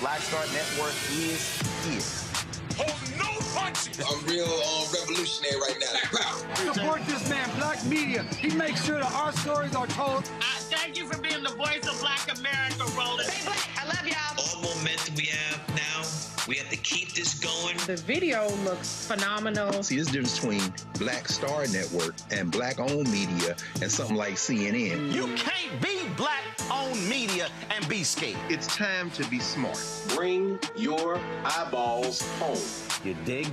Black Star Network is here. Hold no punches! I'm real revolutionary right now. Support this man, Black Media. He makes sure that our stories are told. Thank you for being the voice of Black America, Roland. Stay black. I love y'all. All momentum we have now, we have to keep this going. The video looks phenomenal. See, there's a difference between Black Star Network and Black-owned media and something like CNN. You can't be Black-owned media and be scared. It's time to be smart. Bring your eyeballs home. You dig?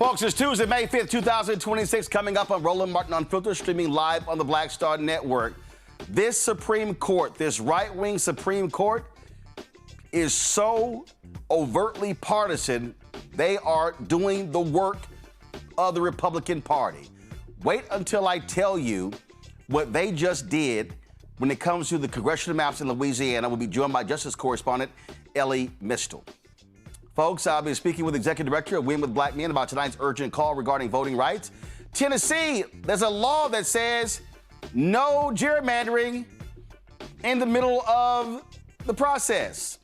Folks, it's Tuesday, May 5th, 2026, coming up on Roland Martin Unfiltered, streaming live on the Black Star Network. This Supreme Court, this right-wing Supreme Court, is so overtly partisan, they are doing the work of the Republican Party. Wait until I tell you what they just did when it comes to the congressional maps in Louisiana. We'll be joined by Justice Correspondent Elie Mystal. Folks, I'll be speaking with Executive Director of Win with Black Men about tonight's urgent call regarding voting rights. Tennessee, there's a law that says no gerrymandering in the middle of the process.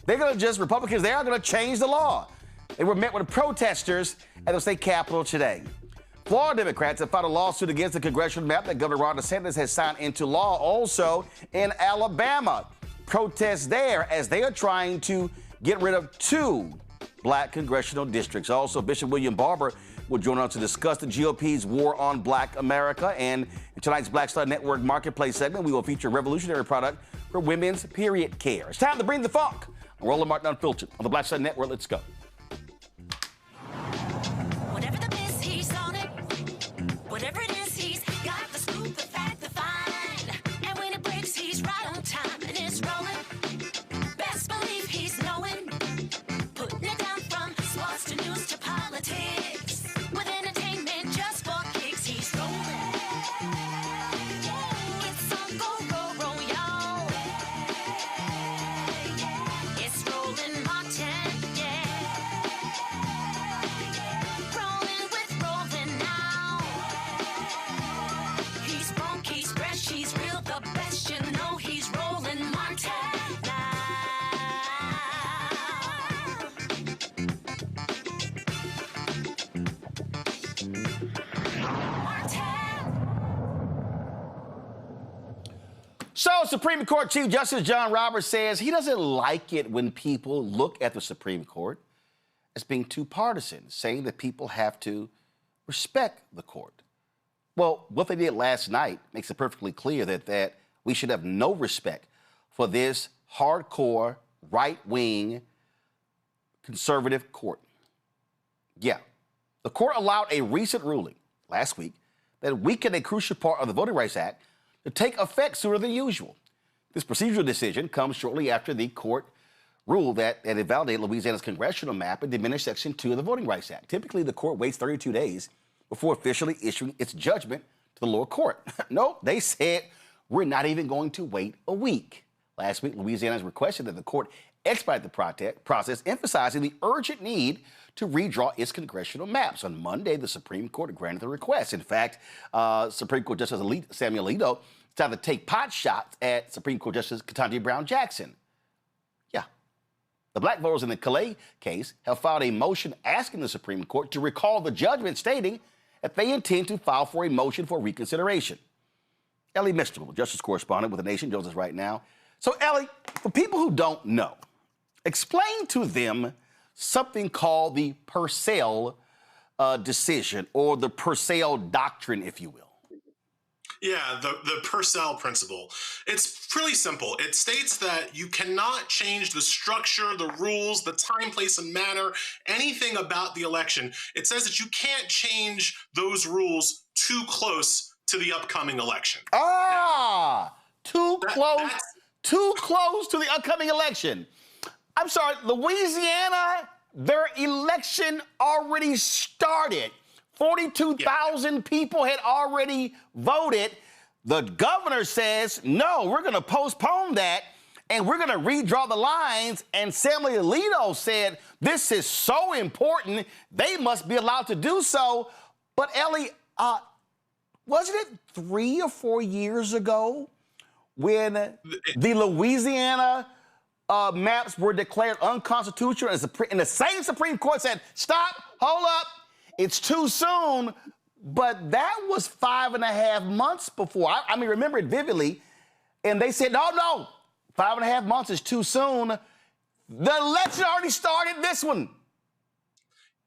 They're going to just, Republicans, they are going to change the law. They were met with protesters at the state capitol today. Florida Democrats have filed a lawsuit against the congressional map that Governor Ron DeSantis has signed into law. Also in Alabama, protests there as they are trying to get rid of 2 black congressional districts. Also, Bishop William Barber will join us to discuss the GOP's war on Black America. And in tonight's Black Star Network Marketplace segment, we will feature a revolutionary product for women's period care. It's time to bring the funk. I'm Roland Martin Unfiltered on the Black Star Network. Let's go. Whatever the miss, he's on it. Whatever it is, he's got the scoop, the fact, the find. And when it breaks, he's right on time and it's rolling. Best believe he's knowing. Putting it down from sports to news to politics. With entertainment just for kicks, he's rolling. It's on go, y'all. It's Roland Martin, yeah. Rolling with Roland now. He's funky, he's fresh, he's real, the best, you know he's Roland Martin now. So, Supreme Court Chief Justice John Roberts says he doesn't like it when people look at the Supreme Court as being too partisan, saying that people have to respect the court. Well, what they did last night makes it perfectly clear that we should have no respect for this hardcore, right-wing, conservative court. Yeah, the court allowed a recent ruling last week that weakened a crucial part of the Voting Rights Act to take effect sooner than usual. This procedural decision comes shortly after the court ruled that it invalidated Louisiana's congressional map and diminished Section 2 of the Voting Rights Act. Typically, the court waits 32 days before officially issuing its judgment to the lower court. No, they said, we're not even going to wait a week. Last week, Louisiana has requested that the court expedite the process, emphasizing the urgent need to redraw its congressional maps. On Monday, the Supreme Court granted the request. In fact, Supreme Court Justice Samuel Alito decided to take pot shots at Supreme Court Justice Ketanji Brown Jackson. Yeah. The black voters in the Calais case have filed a motion asking the Supreme Court to recall the judgment, stating that they intend to file for a motion for reconsideration. Elie Mystal, Justice Correspondent with The Nation, joins us right now. So, Elie, for people who don't know, explain to them something called the Purcell decision, or the Purcell doctrine, if you will. Yeah, the Purcell principle. It's pretty simple. It states that you cannot change the structure, the rules, the time, place, and manner, anything about the election. It says that you can't change those rules too close to the upcoming election. Too close to the upcoming election. I'm sorry, Louisiana, their election already started. 42,000 people had already voted. The governor says, no, we're going to postpone that, and we're going to redraw the lines. And Samuel Alito said, this is so important, they must be allowed to do so. But, Elie, wasn't it 3 or 4 years ago when the Louisiana maps were declared unconstitutional, and the same Supreme Court said, stop, hold up, it's too soon? But that was 5.5 months before. I mean, remember it vividly. And they said, no, 5.5 months is too soon. The election already started, this one.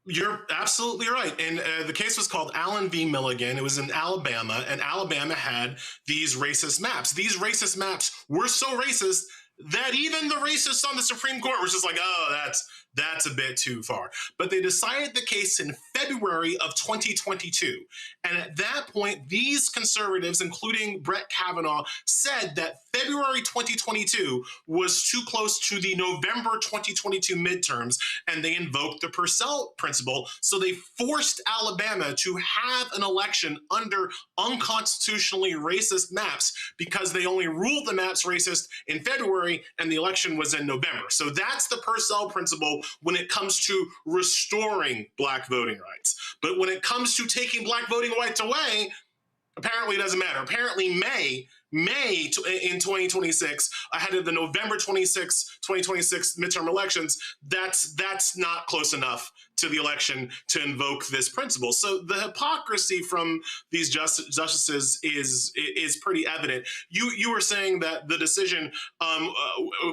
You're absolutely right. And the case was called Allen v. Milligan. It was in Alabama, and Alabama had these racist maps. These racist maps were so racist that even the racists on the Supreme Court were just like, oh, that's a bit too far. But they decided the case in February of 2022. And at that point, these conservatives, including Brett Kavanaugh, said that February 2022 was too close to the November 2022 midterms, and they invoked the Purcell principle. So they forced Alabama to have an election under unconstitutionally racist maps because they only ruled the maps racist in February and the election was in November. So that's the Purcell principle when it comes to restoring black voting rights. But when it comes to taking black voting rights away, apparently it doesn't matter. Apparently May in 2026, ahead of the November 2026 midterm elections, that's not close enough to the election to invoke this principle. So the hypocrisy from these justices is pretty evident. You were saying that the decision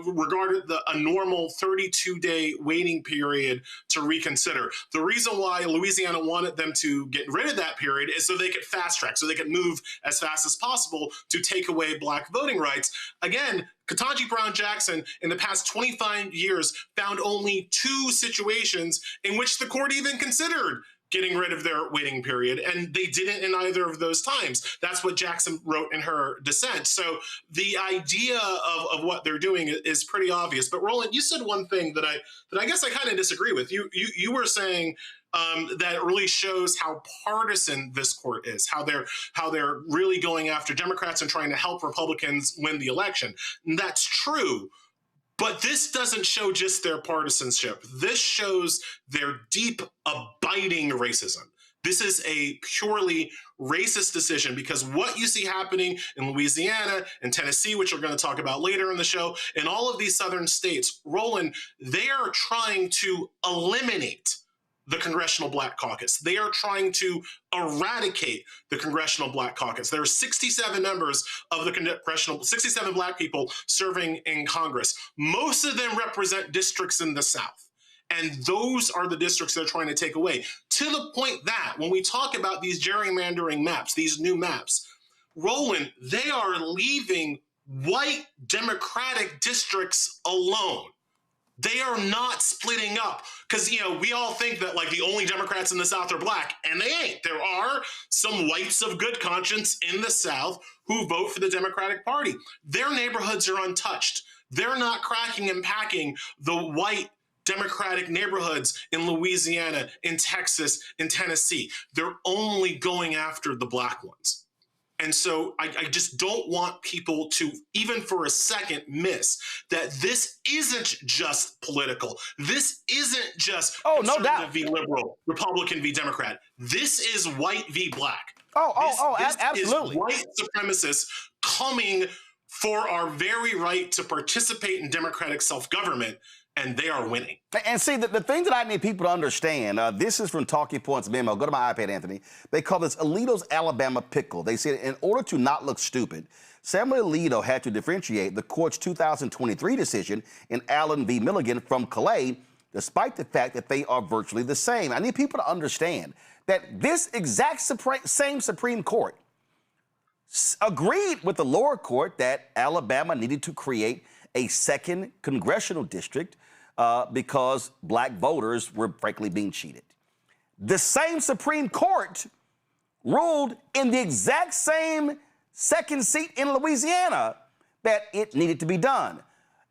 regarded a normal 32-day waiting period to reconsider. The reason why Louisiana wanted them to get rid of that period is so they could fast track, so they could move as fast as possible to take away black voting rights. Again, Ketanji Brown Jackson in the past 25 years found only 2 situations in which the court even considered getting rid of their waiting period, and they didn't in either of those times. That's what Jackson wrote in her dissent. So the idea of what they're doing is pretty obvious. But Roland, you said one thing that I guess I kind of disagree with. You were saying that it really shows how partisan this court is, how they're really going after Democrats and trying to help Republicans win the election. And that's true. But this doesn't show just their partisanship. This shows their deep, abiding racism. This is a purely racist decision because what you see happening in Louisiana and Tennessee, which we're going to talk about later in the show, and all of these southern states, Roland, they are trying to eliminate the Congressional Black Caucus. They are trying to eradicate the Congressional Black Caucus. There are 67 members of the Congressional, 67 Black people serving in Congress. Most of them represent districts in the South. And those are the districts they're trying to take away. To the point that when we talk about these gerrymandering maps, these new maps, Roland, they are leaving white Democratic districts alone. They are not splitting up because, we all think that like the only Democrats in the South are black, and they ain't. There are some whites of good conscience in the South who vote for the Democratic Party. Their neighborhoods are untouched. They're not cracking and packing the white Democratic neighborhoods in Louisiana, in Texas, in Tennessee. They're only going after the black ones. And so I just don't want people to, even for a second, miss that this isn't just political. This isn't just conservative v. liberal, Republican v. Democrat. This is white v. black. Absolutely. This is white supremacists coming for our very right to participate in democratic self-government, and they are winning. And see, the thing that I need people to understand, this is from Talking Points Memo. Go to my iPad, Anthony. They call this Alito's Alabama pickle. They said in order to not look stupid, Samuel Alito had to differentiate the court's 2023 decision in Allen v. Milligan from Calais, despite the fact that they are virtually the same. I need people to understand that this exact same Supreme Court agreed with the lower court that Alabama needed to create a second congressional district because black voters were frankly being cheated. The same Supreme Court ruled in the exact same second seat in Louisiana that it needed to be done.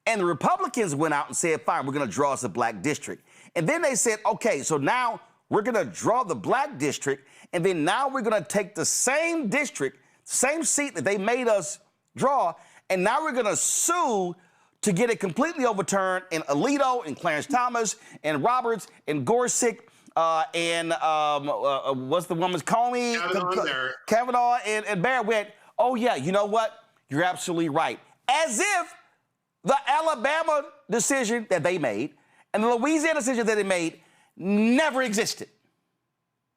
And the Republicans went out and said, fine, we're going to draw us a black district. And then they said, okay, so now we're going to draw the black district, and then now we're going to take the same district, same seat that they made us draw, and now we're going to sue to get it completely overturned in Alito and Clarence Thomas and Roberts and Gorsuch and what's the woman's Comey? Kavanaugh and Barrett went, oh yeah, you know what? You're absolutely right. As if the Alabama decision that they made and the Louisiana decision that they made never existed.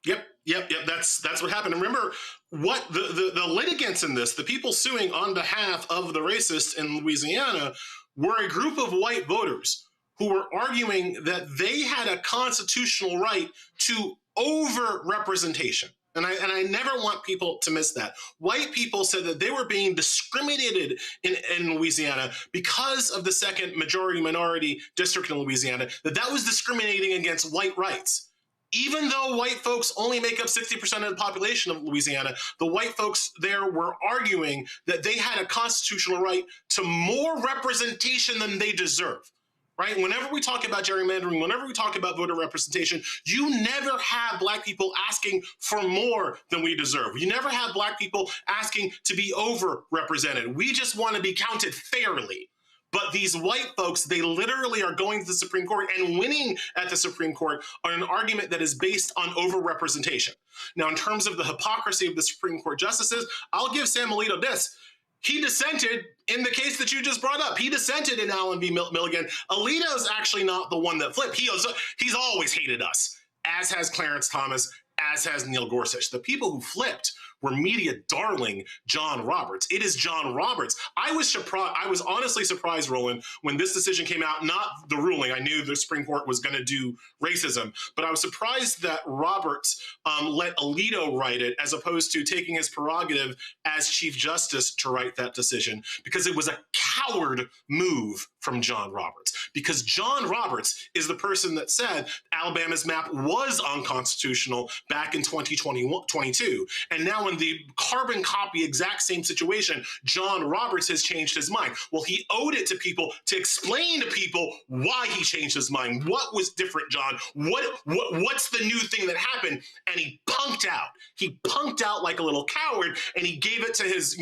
Yep. That's what happened. And remember, what the litigants in this, the people suing on behalf of the racists in Louisiana, were a group of white voters who were arguing that they had a constitutional right to over-representation. And I never want people to miss that. White people said that they were being discriminated in Louisiana because of the second majority-minority district in Louisiana, that was discriminating against white rights. Even though white folks only make up 60% of the population of Louisiana, the white folks there were arguing that they had a constitutional right to more representation than they deserve. Right? Whenever we talk about gerrymandering, whenever we talk about voter representation, you never have Black people asking for more than we deserve. You never have Black people asking to be overrepresented. We just want to be counted fairly. But these white folks, they literally are going to the Supreme Court and winning at the Supreme Court on an argument that is based on overrepresentation. Now, in terms of the hypocrisy of the Supreme Court justices, I'll give Sam Alito this. He dissented in the case that you just brought up. He dissented in Allen v. Milligan. Alito's actually not the one that flipped. He's always hated us, as has Clarence Thomas, as has Neil Gorsuch. The people who flipped were media darling John Roberts. It is John Roberts. I was honestly surprised, Roland, when this decision came out, not the ruling. I knew the Supreme Court was going to do racism, but I was surprised that Roberts let Alito write it as opposed to taking his prerogative as Chief Justice to write that decision, because it was a coward move from John Roberts. Because John Roberts is the person that said Alabama's map was unconstitutional back in 2022. And now in the carbon copy exact same situation, John Roberts has changed his mind. Well, he owed it to people to explain to people why he changed his mind. What was different, John? What's the new thing that happened? And he punked out. He punked out like a little coward, and he gave it to his,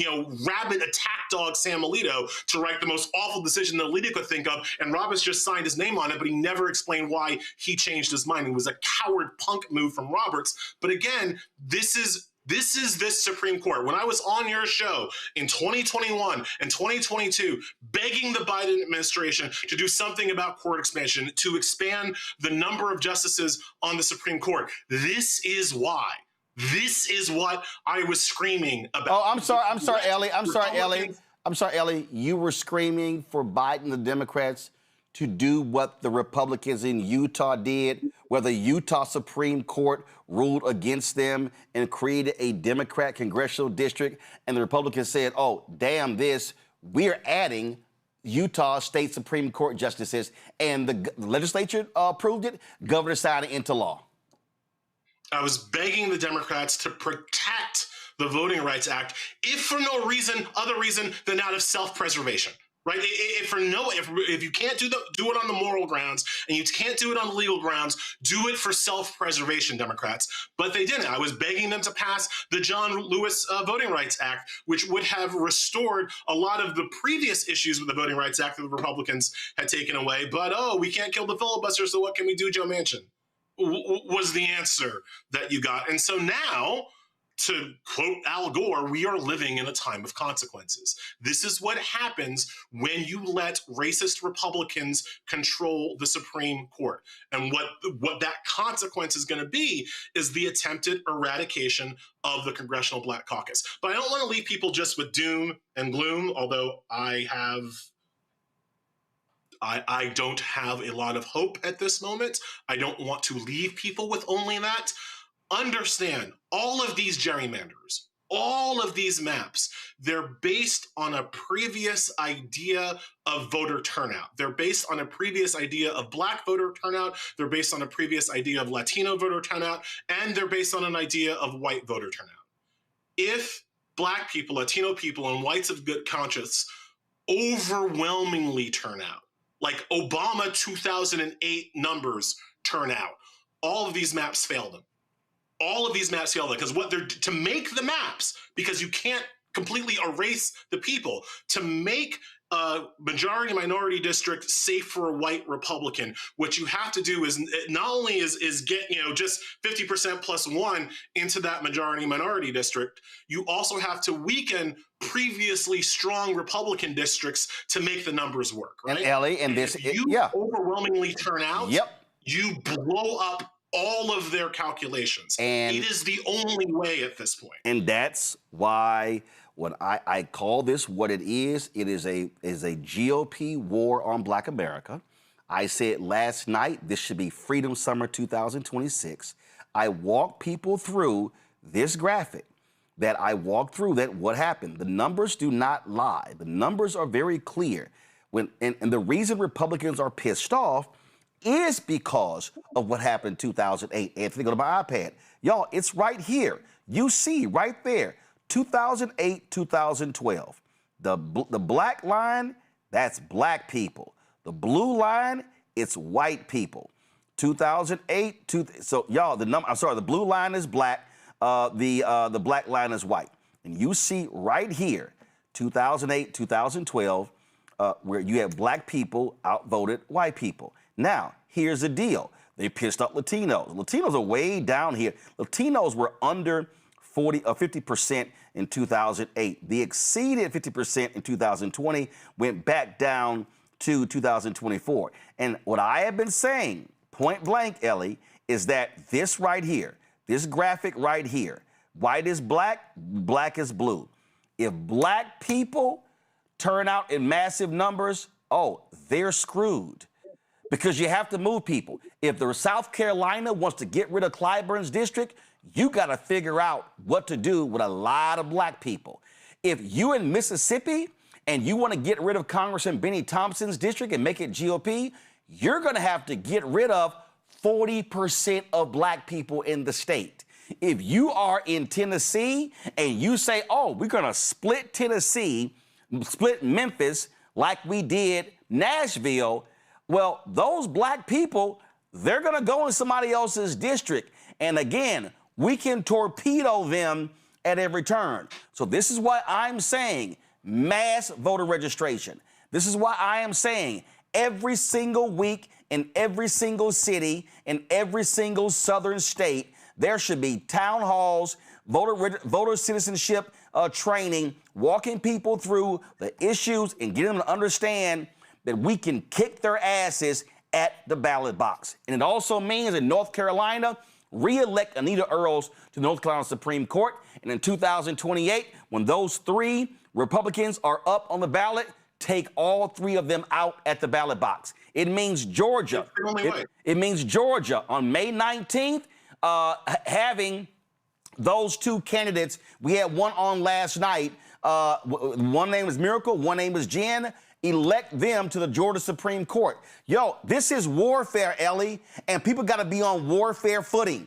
rabid attack dog, Sam Alito, to write the most awful decision that Alito could think of. And Roberts just signed his name on it, but he never explained why he changed his mind. It was a coward punk move from Roberts. But again, this is this Supreme Court. When I was on your show in 2021 and 2022, begging the Biden administration to do something about court expansion, to expand the number of justices on the Supreme Court, this is why. This is what I was screaming about. Oh, I'm sorry, Elie. You were screaming for Biden and the Democrats to do what the Republicans in Utah did, where the Utah Supreme Court ruled against them and created a Democrat congressional district, and the Republicans said, oh, damn this, we're adding Utah State Supreme Court justices, and the legislature approved it, governor signed it into law. I was begging the Democrats to protect the Voting Rights Act, if for no other reason than out of self-preservation. Right? If you can't do it on the moral grounds and you can't do it on the legal grounds, do it for self-preservation, Democrats. But they didn't. I was begging them to pass the John Lewis Voting Rights Act, which would have restored a lot of the previous issues with the Voting Rights Act that the Republicans had taken away. But, we can't kill the filibuster, so what can we do, Joe Manchin? Was the answer that you got. And so now, to quote Al Gore, we are living in a time of consequences. This is what happens when you let racist Republicans control the Supreme Court. And what that consequence is going to be is the attempted eradication of the Congressional Black Caucus. But I don't want to leave people just with doom and gloom, although I don't have a lot of hope at this moment. I don't want to leave people with only that. Understand, all of these gerrymanders, all of these maps, they're based on a previous idea of voter turnout. They're based on a previous idea of Black voter turnout. They're based on a previous idea of Latino voter turnout, and they're based on an idea of white voter turnout. If Black people, Latino people, and whites of good conscience overwhelmingly turn out, like Obama 2008 numbers turn out, all of these maps fail them. All of these maps fail them because to make the maps, because you can't completely erase the people, to make a majority minority district safe for a white Republican, what you have to do is not only is get just 50% plus one into that majority minority district, you also have to weaken previously strong Republican districts to make the numbers work. Right? And Elie, and this, if you overwhelmingly turn out, you blow up all of their calculations. And it is the only way at this point. And that's why when I call this what it is a GOP war on Black America. I said last night, this should be Freedom Summer 2026. I walked people through this graphic that I walked through, that what happened, the numbers do not lie. The numbers are very clear. And the reason Republicans are pissed off is because of what happened in 2008. Anthony, go to my iPad. Y'all, it's right here. You see right there, 2008, 2012. The black line, that's black people. The blue line, it's white people. 2008, so y'all, the blue line is black, the black line is white. And you see right here, 2008, 2012, where you have black people outvoted white people. Now, here's the deal. They pissed off Latinos. Latinos are way down here. Latinos were under 50% in 2008. They exceeded 50% in 2020, went back down to 2024. And what I have been saying, point blank, Elie, is that this right here, this graphic right here, white is black, black is blue. If black people turn out in massive numbers, oh, they're screwed. Because you have to move people. If the South Carolina wants to get rid of Clyburn's district, you got to figure out what to do with a lot of black people. If you in Mississippi and you want to get rid of Congressman Benny Thompson's district and make it GOP, you're going to have to get rid of 40% of black people in the state. If you are in Tennessee and you say, oh, we're going to split Tennessee, split Memphis like we did Nashville, well, those black people, they're going to go in somebody else's district. And again, we can torpedo them at every turn. So this is why I'm saying mass voter registration. This is why I am saying every single week in every single city, in every single southern state, there should be town halls, voter citizenship training, walking people through the issues and getting them to understand that we can kick their asses at the ballot box. And it also means in North Carolina, re-elect Anita Earls to the North Carolina Supreme Court. And in 2028, when those 3 Republicans are up on the ballot, take all 3 of them out at the ballot box. It means Georgia. It means Georgia on May 19th, having those 2 candidates. We had one on last night. One name is Miracle, one name is Jen. Elect them to the Georgia Supreme Court. Yo, this is warfare, Elie, and people got to be on warfare footing.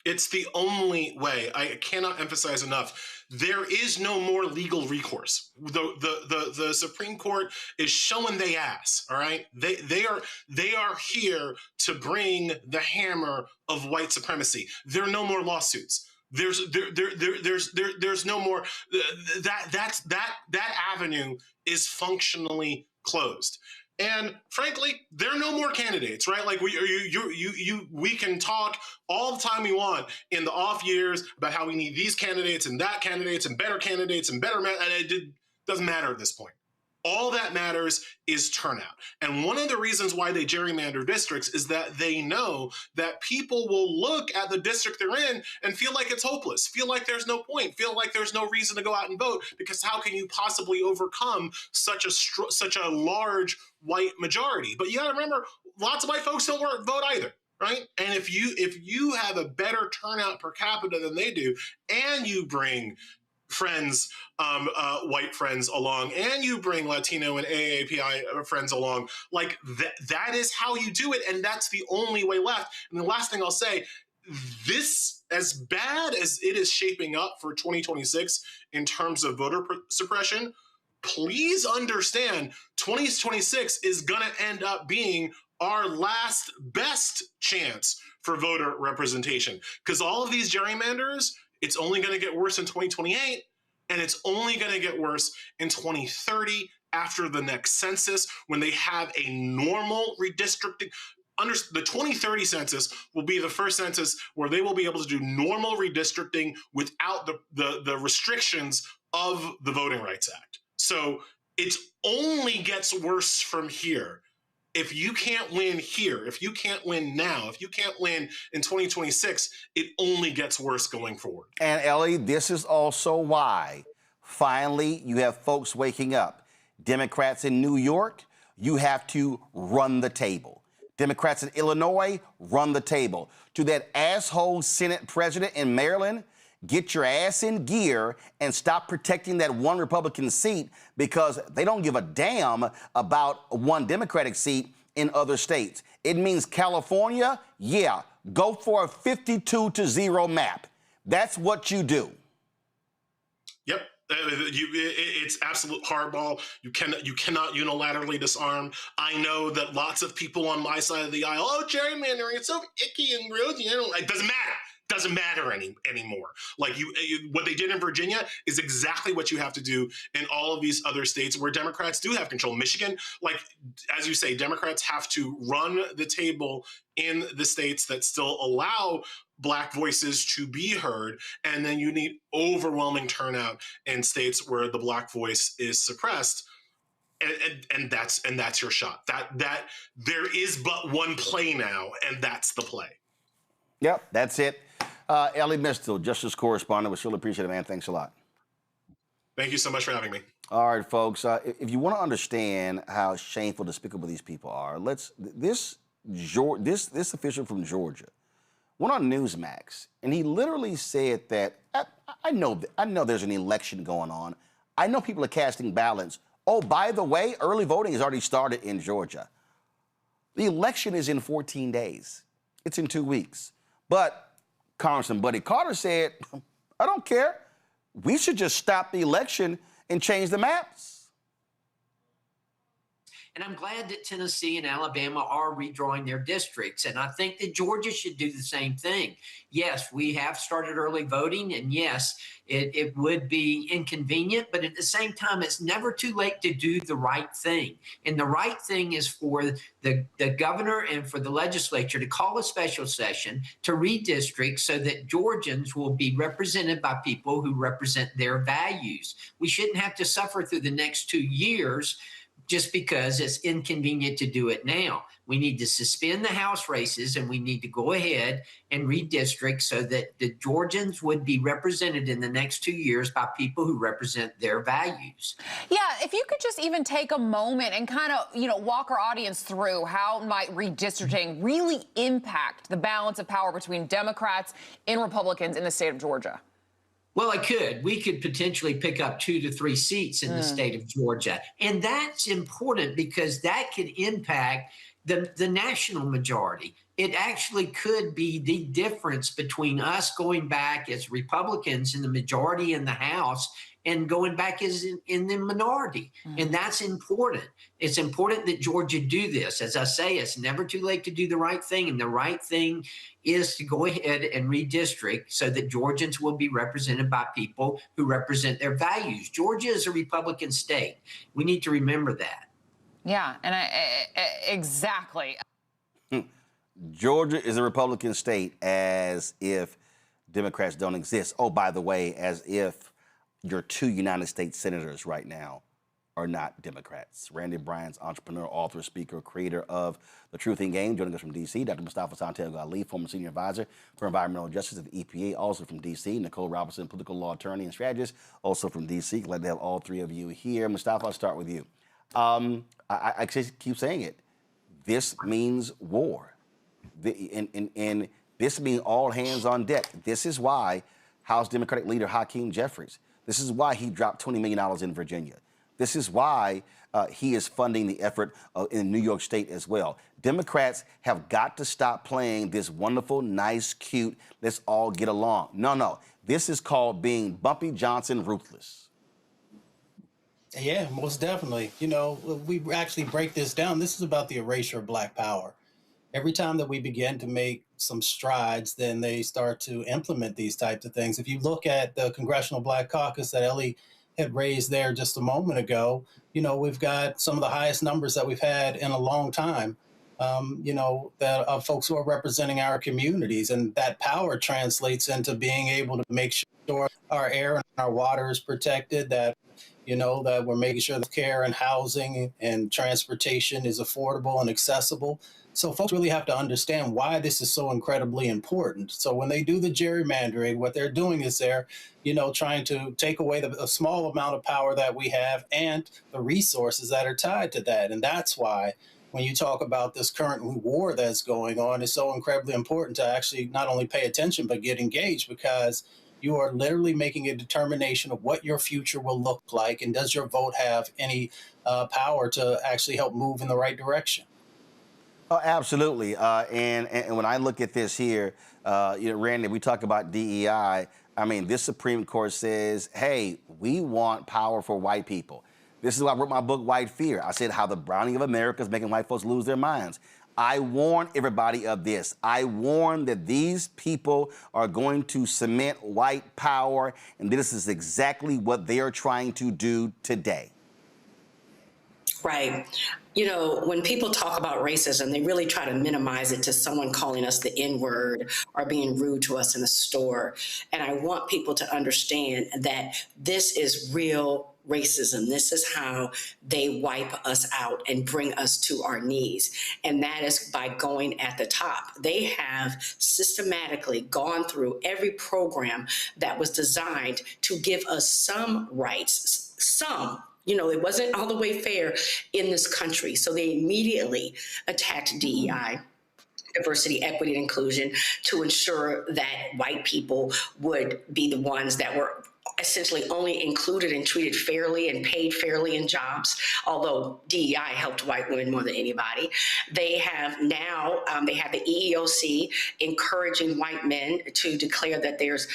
It's the only way. I cannot emphasize enough. There is no more legal recourse. The Supreme Court is showing they ass. All right, they are here to bring the hammer of white supremacy. There are no more lawsuits. There's no more. That avenue is functionally closed. And frankly, there are no more candidates, right? Like we can talk all the time we want in the off years about how we need these candidates and that candidates and better candidates and better, and it doesn't matter at this point. All that matters is turnout. And one of the reasons why they gerrymander districts is that they know that people will look at the district they're in and feel like it's hopeless, feel like there's no point, feel like there's no reason to go out and vote, because how can you possibly overcome such a large white majority? But you got to remember, lots of white folks don't vote either. Right? And if you have a better turnout per capita than they do, and you bring friends, white friends along, and you bring Latino and AAPI friends along, like that is how you do it, and that's the only way left. And the last thing I'll say, this, as bad as it is shaping up for 2026 in terms of voter suppression, please understand 2026 is going to end up being our last best chance for voter representation, because all of these gerrymanders, it's only going to get worse in 2028, and it's only going to get worse in 2030 after the next census, when they have a normal redistricting. The 2030 census will be the first census where they will be able to do normal redistricting without the restrictions of the Voting Rights Act. So it only gets worse from here. If you can't win here, if you can't win now, if you can't win in 2026, it only gets worse going forward. And Elie, this is also why finally you have folks waking up. Democrats in New York, you have to run the table. Democrats in Illinois, run the table. To that asshole Senate president in Maryland, get your ass in gear and stop protecting that one Republican seat, because they don't give a damn about one Democratic seat in other states. It means California, yeah, go for a 52-0 map. That's what you do. Yep. It's absolute hardball. You cannot unilaterally disarm. I know that lots of people on my side of the aisle, oh, gerrymandering, it's so icky and gross. It doesn't matter. Doesn't matter anymore. Like what they did in Virginia is exactly what you have to do in all of these other states where Democrats do have control. Michigan, like, as you say, Democrats have to run the table in the states that still allow Black voices to be heard, and then you need overwhelming turnout in states where the Black voice is suppressed, and that's your shot. That there is but one play now, and that's the play. Yep, that's it. Elie Mystal, Justice Correspondent. We sure appreciate it, man. Thanks a lot. Thank you so much for having me. All right, folks. If you want to understand how shameful, despicable these people are, this official from Georgia went on Newsmax, and he literally said that I know there's an election going on. I know people are casting ballots. Oh, by the way, early voting has already started in Georgia. The election is in 14 days. It's in 2 weeks. But Congressman Buddy Carter said, I don't care. We should just stop the election and change the maps. And I'm glad that Tennessee and Alabama are redrawing their districts. And I think that Georgia should do the same thing. Yes, we have started early voting. And yes, it would be inconvenient. But at the same time, it's never too late to do the right thing. And the right thing is for the governor and for the legislature to call a special session to redistrict so that Georgians will be represented by people who represent their values. We shouldn't have to suffer through the next 2 years just because it's inconvenient to do it now. We need to suspend the House races, and we need to go ahead and redistrict so that the Georgians would be represented in the next 2 years by people who represent their values. Yeah, if you could just even take a moment and kind of, walk our audience through how might redistricting really impact the balance of power between Democrats and Republicans in the state of Georgia. Well, we could potentially pick up 2 to 3 seats in the state of Georgia. And that's important because that could impact the national majority. It actually could be the difference between us going back as Republicans in the majority in the House and going back as in the minority. And that's important. It's important that Georgia do this. As I say, it's never too late to do the right thing. And the right thing is to go ahead and redistrict so that Georgians will be represented by people who represent their values. Georgia is a Republican state. We need to remember that. Yeah, and exactly. Georgia is a Republican state, as if Democrats don't exist. Oh, by the way, as if your 2 United States senators right now are not Democrats. Randy Bryan's entrepreneur, author, speaker, creator of The Truth in Game, joining us from D.C. Dr. Mustafa Santiago Ali, former senior advisor for environmental justice at the EPA, also from D.C. Nicole Robinson, political law attorney and strategist, also from D.C. Glad to have all 3 of you here. Mustafa, I'll start with you. I just keep saying it. This means war. And this means all hands on deck. This is why House Democratic leader Hakeem Jeffries, this is why he dropped $20 million in Virginia. This is why he is funding the effort in New York State as well. Democrats have got to stop playing this wonderful, nice, cute, let's all get along. No. This is called being Bumpy Johnson ruthless. Yeah, most definitely. We actually break this down. This is about the erasure of Black power. Every time that we begin to make some strides, then they start to implement these types of things. If you look at the Congressional Black Caucus that Elie had raised there just a moment ago, we've got some of the highest numbers that we've had in a long time, that of folks who are representing our communities. And that power translates into being able to make sure our air and our water is protected, that that we're making sure the care and housing and transportation is affordable and accessible. So folks really have to understand why this is so incredibly important. So when they do the gerrymandering, what they're doing is they're, trying to take away the small amount of power that we have and the resources that are tied to that. And that's why, when you talk about this current war that's going on, it's so incredibly important to actually not only pay attention, but get engaged, because you are literally making a determination of what your future will look like. And does your vote have any power to actually help move in the right direction? Oh, absolutely. And when I look at this here, Randy, we talk about DEI. I mean, this Supreme Court says, hey, we want power for white people. This is why I wrote my book, White Fear. I said how the browning of America is making white folks lose their minds. I warn everybody of this. I warn that these people are going to cement white power, and this is exactly what they are trying to do today. Right. You know, when people talk about racism, they really try to minimize it to someone calling us the N-word or being rude to us in a store. And I want people to understand that this is real racism. This is how they wipe us out and bring us to our knees. And that is by going at the top. They have systematically gone through every program that was designed to give us some rights, some. You know, it wasn't all the way fair in this country. So they immediately attacked DEI, diversity, equity, and inclusion, to ensure that white people would be the ones that were essentially only included and treated fairly and paid fairly in jobs, although DEI helped white women more than anybody. They have now, they have the EEOC encouraging white men to declare that there's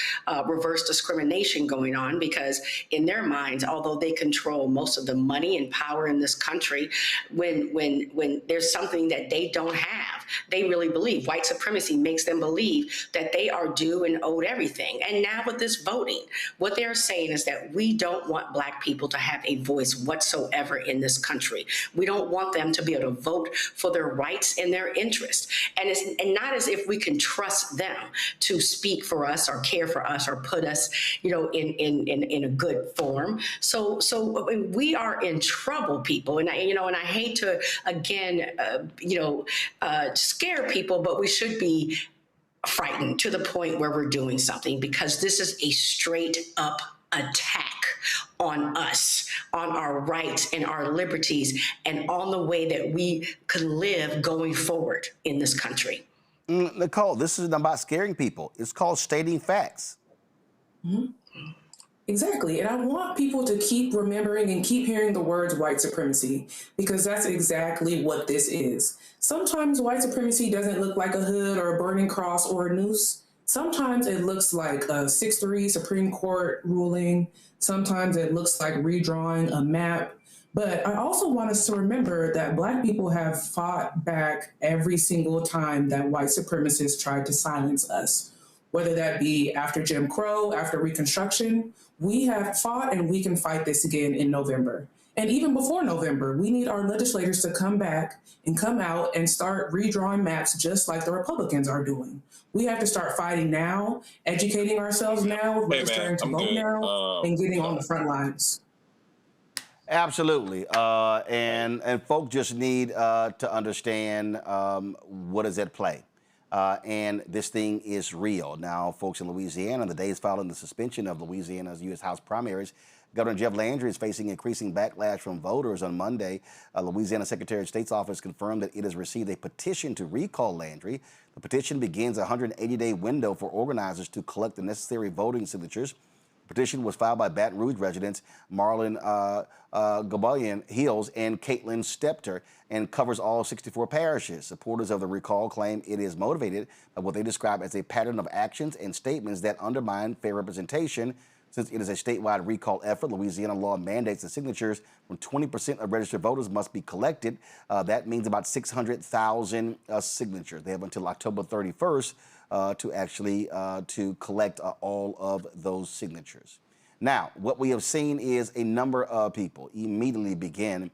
reverse discrimination going on, because in their minds, although they control most of the money and power in this country, when there's something that they don't have, they really believe white supremacy makes them believe that they are due and owed everything. And now with this voting, what they're saying is that we don't want Black people to have a voice whatsoever in this country. We don't want them to be able to vote for their rights and their interests. And not as if we can trust them to speak for us or care for us or put us, you know, in a good form. So we are in trouble, people. And I hate to again, scare people, but we should be frightened to the point where we're doing something, because this is a straight up attack on us, on our rights and our liberties, and on the way that we can live going forward in this country. Nicole, this isn't about scaring people. It's called stating facts. Mm-hmm. Exactly. And I want people to keep remembering and keep hearing the words white supremacy, because that's exactly what this is. Sometimes white supremacy doesn't look like a hood or a burning cross or a noose. Sometimes it looks like a 6-3 Supreme Court ruling. Sometimes it looks like redrawing a map. But I also want us to remember that Black people have fought back every single time that white supremacists tried to silence us, whether that be after Jim Crow, after Reconstruction. We have fought, and we can fight this again in November. And even before November, we need our legislators to come back and come out and start redrawing maps just like the Republicans are doing. We have to start fighting now, educating ourselves now, registering to vote now, and getting on the front lines. Absolutely. And folk just need to understand what is at play. And this thing is real. Now, folks in Louisiana, the days following the suspension of Louisiana's U.S. House primaries, Governor Jeff Landry is facing increasing backlash from voters. On Monday, Louisiana Secretary of State's office confirmed that it has received a petition to recall Landry. The petition begins a 180-day window for organizers to collect the necessary voting signatures. The petition was filed by Baton Rouge residents Marlon Gabalian Hills and Caitlin Stepter, and covers all 64 parishes. Supporters of the recall claim it is motivated by what they describe as a pattern of actions and statements that undermine fair representation. Since it is a statewide recall effort, Louisiana law mandates the signatures from 20% of registered voters must be collected. That means about 600,000 signatures. They have until October 31st to actually to collect all of those signatures. Now, what we have seen is a number of people immediately begin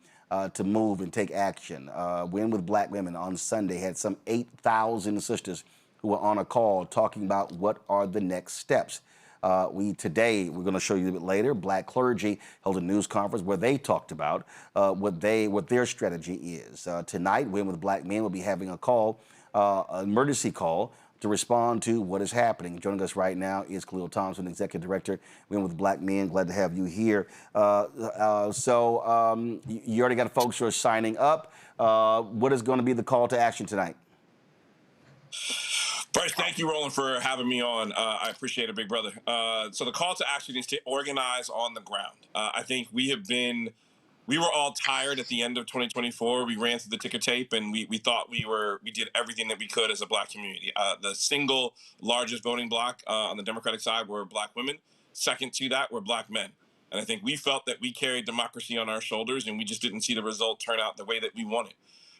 to move and take action. Win with Black Women on Sunday had some 8,000 sisters who were on a call talking about what are the next steps. Today, we're going to show you a bit later, Black clergy held a news conference where they talked about what their strategy is. Tonight, Win with Black Men will be having a call, an emergency call, to respond to what is happening. Joining us right now is Khalil Thompson, Executive Director, Women with Black Men. Glad to have you here. You already got folks who are signing up. What is going to be the call to action tonight? First, thank you, Roland, for having me on. I appreciate it, big brother. So the call to action is to organize on the ground. I think we were all tired at the end of 2024. We ran through the ticker tape, and we thought we did everything that we could as a Black community. The single largest voting bloc on the Democratic side were Black women. Second to that were Black men. And I think we felt that we carried democracy on our shoulders, and we just didn't see the result turn out the way that we wanted.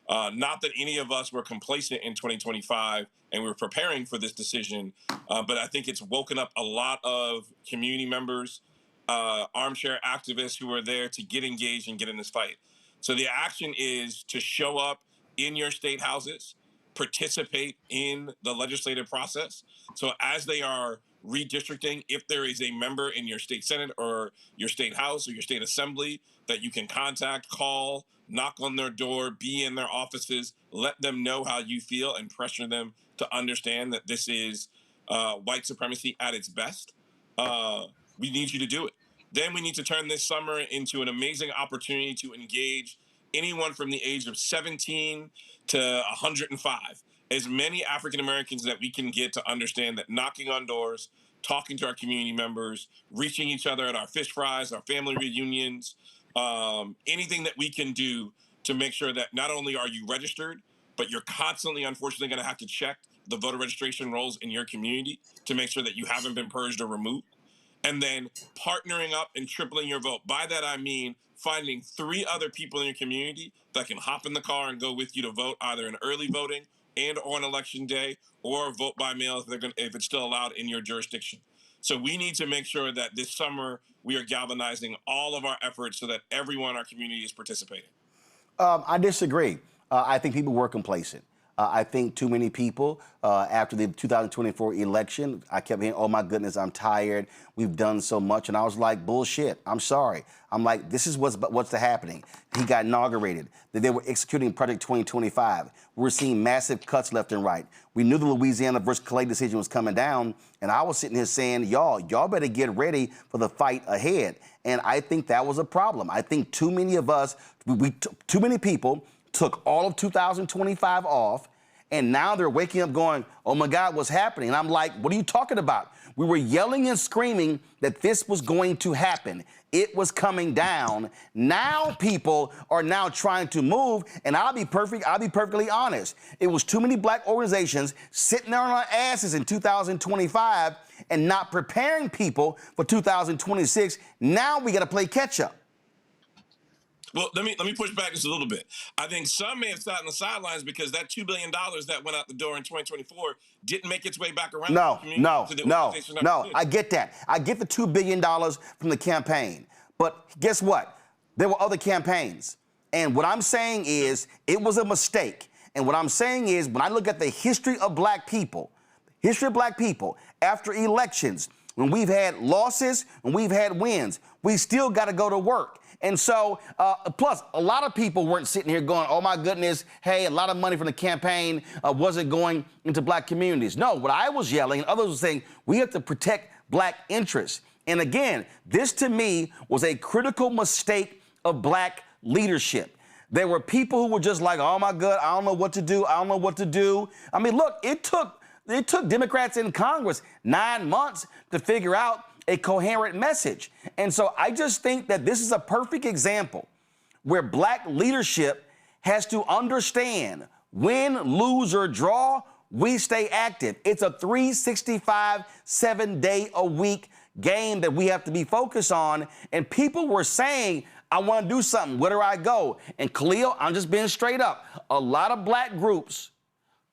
Not that any of us were complacent in 2025 and we were preparing for this decision, but I think it's woken up a lot of community members, armchair activists who are there to get engaged and get in this fight. So the action is to show up in your state houses, participate in the legislative process. So as they are redistricting, if there is a member in your state senate or your state house or your state assembly that you can contact, call, knock on their door, be in their offices, let them know how you feel and pressure them to understand that this is white supremacy at its best. We need you to do it. Then we need to turn this summer into an amazing opportunity to engage anyone from the age of 17 to 105. As many African Americans that we can get to understand that knocking on doors, talking to our community members, reaching each other at our fish fries, our family reunions, anything that we can do to make sure that not only are you registered, but you're constantly, unfortunately, going to have to check the voter registration rolls in your community to make sure that you haven't been purged or removed. And then partnering up and tripling your vote. By that, I mean finding 3 other people in your community that can hop in the car and go with you to vote, either in early voting and on election day, or vote by mail if it's still allowed in your jurisdiction. So we need to make sure that this summer we are galvanizing all of our efforts so that everyone in our community is participating. I disagree. I think people were complacent. I think too many people, after the 2024 election, I kept hearing, oh my goodness, I'm tired. We've done so much. And I was like, bullshit. I'm sorry. I'm like, this is what's happening. He got inaugurated. They were executing Project 2025. We're seeing massive cuts left and right. We knew the Louisiana versus Clay decision was coming down. And I was sitting here saying, y'all better get ready for the fight ahead. And I think that was a problem. I think too many of us, too many people took all of 2025 off, and now they're waking up going, oh my God, what's happening? And I'm like, what are you talking about? We were yelling and screaming that this was going to happen. It was coming down. Now people are now trying to move, and I'll be perfectly honest. It was too many Black organizations sitting there on our asses in 2025 and not preparing people for 2026. Now we got to play catch up. Well, let me push back just a little bit. I think some may have sat on the sidelines because that $2 billion that went out the door in 2024 didn't make its way back around. No. I get that. I get the $2 billion from the campaign. But guess what? There were other campaigns. And what I'm saying is it was a mistake. And what I'm saying is when I look at the history of Black people, after elections, when we've had losses and we've had wins, we still got to go to work. And so, plus, a lot of people weren't sitting here going, oh, my goodness, hey, a lot of money from the campaign wasn't going into Black communities. No, what I was yelling and others were saying, we have to protect Black interests. And again, this to me was a critical mistake of Black leadership. There were people who were just like, oh, my God, I don't know what to do. I mean, look, it took Democrats in Congress 9 months to figure out a coherent message. And so I just think that this is a perfect example where Black leadership has to understand win, lose, or draw, we stay active. It's a 365, 7-day-a-week game that we have to be focused on. And people were saying, I want to do something. Where do I go? And Khalil, I'm just being straight up. A lot of Black groups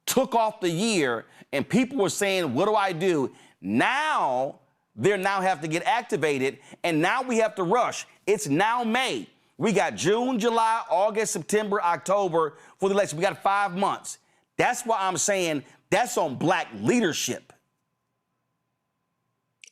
took off the year and people were saying, what do I do? Now, they now have to get activated, and now we have to rush. It's now May. We got June, July, August, September, October for the election. We got 5 months. That's why I'm saying that's on Black leadership.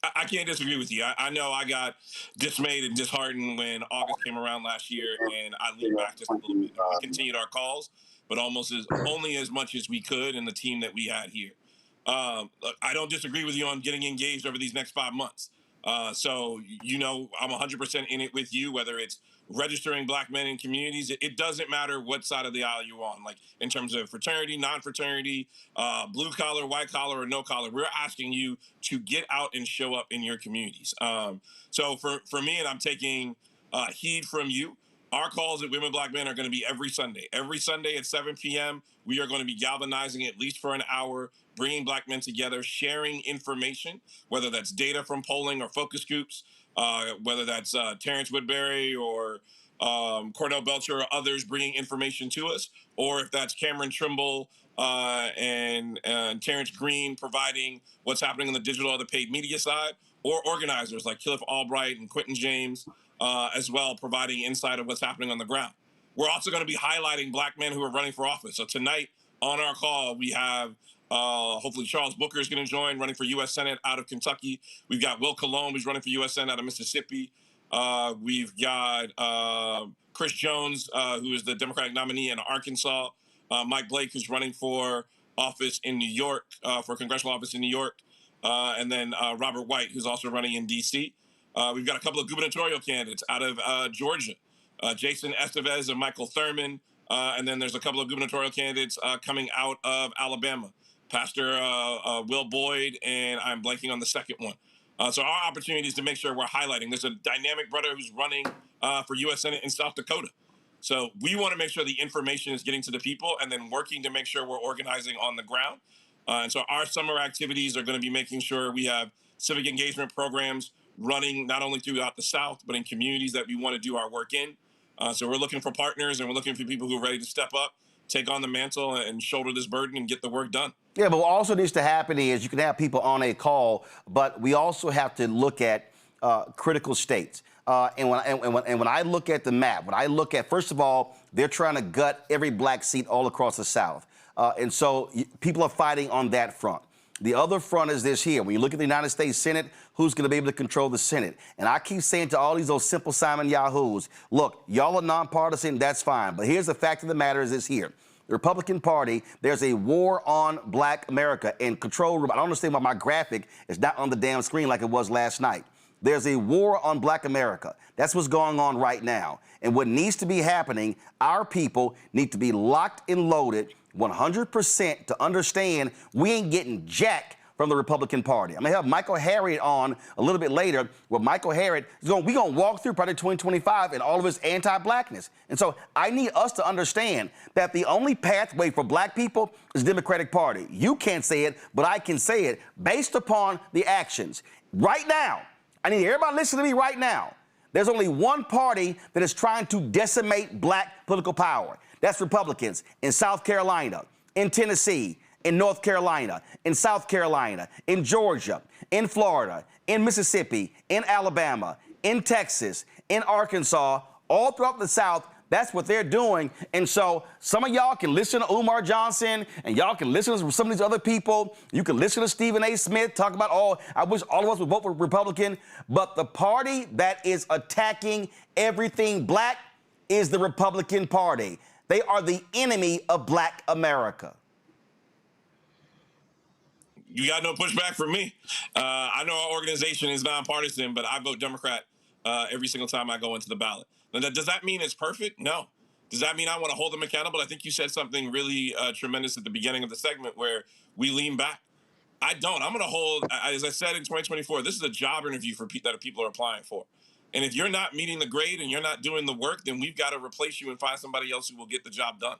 I can't disagree with you. I know I got dismayed and disheartened when August came around last year, and I leaned back just a little bit. We continued our calls, but only as much as we could in the team that we had here. I don't disagree with you on getting engaged over these next 5 months. So, you know, I'm 100% in it with you, whether it's registering black men in communities. It doesn't matter what side of the aisle you're on, like in terms of fraternity, non-fraternity, blue collar, white collar, or no collar. We're asking you to get out and show up in your communities. So for me, and I'm taking heed from you, our calls at Women Black Men are going to be every Sunday. Every Sunday at 7 p.m., we are going to be galvanizing at least for an hour, bringing black men together, sharing information, whether that's data from polling or focus groups, whether that's Terrence Woodbury or Cornell Belcher or others bringing information to us, or if that's Cameron Trimble and Terrence Green providing what's happening on the digital or the paid media side, or organizers like Cliff Albright and Quentin James, as well, providing insight of what's happening on the ground. We're also going to be highlighting black men who are running for office. So tonight on our call, we have hopefully Charles Booker is going to join, running for U.S. Senate out of Kentucky. We've got Will Colomb, who's running for U.S. Senate out of Mississippi. We've got Chris Jones, who is the Democratic nominee in Arkansas. Mike Blake, who's running for office in New York, for congressional office in New York. And then Robert White, who's also running in D.C. We've got a couple of gubernatorial candidates out of Georgia, Jason Estevez and Michael Thurman. And then there's a couple of gubernatorial candidates coming out of Alabama, Pastor Will Boyd, and I'm blanking on the second one. So our opportunity is to make sure we're highlighting. There's a dynamic brother who's running for U.S. Senate in South Dakota. So we want to make sure the information is getting to the people and then working to make sure we're organizing on the ground. And so our summer activities are going to be making sure we have civic engagement programs running not only throughout the South, but in communities that we want to do our work in. So we're looking for partners and we're looking for people who are ready to step up, take on the mantle and shoulder this burden and get the work done. Yeah, but what also needs to happen is you can have people on a call, but we also have to look at critical states. And when I look at the map, when I look at, first of all, they're trying to gut every black seat all across the South. And so people are fighting on that front. The other front is this here. When you look at the United States Senate, who's going to be able to control the Senate? And I keep saying to all those simple Simon Yahoos, look, y'all are nonpartisan, that's fine. But here's the fact of the matter is this here. The Republican Party, there's a war on black America and control room. I don't understand why my graphic is not on the damn screen like it was last night. There's a war on black America. That's what's going on right now. And what needs to be happening, our people need to be locked and loaded 100% to understand we ain't getting jack from the Republican Party. I'm going to have Michael Harriot on a little bit later, where Michael Harriot is we're going to walk through Project 2025 and all of his anti-blackness. And so I need us to understand that the only pathway for black people is the Democratic Party. You can't say it, but I can say it based upon the actions. Right now, I need everybody listen to me right now. There's only one party that is trying to decimate black political power. That's Republicans in South Carolina, in Tennessee, in North Carolina, in South Carolina, in Georgia, in Florida, in Mississippi, in Alabama, in Texas, in Arkansas, all throughout the South. That's what they're doing. And so some of y'all can listen to Umar Johnson and y'all can listen to some of these other people. You can listen to Stephen A. Smith talk about, I wish all of us would vote for Republican. But the party that is attacking everything black is the Republican Party. They are the enemy of black America. You got no pushback from me. I know our organization is nonpartisan, but I vote Democrat every single time I go into the ballot. Now, does that mean it's perfect? No. Does that mean I want to hold them accountable? I think you said something really tremendous at the beginning of the segment where we lean back. I don't. I'm going to hold, as I said in 2024, this is a job interview for that people are applying for. And if you're not meeting the grade and you're not doing the work, then we've got to replace you and find somebody else who will get the job done.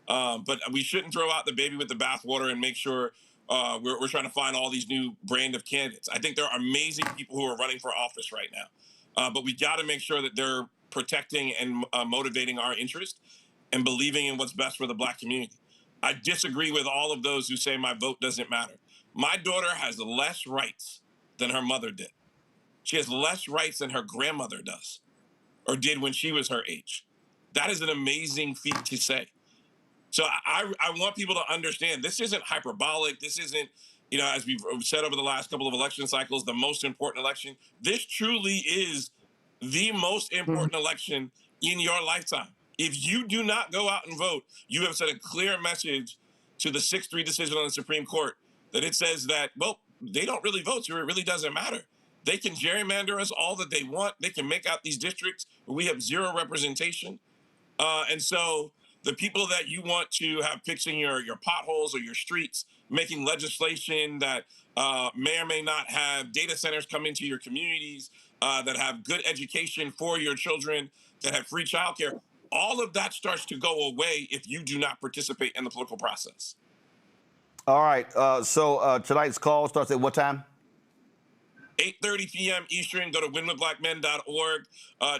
But we shouldn't throw out the baby with the bathwater and make sure we're trying to find all these new brand of candidates. I think there are amazing people who are running for office right now. But we got to make sure that they're protecting and motivating our interest and believing in what's best for the black community. I disagree with all of those who say my vote doesn't matter. My daughter has less rights than her mother did. She has less rights than her grandmother does or did when she was her age. That is an amazing feat to say. So I want people to understand this isn't hyperbolic. This isn't, as we've said over the last couple of election cycles, the most important election. This truly is the most important election in your lifetime. If you do not go out and vote, you have sent a clear message to the 6-3 decision on the Supreme Court that it says that, well, they don't really vote, so it really doesn't matter. They can gerrymander us all that they want. They can make out these districts where we have zero representation. And so the people that you want to have fixing your potholes or your streets, making legislation that may or may not have data centers come into your communities, that have good education for your children, that have free childcare, all of that starts to go away if you do not participate in the political process. All right. So tonight's call starts at what time? 8:30 p.m. Eastern. Go to winwithblackmen.org.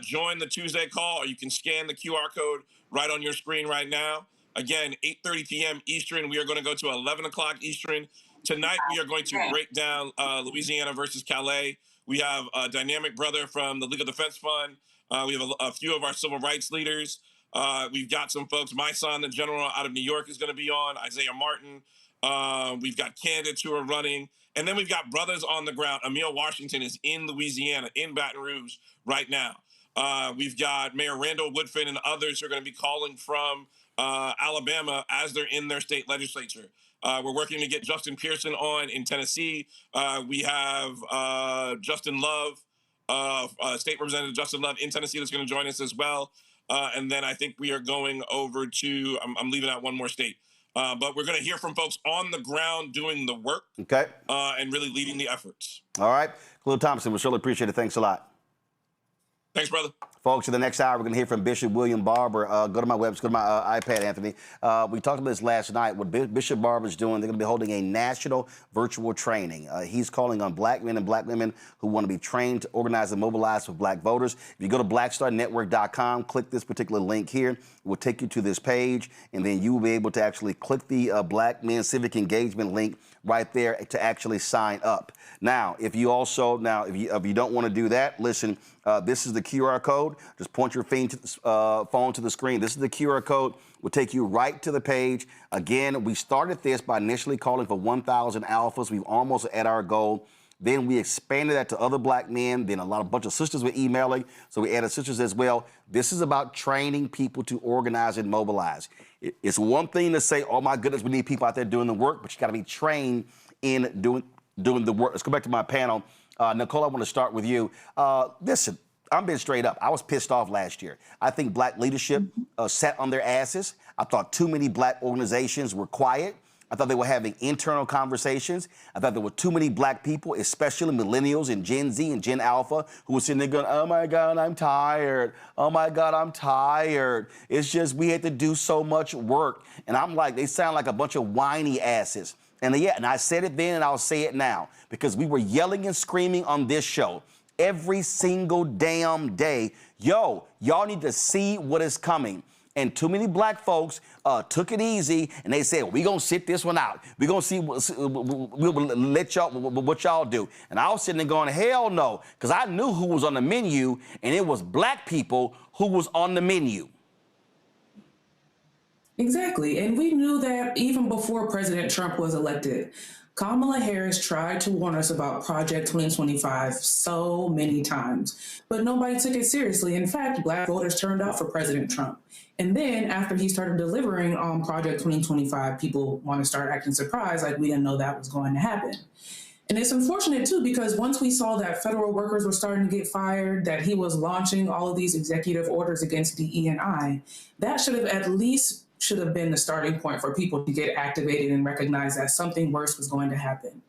Join the Tuesday call, or you can scan the QR code right on your screen right now. Again, 8:30 p.m. Eastern. We are going to go to 11 o'clock Eastern. Tonight, we are going to break down Louisiana versus Calais. We have a dynamic brother from the Legal Defense Fund. We have a few of our civil rights leaders. We've got some folks. My son, the general out of New York, is going to be on. Isaiah Martin. We've got candidates who are running. And then we've got brothers on the ground. Emil Washington is in Louisiana, in Baton Rouge right now. We've got Mayor Randall Woodfin and others who are going to be calling from Alabama as they're in their state legislature. We're working to get Justin Pearson on in Tennessee. We have Justin Love, State Representative Justin Love in Tennessee that's going to join us as well. And then I think we are going over to, I'm leaving out one more state. But we're going to hear from folks on the ground doing the work, okay, and really leading the efforts. All right. Khalil Thompson, we surely appreciate it. Thanks a lot. Thanks, brother. Folks, in the next hour, we're going to hear from Bishop William Barber. Go to my website, go to my iPad, Anthony. We talked about this last night. What Bishop Barber's doing, they're going to be holding a national virtual training. He's calling on black men and black women who want to be trained to organize and mobilize for black voters. If you go to blackstarnetwork.com, click this particular link here. It will take you to this page, and then you will be able to actually click the Black Men Civic Engagement link right there to actually sign up. Now, if you don't want to do that, listen, this is the QR code. Just point your phone to the screen. This is the QR code. Will take you right to the page. Again, we started this by initially calling for 1,000 alphas. We've almost at our goal. Then we expanded that to other black men. Then a bunch of sisters were emailing, so we added sisters as well. This is about training people to organize and mobilize. It's one thing to say, oh my goodness, we need people out there doing the work, but you got to be trained in doing the work. Let's go back to my panel. Nicole, I want to start with you. Listen, I'm being straight up. I was pissed off last year. I think black leadership sat on their asses. I thought too many black organizations were quiet. I thought they were having internal conversations. I thought there were too many black people, especially millennials and Gen Z and Gen Alpha, who were sitting there going, oh my God, I'm tired. Oh my God, I'm tired. It's just we had to do so much work. And I'm like, they sound like a bunch of whiny asses. And I said it then and I'll say it now, because we were yelling and screaming on this show every single damn day. Yo, y'all need to see what is coming. And too many black folks took it easy, and they said, we're going to sit this one out. We're going to see, we'll let y'all, what y'all do. And I was sitting there going, hell no, because I knew who was on the menu, and it was black people who was on the menu. Exactly. And we knew that even before President Trump was elected. Kamala Harris tried to warn us about Project 2025 so many times, but nobody took it seriously. In fact, black voters turned out for President Trump. And then after he started delivering on Project 2025, people want to start acting surprised, like we didn't know that was going to happen. And it's unfortunate, too, because once we saw that federal workers were starting to get fired, that he was launching all of these executive orders against DE&I, that should have been the starting point for people to get activated and recognize that something worse was going to happen.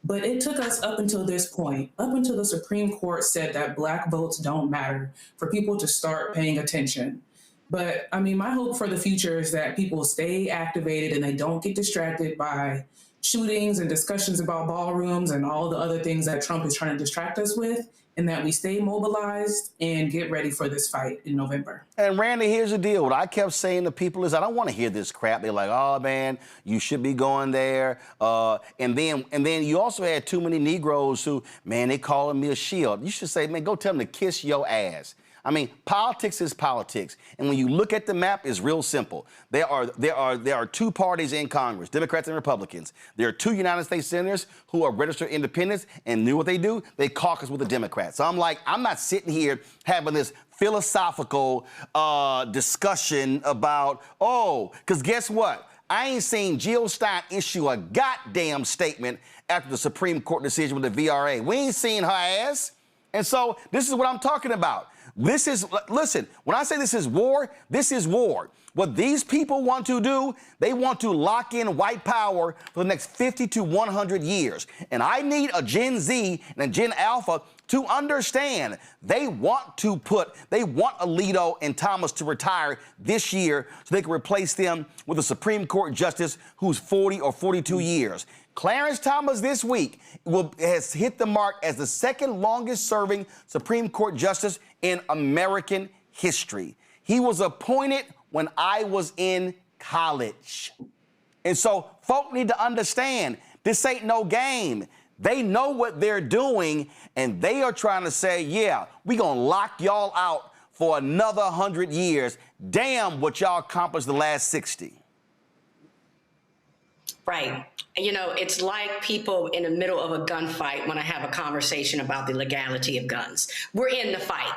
But it took us up until this point, up until the Supreme Court said that black votes don't matter, for people to start paying attention. But I mean, my hope for the future is that people stay activated and they don't get distracted by shootings and discussions about ballrooms and all the other things that Trump is trying to distract us with, and that we stay mobilized and get ready for this fight in November. And Randy, here's the deal. What I kept saying to people is, I don't want to hear this crap. They're like, oh man, you should be going there. And then you also had too many Negroes who, man, they calling me a shield. You should say, man, go tell them to kiss your ass. I mean, politics is politics. And when you look at the map, it's real simple. There are two parties in Congress, Democrats and Republicans. There are two United States senators who are registered independents, and knew what they do? They caucus with the Democrats. So I'm like, I'm not sitting here having this philosophical discussion about, because guess what? I ain't seen Jill Stein issue a goddamn statement after the Supreme Court decision with the VRA. We ain't seen her ass. And so this is what I'm talking about. Listen, when I say this is war, this is war. What these people want to do, they want to lock in white power for the next 50 to 100 years. And I need a Gen Z and a Gen Alpha to understand they want Alito and Thomas to retire this year so they can replace them with a Supreme Court justice who's 40 or 42 years. Clarence Thomas this week has hit the mark as the second longest serving Supreme Court justice in American history. He was appointed when I was in college. And so folk need to understand this ain't no game. They know what they're doing, and they are trying to say, yeah, we gonna lock y'all out for another 100 years. Damn what y'all accomplished the last 60. Right. You know, it's like people in the middle of a gunfight when I have a conversation about the legality of guns. We're in the fight.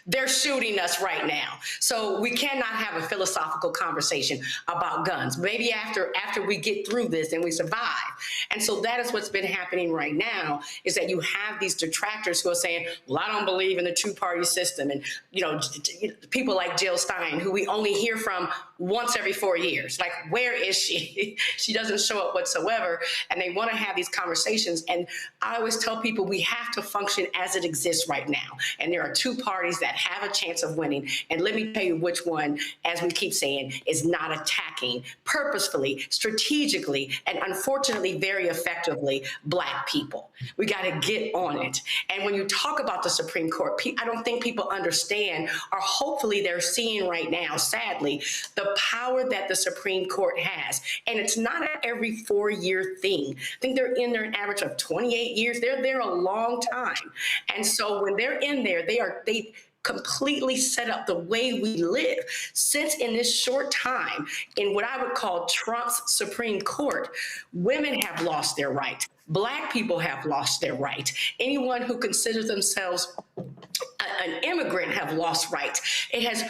They're shooting us right now. So we cannot have a philosophical conversation about guns. Maybe after we get through this and we survive. And so that is what's been happening right now, is that you have these detractors who are saying, well, I don't believe in the two-party system. And, you know, people like Jill Stein, who we only hear from once every 4 years. Like, where is she? She doesn't show up whatsoever. And they want to have these conversations. And I always tell people we have to function as it exists right now. And there are two parties that have a chance of winning. And let me tell you which one, as we keep saying, is not attacking purposefully, strategically, and unfortunately very effectively Black people. We got to get on it. And when you talk about the Supreme Court, I don't think people understand, or hopefully they're seeing right now, sadly, the power that the Supreme Court has. And it's not an every 4-year thing. I think they're in there an average of 28 years. They're there a long time. And so when they're in there, they completely set up the way we live. Since in this short time, in what I would call Trump's Supreme Court, women have lost their right. Black people have lost their right. Anyone who considers themselves an immigrant have lost rights. It has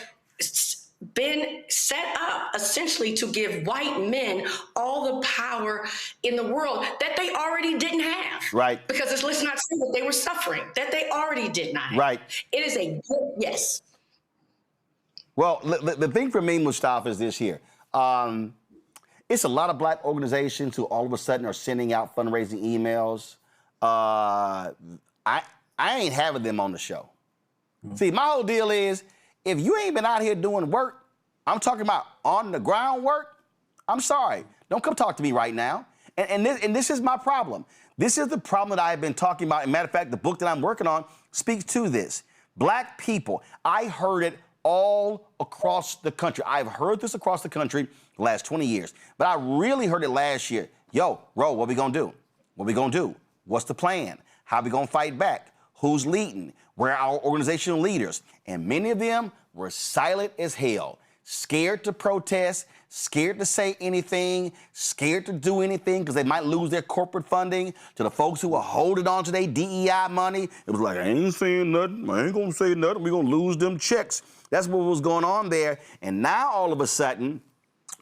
been set up essentially to give white men all the power in the world that they already didn't have. Right. Because let's not say that they were suffering, that they already did not have. Right. It is a good, yes. Well, the thing for me, Mustafa, is this here. It's a lot of Black organizations who all of a sudden are sending out fundraising emails. I ain't having them on the show. See, my whole deal is, if you ain't been out here doing work, I'm talking about on the ground work, I'm sorry. Don't come talk to me right now. And this is my problem. This is the problem that I've been talking about. As a matter of fact, the book that I'm working on speaks to this. Black people, I heard it all across the country. I've heard this across the country the last 20 years. But I really heard it last year. Yo, Ro, what we gonna do? What we gonna do? What's the plan? How we gonna fight back? Who's leading? Where are our organizational leaders? And many of them were silent as hell, scared to protest, scared to say anything, scared to do anything because they might lose their corporate funding. To the folks who were holding on to their DEI money, it was like, I ain't saying nothing. I ain't going to say nothing. We're going to lose them checks. That's what was going on there. And now all of a sudden,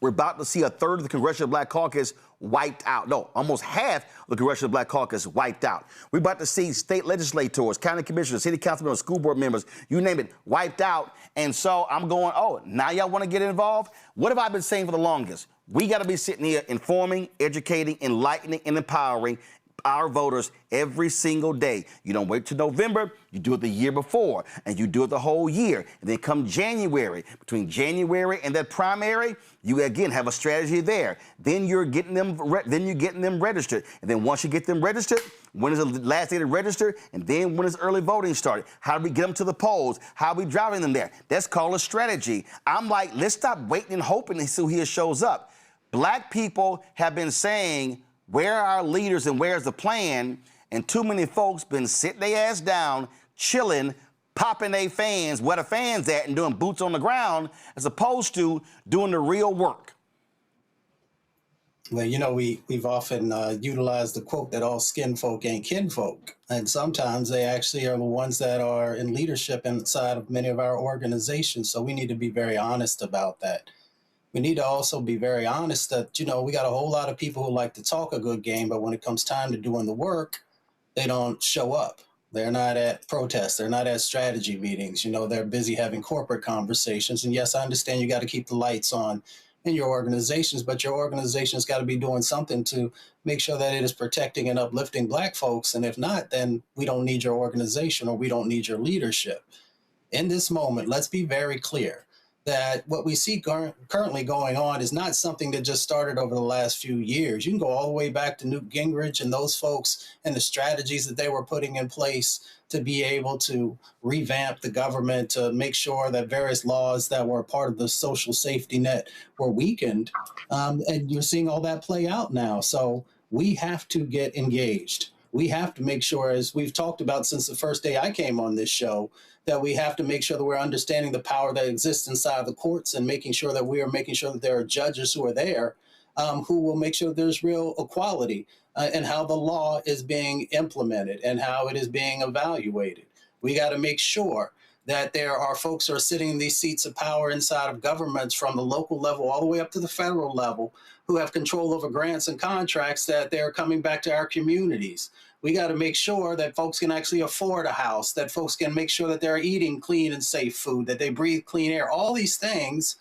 we're about to see a third of the Congressional Black Caucus wiped out. No, almost half of the Congressional Black Caucus wiped out. We're about to see state legislators, county commissioners, city council members, school board members, you name it, wiped out. And so I'm going, oh, now y'all want to get involved? What have I been saying for the longest? We got to be sitting here informing, educating, enlightening, and empowering our voters every single day. You don't wait till November, you do it the year before, and you do it the whole year. And then come January, between January and that primary, you again have a strategy there. Then you're getting them registered. And then once you get them registered, when is the last day to register? And then when is early voting started? How do we get them to the polls? How are we driving them there? That's called a strategy. I'm like, let's stop waiting and hoping to see who here shows up. Black people have been saying, where are our leaders and where's the plan? And too many folks been sitting their ass down, chilling, popping their fans, where the fans at, and doing boots on the ground, as opposed to doing the real work. Well, you know, we've often utilized the quote that all skin folk ain't kinfolk. And sometimes they actually are the ones that are in leadership inside of many of our organizations. So we need to be very honest about that. we need to also be very honest that, you know, we got a whole lot of people who like to talk a good game, but when it comes time to doing the work, they don't show up. They're not at protests. They're not at strategy meetings. You know, they're busy having corporate conversations. And yes, I understand you got to keep the lights on in your organizations, but your organization's got to be doing something to make sure that it is protecting and uplifting Black folks. And if not, then we don't need your organization or we don't need your leadership. In this moment, let's be very clear that what we see currently going on is not something that just started over the last few years. You can go all the way back to Newt Gingrich and those folks and the strategies that they were putting in place to be able to revamp the government, to make sure that various laws that were a part of the social safety net were weakened. And you're seeing all that play out now. So we have to get engaged. We have to make sure, as we've talked about since the first day I came on this show, that we have to make sure that we're understanding the power that exists inside the courts and making sure that we are making sure that there are judges who are there who will make sure there's real equality and how the law is being implemented and how it is being evaluated. We got to make sure that there are folks who are sitting in these seats of power inside of governments from the local level all the way up to the federal level who have control over grants and contracts, that they're coming back to our communities. We got to make sure that folks can actually afford a house, that folks can make sure that they're eating clean and safe food, that they breathe clean air. All these things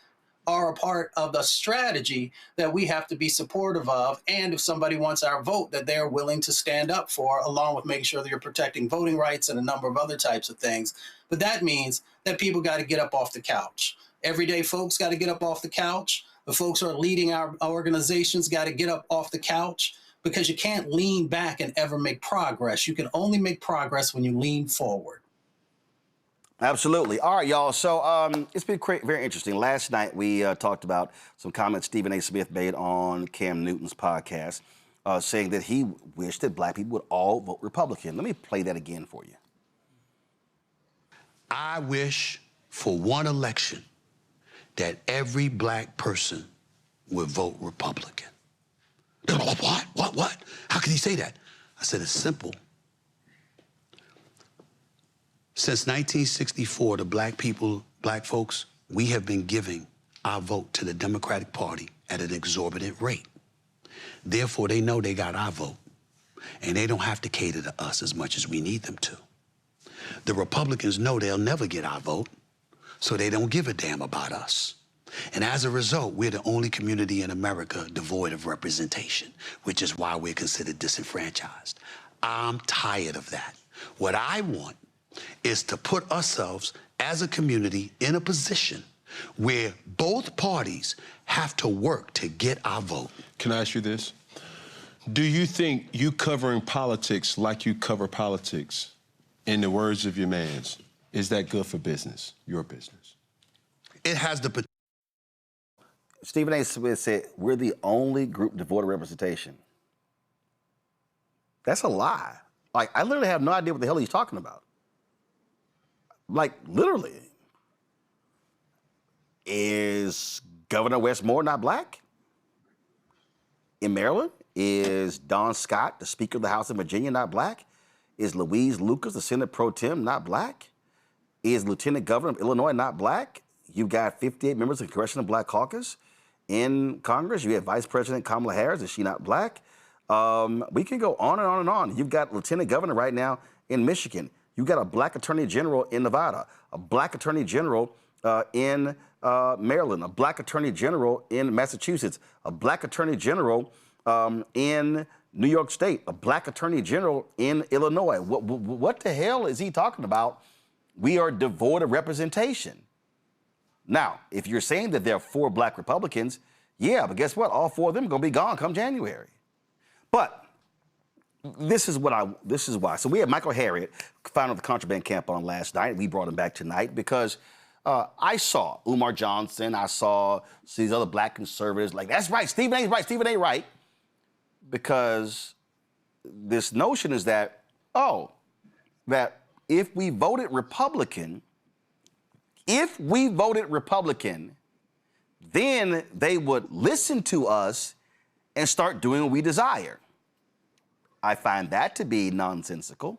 are a part of the strategy that we have to be supportive of. And if somebody wants our vote, that they're willing to stand up for, along with making sure that you're protecting voting rights and a number of other types of things. But that means that people got to get up off the couch. Everyday folks got to get up off the couch. The folks who are leading our organizations got to get up off the couch, because you can't lean back and ever make progress. You can only make progress when you lean forward. Absolutely. All right, y'all. So it's been very interesting. Last night we talked about some comments Stephen A. Smith made on Cam Newton's podcast, saying that he wished that Black people would all vote Republican. Let me play that again for you. I wish for one election that every Black person would vote Republican. What? How can he say that? I said, it's simple. Since 1964, the Black people, Black folks, we have been giving our vote to the Democratic Party at an exorbitant rate. Therefore, they know they got our vote, and they don't have to cater to us as much as we need them to. The Republicans know they'll never get our vote, so they don't give a damn about us. And as a result, we're the only community in America devoid of representation, which is why we're considered disenfranchised. I'm tired of that. What I want is to put ourselves as a community in a position where both parties have to work to get our vote. Can I ask you this? Do you think you covering politics like you cover politics, in the words of your mans, is that good for business, your business? It has the potential. Stephen A. Smith said, we're the only group devoid of representation. That's a lie. Like, I literally have no idea what the hell he's talking about. Like, literally. Is Governor Wes Moore not Black? In Maryland? Is Don Scott, the Speaker of the House of Virginia, not Black? Is Louise Lucas, the Senate Pro Tem, not Black? Is Lieutenant Governor of Illinois not Black? You've got 58 members of the Congressional Black Caucus in Congress. You have Vice President Kamala Harris. Is she not Black? We can go on and on and on. You've got Lieutenant Governor right now in Michigan. You've got a Black Attorney General in Nevada, a Black Attorney General in Maryland, a Black Attorney General in Massachusetts, a Black Attorney General in New York State, a Black Attorney General in Illinois. What the hell is he talking about? We are devoid of representation. Now, if you're saying that there are 4 Black Republicans, yeah, but guess what? All 4 of them are going to be gone come January. But this is why. So we had Michael Harriot, founder of the Contraband Camp, on last night. We brought him back tonight because I saw Umar Johnson. I saw these other Black conservatives like, that's right, Stephen A. right, Stephen A. right. Because this notion is that, that if we voted Republican, then they would listen to us and start doing what we desire. I find that to be nonsensical.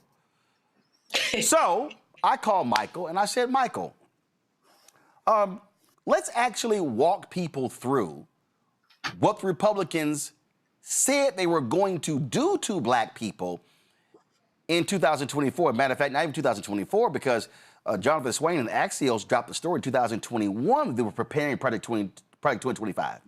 So I called Michael and I said, Michael, let's actually walk people through what the Republicans said they were going to do to black people in 2024. Matter of fact, not even 2024, because Jonathan Swain and Axios dropped the story in 2021. They were preparing Project 2025.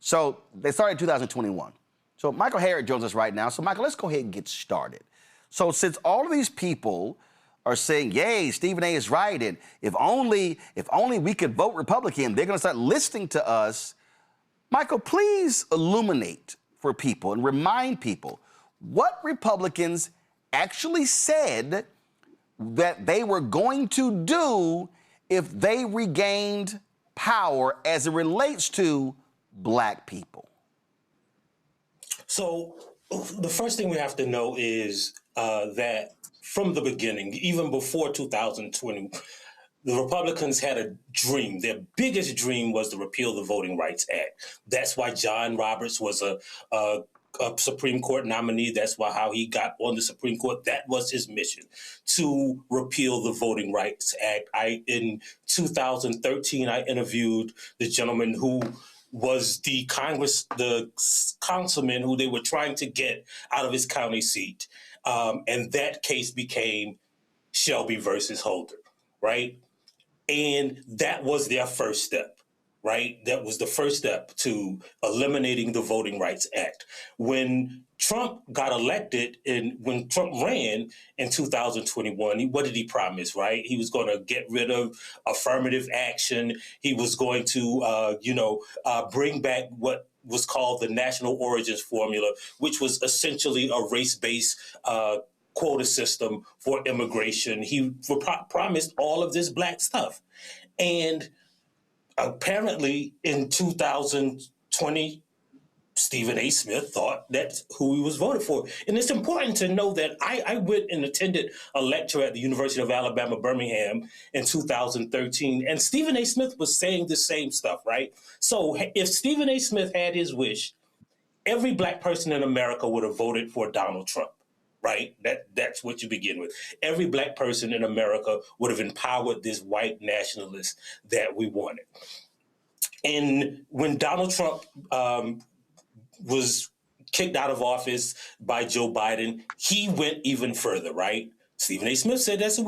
So they started in 2021. So Michael Herod joins us right now. So Michael, let's go ahead and get started. So since all of these people are saying, yay, Stephen A is right, and if only we could vote Republican, they're going to start listening to us. Michael, please illuminate for people and remind people what Republicans actually said that they were going to do if they regained power as it relates to black people. So the first thing we have to know is that from the beginning, even before 2020, the Republicans had a dream. Their biggest dream was to repeal the Voting Rights Act. That's why John Roberts was a Supreme Court nominee. That's why how he got on the Supreme Court. That was his mission, to repeal the Voting Rights Act. In 2013, I interviewed the gentleman who was the councilman who they were trying to get out of his county seat. And that case became Shelby versus Holder, right? And that was their first step, right? That was the first step to eliminating the Voting Rights Act. When Trump got elected and when Trump ran in 2021, what did he promise, right? He was going to get rid of affirmative action. He was going to, bring back what was called the National Origins Formula, which was essentially a race-based quota system for immigration. He promised all of this black stuff. And apparently in 2020, Stephen A. Smith thought that's who he was voted for. And it's important to know that I went and attended a lecture at the University of Alabama, Birmingham in 2013, and Stephen A. Smith was saying the same stuff, right? So if Stephen A. Smith had his wish, every black person in America would have voted for Donald Trump, right? That's what you begin with. Every black person in America would have empowered this white nationalist that we wanted. And when Donald Trump was kicked out of office by Joe Biden, he went even further, right? Stephen A. Smith said that's what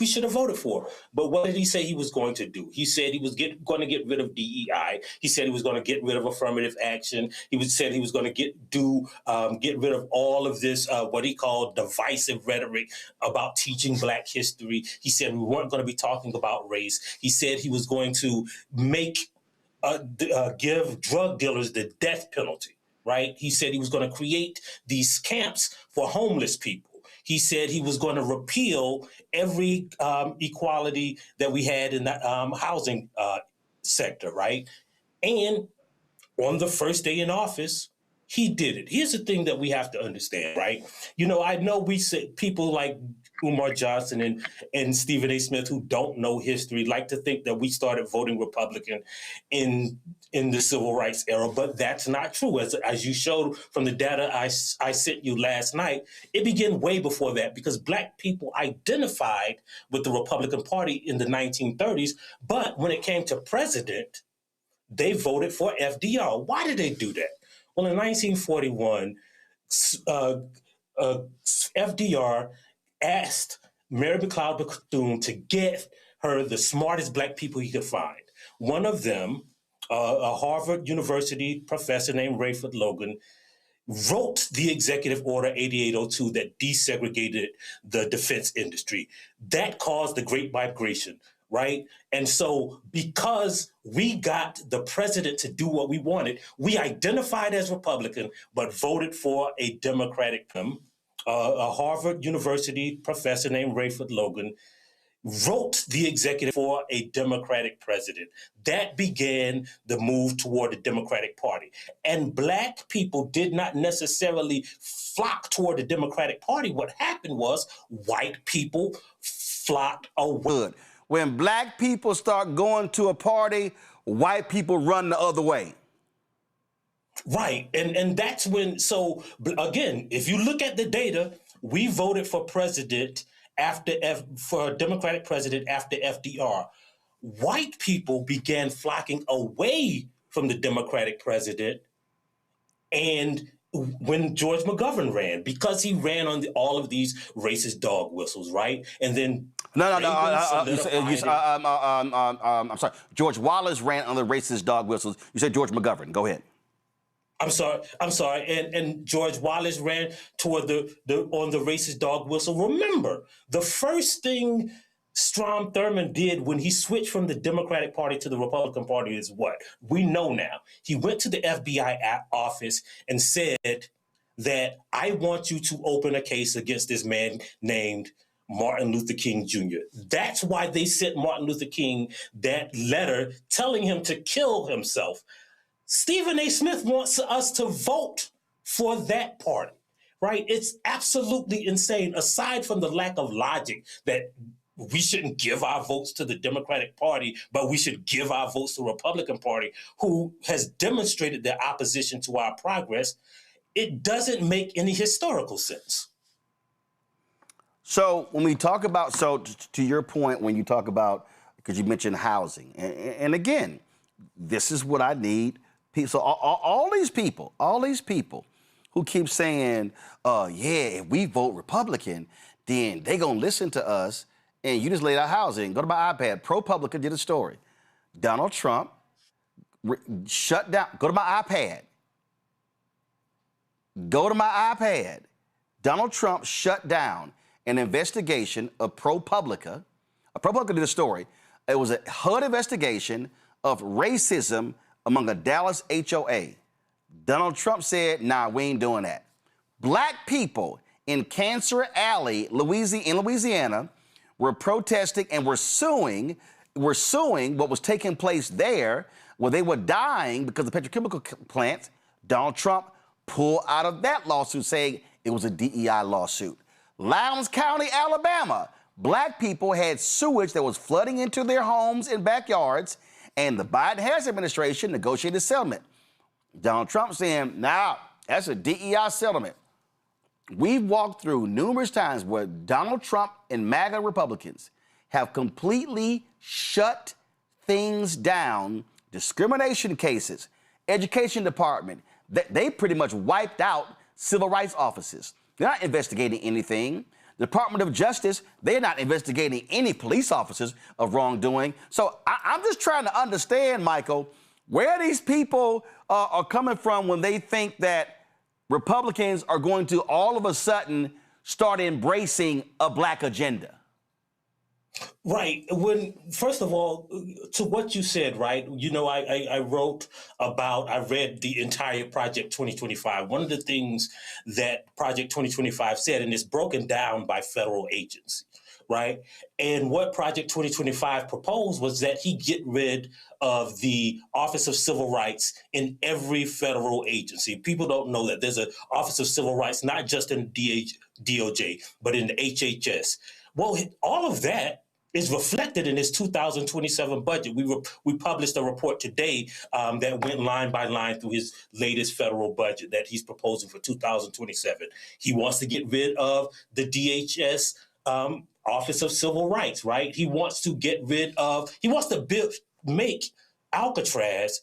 we should have voted for. But what did he say he was going to do? He said he was going to get rid of DEI. He said he was going to get rid of affirmative action. Said he was going to get rid of all of this, what he called divisive rhetoric about teaching black history. He said we weren't going to be talking about race. He said he was going to give drug dealers the death penalty. Right? He said he was going to create these camps for homeless people. He said he was going to repeal every equality that we had in the housing sector, right? And on the first day in office, he did it. Here's the thing that we have to understand, right? I know we say people like Umar Johnson and Stephen A. Smith, who don't know history, like to think that we started voting Republican in the civil rights era, but that's not true. As you showed from the data I sent you last night, it began way before that because black people identified with the Republican Party in the 1930s, but when it came to president, they voted for FDR. Why did they do that? Well, in 1941, FDR asked Mary McLeod Bethune to get her the smartest black people he could find. One of them, a Harvard University professor named Rayford Logan, wrote the executive order 8802 that desegregated the defense industry. That caused the Great Migration, right? And so because we got the president to do what we wanted, we identified as Republican, but voted for a Democratic. A Harvard University professor named Rayford Logan wrote the executive for a Democratic president. That began the move toward the Democratic Party. And black people did not necessarily flock toward the Democratic Party. What happened was white people flocked away. When black people start going to a party, white people run the other way. Right. And that's when, so again, if you look at the data, we voted for president for Democratic president after FDR. white people began flocking away from the Democratic president. And when George McGovern ran, because he ran on all of these racist dog whistles, right? And then I'm sorry. George Wallace ran on the racist dog whistles. You said George McGovern. Go ahead. I'm sorry. And George Wallace ran toward on the racist dog whistle. Remember, the first thing Strom Thurmond did when he switched from the Democratic Party to the Republican Party is what? We know now. He went to the FBI office and said that I want you to open a case against this man named Martin Luther King Jr. That's why they sent Martin Luther King that letter telling him to kill himself. Stephen A. Smith wants us to vote for that party, right? It's absolutely insane, aside from the lack of logic that we shouldn't give our votes to the Democratic Party, but we should give our votes to the Republican Party, who has demonstrated their opposition to our progress. It doesn't make any historical sense. So when we talk about, to your point, when you talk about, because you mentioned housing, and again, this is what I need. So all these people who keep saying, if we vote Republican, then they gonna listen to us. And you just laid out housing. Go to my iPad. ProPublica did a story. Donald Trump shut down. Go to my iPad. Donald Trump shut down an investigation of ProPublica. ProPublica did a story. It was a HUD investigation of racism among a Dallas HOA. Donald Trump said, nah, we ain't doing that. Black people in Cancer Alley, Louisiana, were protesting and were suing what was taking place there, where they were dying because of petrochemical plants. Donald Trump pulled out of that lawsuit, saying it was a DEI lawsuit. Lowndes County, Alabama, black people had sewage that was flooding into their homes and backyards, and the Biden-Harris administration negotiated a settlement. Donald Trump saying, nah, that's a DEI settlement. We've walked through numerous times where Donald Trump and MAGA Republicans have completely shut things down, discrimination cases, education department. They pretty much wiped out civil rights offices. They're not investigating anything. The Department of Justice, they're not investigating any police officers of wrongdoing. So I'm just trying to understand, Michael, where these people are coming from when they think that Republicans are going to all of a sudden start embracing a black agenda. Right. First of all, to what you said, right? You know, I read the entire Project 2025. One of the things that Project 2025 said, and it's broken down by federal agency, right? And what Project 2025 proposed was that he get rid of the Office of Civil Rights in every federal agency. People don't know that there's an Office of Civil Rights, not just in DOJ, but in the HHS. Well, all of that is reflected in his 2027 budget. We published a report today that went line by line through his latest federal budget that he's proposing for 2027. He wants to get rid of the DHS Office of Civil Rights, right? He wants to make Alcatraz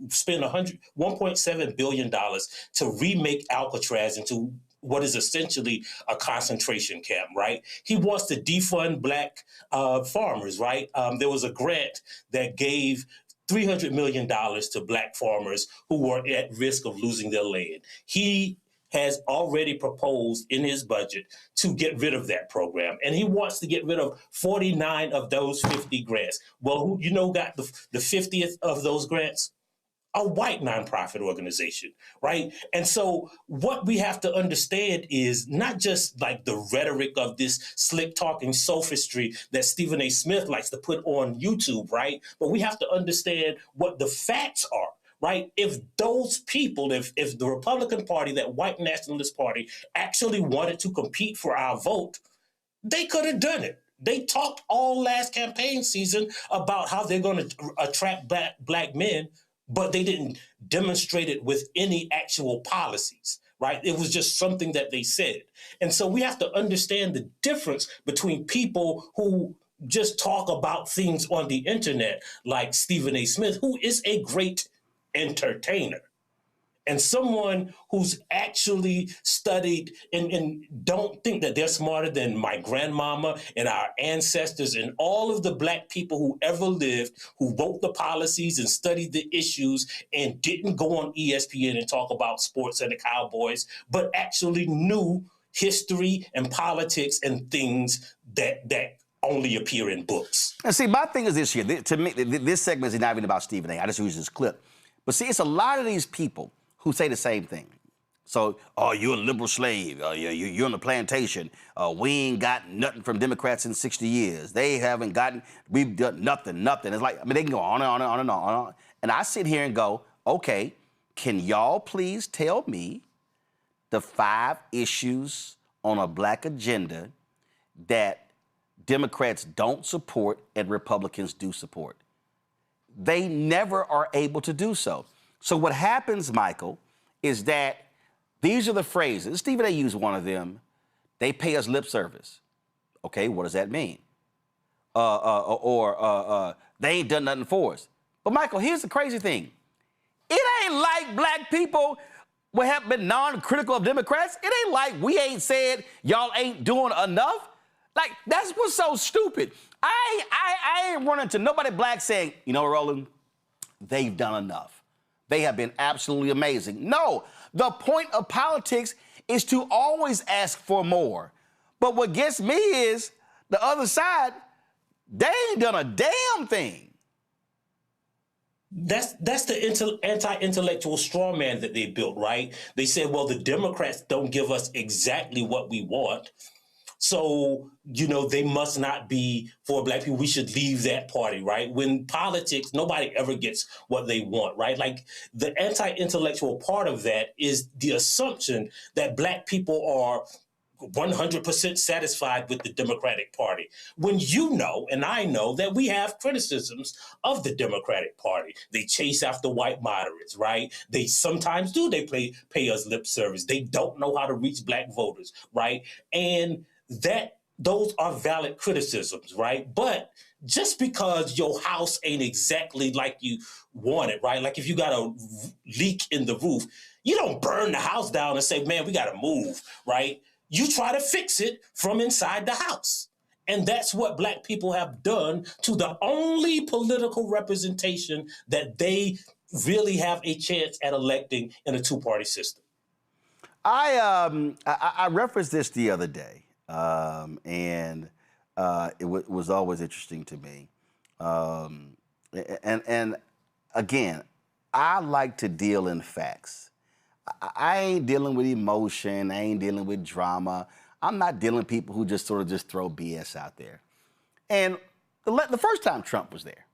spend $1.7 billion to remake Alcatraz into what is essentially a concentration camp, right? He wants to defund black farmers, right? There was a grant that gave $300 million to black farmers who were at risk of losing their land. He has already proposed in his budget to get rid of that program. And he wants to get rid of 49 of those 50 grants. Well, who got the 50th of those grants? A white nonprofit organization, right? And so what we have to understand is not just like the rhetoric of this slick talking sophistry that Stephen A. Smith likes to put on YouTube, right? But we have to understand what the facts are. Right? If those people, if the Republican Party, that white nationalist party, actually wanted to compete for our vote, they could have done it. They talked all last campaign season about how they're going to attract black men, but they didn't demonstrate it with any actual policies, right? It was just something that they said. And so we have to understand the difference between people who just talk about things on the internet like Stephen A. Smith, who is a great entertainer and someone who's actually studied and don't think that they're smarter than my grandmama and our ancestors and all of the Black people who ever lived, who wrote the policies and studied the issues and didn't go on ESPN and talk about sports and the Cowboys, but actually knew history and politics and things that only appear in books. And see, my thing is this here. To me, this segment is not even about Stephen A. I just use this clip. But see, it's a lot of these people who say the same thing. So, oh, you're a liberal slave. You're on the plantation. We ain't got nothing from Democrats in 60 years. They haven't gotten, we've done nothing. It's like, I mean, they can go on and on and on and on. And I sit here and go, okay, can y'all please tell me the 5 issues on a Black agenda that Democrats don't support and Republicans do support? They never are able to do so. So what happens, Michael, is that these are the phrases. Stephen A. used one of them. They pay us lip service. Okay, what does that mean? They ain't done nothing for us. But Michael, here's the crazy thing. It ain't like Black people have been non-critical of Democrats. It ain't like we ain't said y'all ain't doing enough. Like, that's what's so stupid. I ain't running to nobody Black saying, you know, Roland, they've done enough. They have been absolutely amazing. No, the point of politics is to always ask for more. But what gets me is the other side, they ain't done a damn thing. That's the anti-intellectual straw man that they built, right? They said, well, the Democrats don't give us exactly what we want. So, you know, they must not be for Black people. We should leave that party, right? When politics, nobody ever gets what they want, right? Like the anti-intellectual part of that is the assumption that Black people are 100% satisfied with the Democratic Party. When you know, and I know, that we have criticisms of the Democratic Party. They chase after white moderates, right? They sometimes do. They pay us lip service. They don't know how to reach Black voters, right? And those are valid criticisms, right? But just because your house ain't exactly like you want it, right? Like if you got a leak in the roof, you don't burn the house down and say, man, we got to move, right? You try to fix it from inside the house. And that's what Black people have done to the only political representation that they really have a chance at electing in a two-party system. I referenced this the other day. It was always interesting to me. And again, I like to deal in facts. I ain't dealing with emotion. I ain't dealing with drama. I'm not dealing with people who just sort of just throw BS out there. And the first time Trump was there,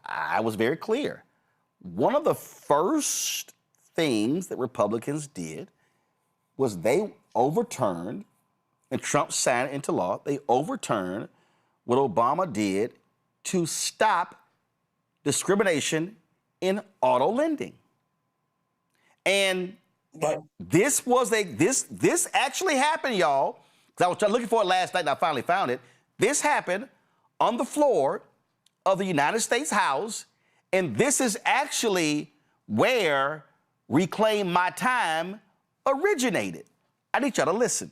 I was very clear. One of the first things that Republicans did was they overturned, and Trump signed it into law, they overturned what Obama did to stop discrimination in auto lending. And this actually happened, y'all, because I was looking for it last night and I finally found it. This happened on the floor of the United States House, and this is actually where Reclaim My Time originated. I need y'all to listen.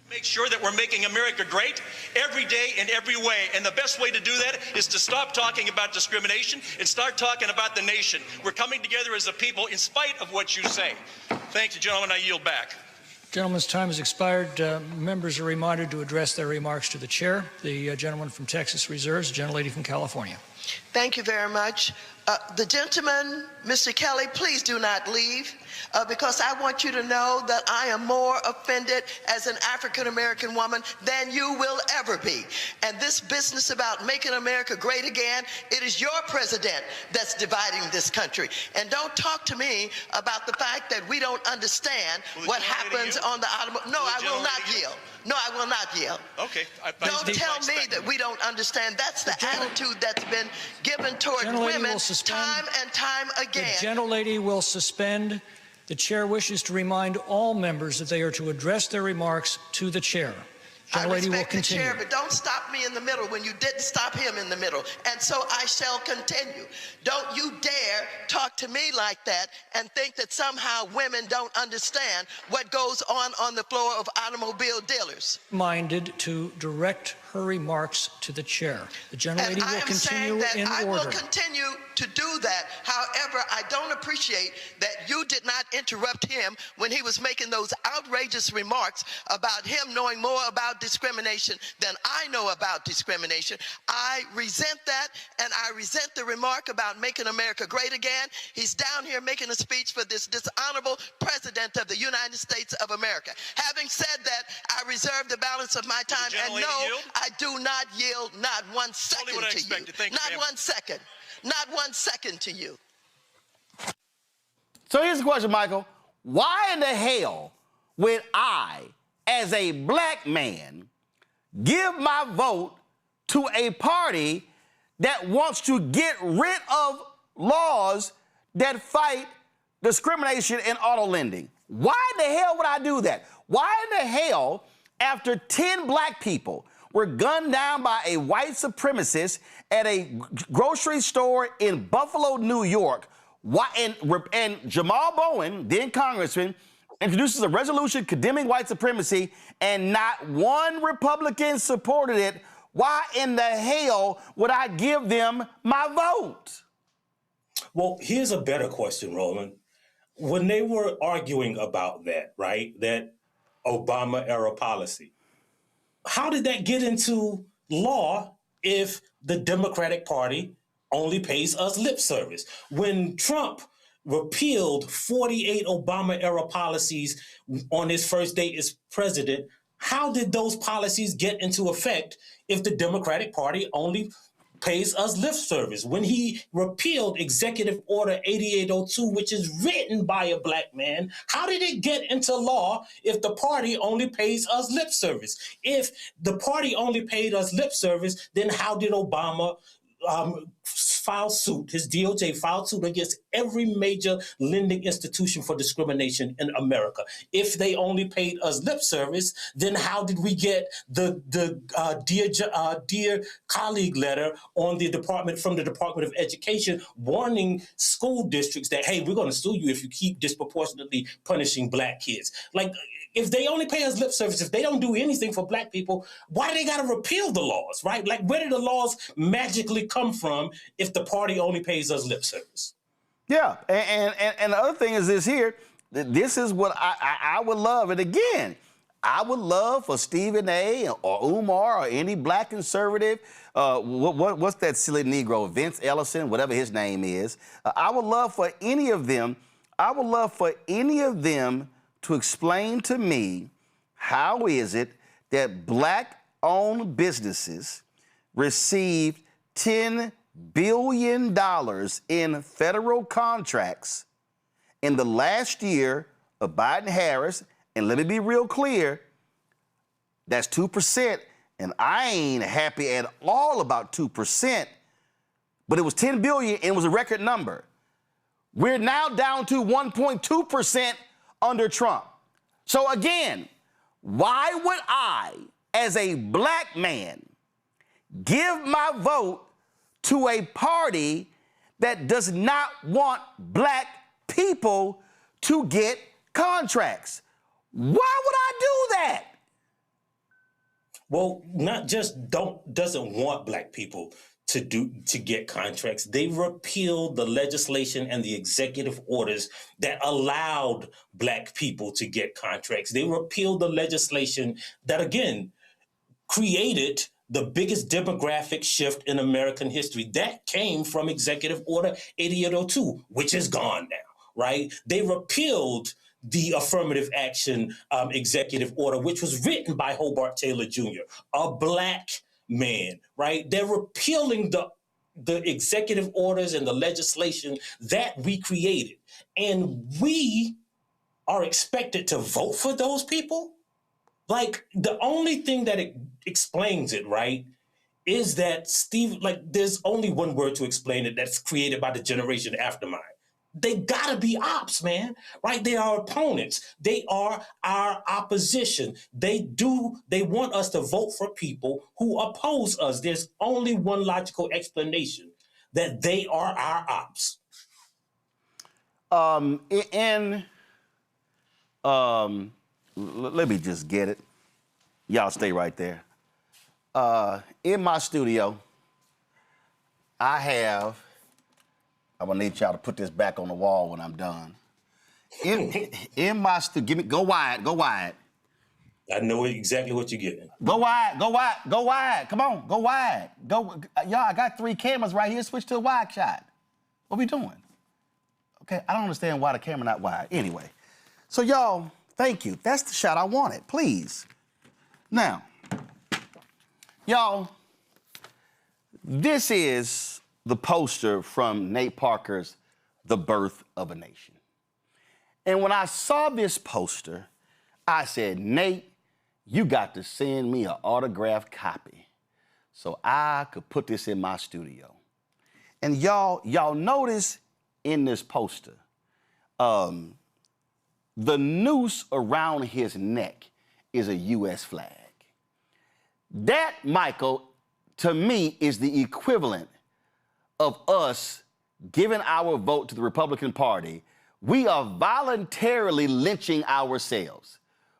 Make sure that we're making America great every day in every way. And the best way to do that is to stop talking about discrimination and start talking about the nation. We're coming together as a people in spite of what you say. Thank you, gentlemen. I yield back. Gentleman's time has expired. Members are reminded to address their remarks to the chair. The gentleman from Texas reserves, the gentlelady from California. Thank you very much. The gentleman, Mr. Kelly, please do not leave because I want you to know that I am more offended as an African-American woman than you will ever be. And this business about making America great again, it is your president that's dividing this country. And don't talk to me about the fact that we don't understand what happens on the automobile. No, I will not yield. No, I will not yield. Okay. Don't tell me that we don't understand. That's the attitude that's been given toward women time and time again. The gentlelady will suspend. The chair wishes to remind all members that they are to address their remarks to the chair. I Gentlelady will respect the continue. chair, but don't stop me in the middle when you didn't stop him in the middle. And so I shall continue. Don't you dare talk to me like that and think that somehow women don't understand what goes on the floor of automobile dealers. Minded to direct her remarks to the chair. The gentlelady will continue in I order. will continue to do that. However, I don't appreciate that you did not interrupt him when he was making those outrageous remarks about him knowing more about discrimination than I know about discrimination. I resent that, and I resent the remark about making America great again. He's down here making a speech for this dishonorable president of the United States of America. Having said that, I reserve the balance of my time, and no, I do not yield not 1 second to you. Not 1 second. Not 1 second to you. So here's the question, Michael. Why in the hell would I, as a black man, give my vote to a party that wants to get rid of laws that fight discrimination in auto lending? Why in the hell would I do that? Why in the hell, after 10 black people were gunned down by a white supremacist at a grocery store in Buffalo, New York, and Jamal Bowen, then congressman, introduces a resolution condemning white supremacy, and not one Republican supported it, why in the hell would I give them my vote? Well, here's a better question, Roland. When they were arguing about that, right, that Obama-era policy, how did that get into law if the Democratic Party only pays us lip service? When Trump repealed 48 Obama-era policies on his first day as president, how did those policies get into effect if the Democratic Party only pays us lip service? When he repealed Executive Order 8802, which is written by a black man, how did it get into law if the party only pays us lip service? If the party only paid us lip service, then how did Obama file suit, his DOJ filed suit against every major lending institution for discrimination in America? If they only paid us lip service, then how did we get the dear colleague letter on the from the Department of Education warning school districts that, hey, we're going to sue you if you keep disproportionately punishing black kids? Like, if they only pay us lip service, if they don't do anything for black people, why do they got to repeal the laws, right? Like, where did the laws magically come from if the party only pays us lip service? Yeah, and the other thing is this here, this is what I would love. And again, I would love for Stephen A. or Umar or any black conservative, what's that silly Negro, Vince Ellison, whatever his name is. I would love for any of them, to explain to me how is it that black-owned businesses received $10 billion in federal contracts in the last year of Biden-Harris. And let me be real clear, that's 2%, and I ain't happy at all about 2%, but it was $10 billion and it was a record number. We're now down to 1.2% under Trump. So again, why would I, as a black man, give my vote to a party that does not want black people to get contracts? Why would I do that? Well, not just doesn't want black people to get contracts. They repealed the legislation and the executive orders that allowed black people to get contracts. They repealed the legislation that, again, created the biggest demographic shift in American history. That came from Executive Order 8802, which is gone now, right? They repealed the affirmative action executive order, which was written by Hobart Taylor Jr., a black man, right? They're repealing the executive orders and the legislation that we created. And we are expected to vote for those people? Like, the only thing that explains it, right, is that there's only one word to explain it that's created by the generation after mine. They gotta be ops, man, right? They are opponents. They are our opposition. They want us to vote for people who oppose us. There's only one logical explanation, that they are our ops. Let me just get it. Y'all stay right there. In my studio, I'm gonna need y'all to put this back on the wall when I'm done. In my studio, go wide. I know exactly what you're getting. Go wide. Come on, go wide. Y'all, I got 3 cameras right here. Switch to a wide shot. What we doing? Okay, I don't understand why the camera not wide. Anyway, so y'all, thank you. That's the shot I wanted, please. Now, y'all, this is the poster from Nate Parker's The Birth of a Nation. And when I saw this poster, I said, Nate, you got to send me an autographed copy so I could put this in my studio. And y'all notice in this poster, the noose around his neck is a U.S. flag. That, Michael, to me, is the equivalent of us giving our vote to the Republican Party. We are voluntarily lynching ourselves.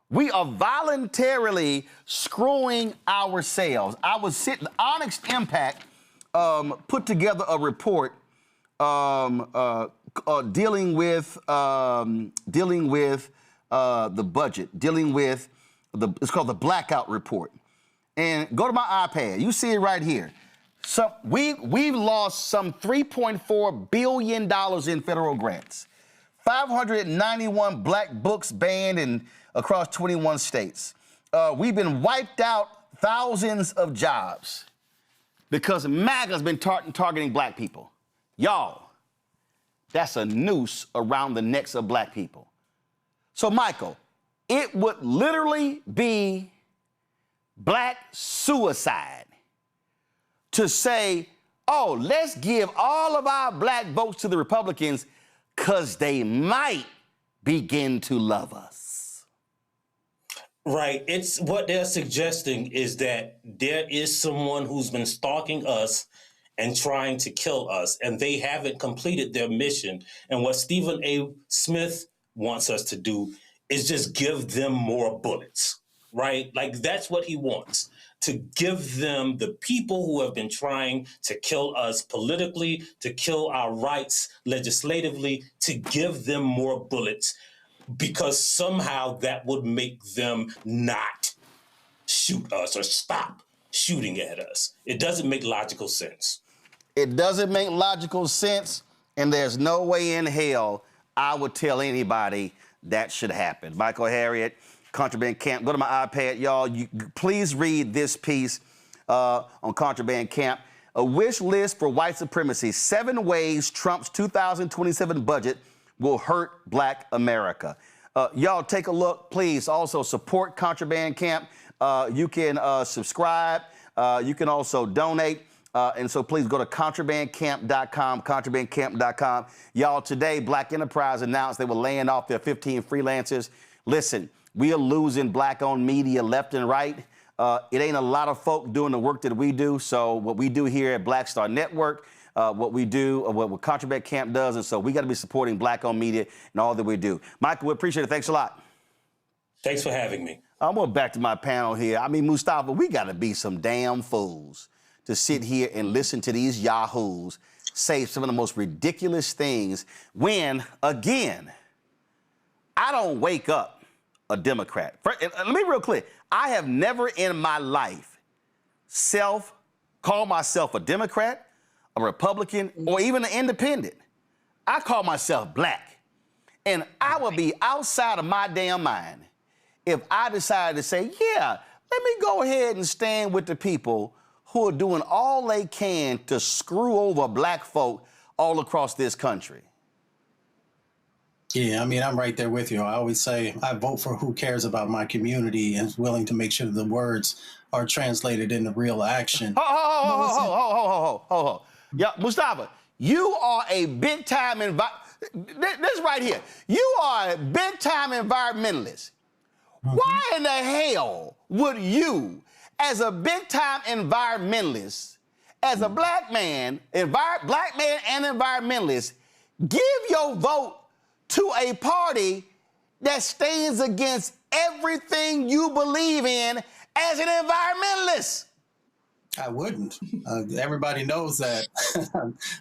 We are voluntarily screwing ourselves. Onyx Impact put together a report dealing with the budget, it's called the Blackout Report. And go to my iPad. You see it right here. So we've lost some $3.4 billion in federal grants. 591 black books banned across 21 states. We've been wiped out thousands of jobs because MAGA's been targeting black people. Y'all, that's a noose around the necks of black people. So, Michael, it would literally be black suicide to say, oh, let's give all of our black votes to the Republicans because they might begin to love us. Right. It's what they're suggesting is that there is someone who's been stalking us and trying to kill us, and they haven't completed their mission. And what Stephen A. Smith wants us to do is just give them more bullets, right? Like, that's what he wants, to give them, the people who have been trying to kill us politically, to kill our rights legislatively, to give them more bullets, because somehow that would make them not shoot us or stop shooting at us. It doesn't make logical sense. It doesn't make logical sense, and there's no way in hell I would tell anybody that should happen. Michael Harriot, Contraband Camp. Go to my iPad, y'all. Please read this piece on Contraband Camp. A wish list for white supremacy. 7 ways Trump's 2027 budget will hurt black America. Y'all take a look. Please also support Contraband Camp. You can subscribe. You can also donate. And so please go to contrabandcamp.com, contrabandcamp.com. Y'all, today, Black Enterprise announced they were laying off their 15 freelancers. Listen, we are losing black-owned media left and right. It ain't a lot of folk doing the work that we do. So what we do here at Black Star Network, what we do, what Contraband Camp does, and so we got to be supporting black-owned media and all that we do. Michael, we appreciate it. Thanks a lot. Thanks for having me. I'm going back to my panel here. I mean, Mustafa, we got to be some damn fools to sit here and listen to these yahoos say some of the most ridiculous things when, again, I don't wake up a Democrat. Let me be real clear. I have never in my life called myself a Democrat, a Republican, or even an independent. I call myself black. And I would be outside of my damn mind if I decided to say, yeah, let me go ahead and stand with the people who are doing all they can to screw over black folk all across this country. Yeah, I mean, I'm right there with you. I always say I vote for who cares about my community and is willing to make sure the words are translated into real action. Yeah, Mustafa, you are a big time this right here. You are a big-time environmentalist. Why in the hell would you, as a big-time environmentalist, as a black man and environmentalist, give your vote to a party that stands against everything you believe in as an environmentalist? I wouldn't. Everybody knows that.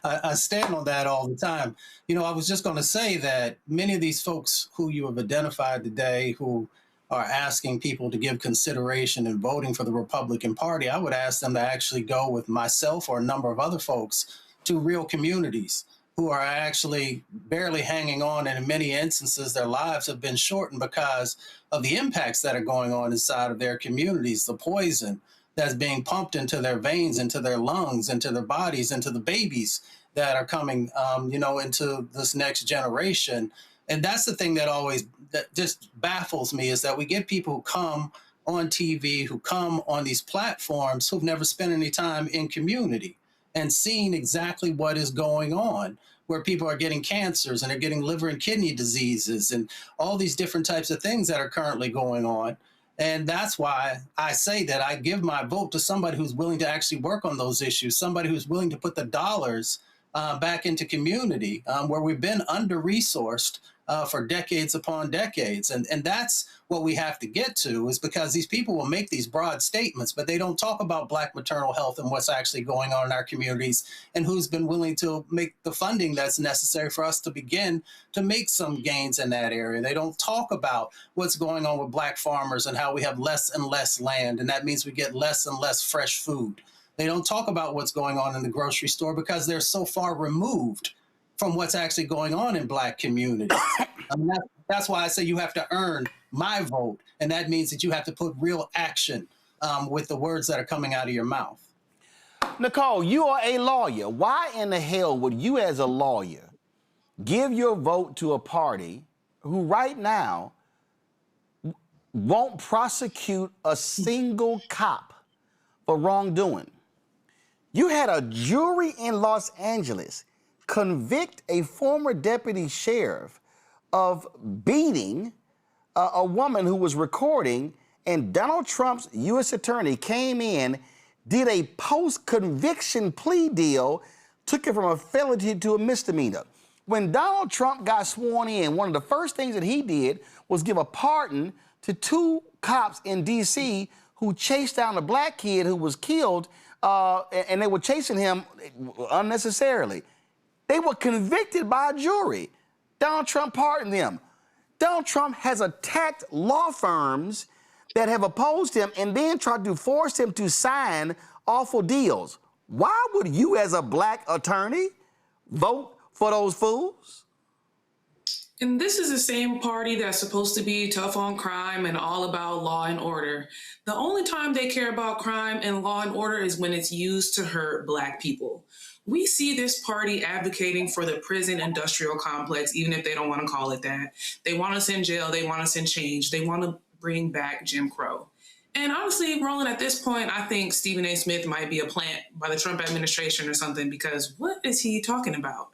I stand on that all the time. You know, I was just going to say that many of these folks who you have identified today who are asking people to give consideration in voting for the Republican Party, I would ask them to actually go with myself or a number of other folks to real communities who are actually barely hanging on, and in many instances, their lives have been shortened because of the impacts that are going on inside of their communities, the poison that's being pumped into their veins, into their lungs, into their bodies, into the babies that are coming, into this next generation. And that's the thing that just baffles me, is that we get people who come on TV, who come on these platforms, who've never spent any time in community and seen exactly what is going on, where people are getting cancers and they're getting liver and kidney diseases and all these different types of things that are currently going on. And that's why I say that I give my vote to somebody who's willing to actually work on those issues, somebody who's willing to put the dollars back into community where we've been under-resourced for decades upon decades. And that's what we have to get to, is because these people will make these broad statements, but they don't talk about Black maternal health and what's actually going on in our communities and who's been willing to make the funding that's necessary for us to begin to make some gains in that area. They don't talk about what's going on with Black farmers and how we have less and less land, and that means we get less and less fresh food. They don't talk about what's going on in the grocery store because they're so far removed from what's actually going on in Black communities. I mean, that's why I say you have to earn my vote, and that means that you have to put real action with the words that are coming out of your mouth. Nicole, you are a lawyer. Why in the hell would you, as a lawyer, give your vote to a party who right now won't prosecute a single cop for wrongdoing? You had a jury in Los Angeles convict a former deputy sheriff of beating a woman who was recording, and Donald Trump's U.S. attorney came in, did a post-conviction plea deal, took it from a felony to a misdemeanor. When Donald Trump got sworn in, one of the first things that he did was give a pardon to 2 cops in D.C. who chased down a Black kid who was killed, and they were chasing him unnecessarily. They were convicted by a jury. Donald Trump pardoned them. Donald Trump has attacked law firms that have opposed him and then tried to force him to sign awful deals. Why would you, as a Black attorney, vote for those fools? And this is the same party that's supposed to be tough on crime and all about law and order. The only time they care about crime and law and order is when it's used to hurt Black people. We see this party advocating for the prison industrial complex, even if they don't want to call it that. They want us in jail. They want us in change. They want to bring back Jim Crow. And honestly, Roland, at this point, I think Stephen A. Smith might be a plant by the Trump administration or something, because what is he talking about?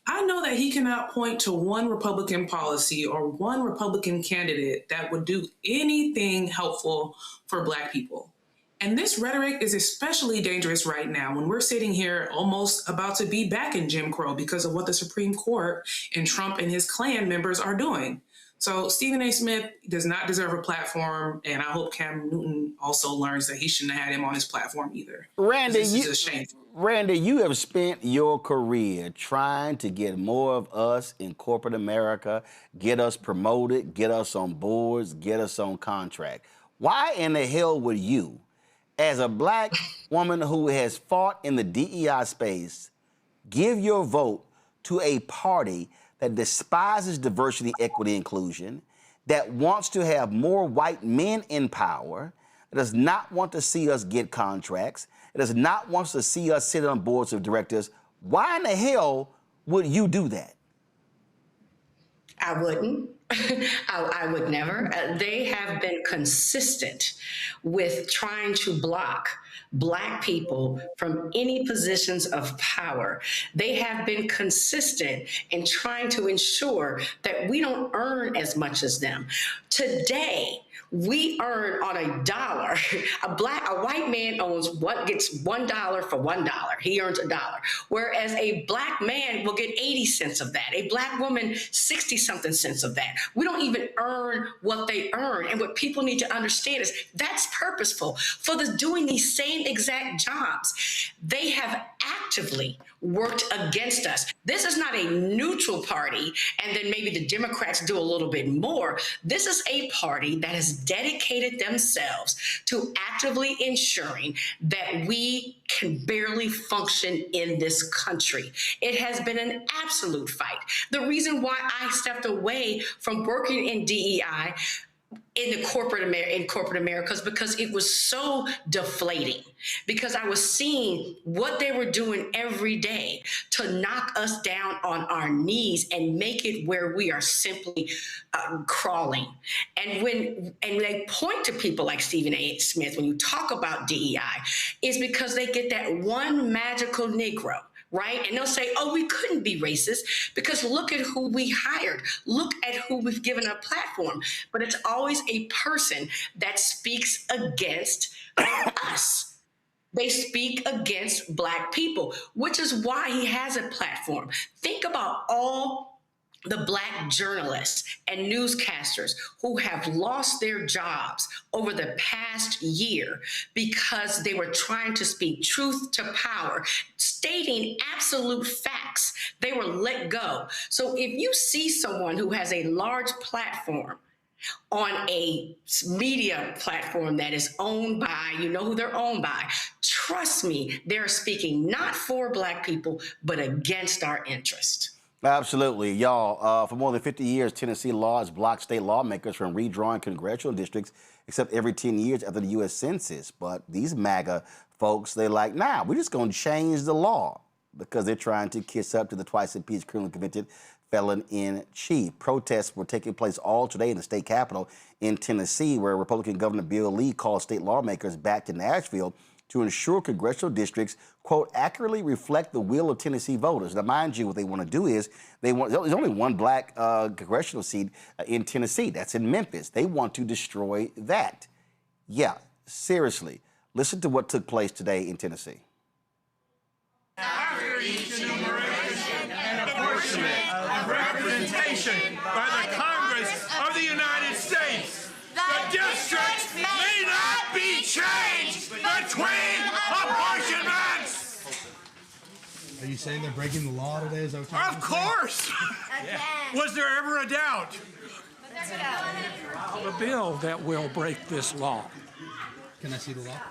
I know that he cannot point to one Republican policy or one Republican candidate that would do anything helpful for Black people. And this rhetoric is especially dangerous right now when we're sitting here almost about to be back in Jim Crow because of what the Supreme Court and Trump and his Klan members are doing. So Stephen A. Smith does not deserve a platform, and I hope Cam Newton also learns that he shouldn't have had him on his platform either. Randy, this is a shame. Randy, you have spent your career trying to get more of us in corporate America, get us promoted, get us on boards, get us on contract. Why in the hell would you, as a Black woman who has fought in the DEI space, give your vote to a party that despises diversity, equity, inclusion, that wants to have more white men in power, that does not want to see us get contracts, that does not want to see us sit on boards of directors? Why in the hell would you do that? I wouldn't. I would never. They have been consistent with trying to block Black people from any positions of power. They have been consistent in trying to ensure that we don't earn as much as them. Today, we earn on $1. A white man gets $1 for $1. He earns $1. Whereas a Black man will get 80 cents of that. A Black woman, 60 something cents of that. We don't even earn what they earn. And what people need to understand is that's purposeful. For doing these same exact jobs, they have actively worked against us. This is not a neutral party, and then maybe the Democrats do a little bit more. This is a party that has dedicated themselves to actively ensuring that we can barely function in this country. It has been an absolute fight. The reason why I stepped away from working in DEI in corporate America is because it was so deflating, because I was seeing what they were doing every day to knock us down on our knees and make it where we are simply crawling. And when they point to people like Stephen A. Smith, when you talk about DEI, is because they get that one magical Negro, right? And they'll say, oh, we couldn't be racist because look at who we hired. Look at who we've given a platform. But it's always a person that speaks against us. They speak against Black people, which is why he has a platform. Think about all the Black journalists and newscasters who have lost their jobs over the past year because they were trying to speak truth to power, stating absolute facts. They were let go. So if you see someone who has a large platform on a media platform that is owned by, you know who they're owned by, trust me, they're speaking not for Black people, but against our interest. Absolutely. Y'all, for more than 50 years, Tennessee law has blocked state lawmakers from redrawing congressional districts except every 10 years after the U.S. Census. But these MAGA folks, they're like, nah, we're just going to change the law because they're trying to kiss up to the twice-impeached criminally convicted felon-in-chief. Protests were taking place all today in the state capitol in Tennessee, where Republican Governor Bill Lee called state lawmakers back to Nashville to ensure congressional districts, quote, accurately reflect the will of Tennessee voters. Now, mind you, what they want to do is, there's only one Black congressional seat in Tennessee. That's in Memphis. They want to destroy that. Yeah, seriously. Listen to what took place today in Tennessee. After each enumeration and apportionment of representation by the Congress of the United States, the districts may not be changed between apportionments. Are you saying they're breaking the law today? Is that what you're Of course. Was there ever a doubt? A bill that will break this law. Can I see the law?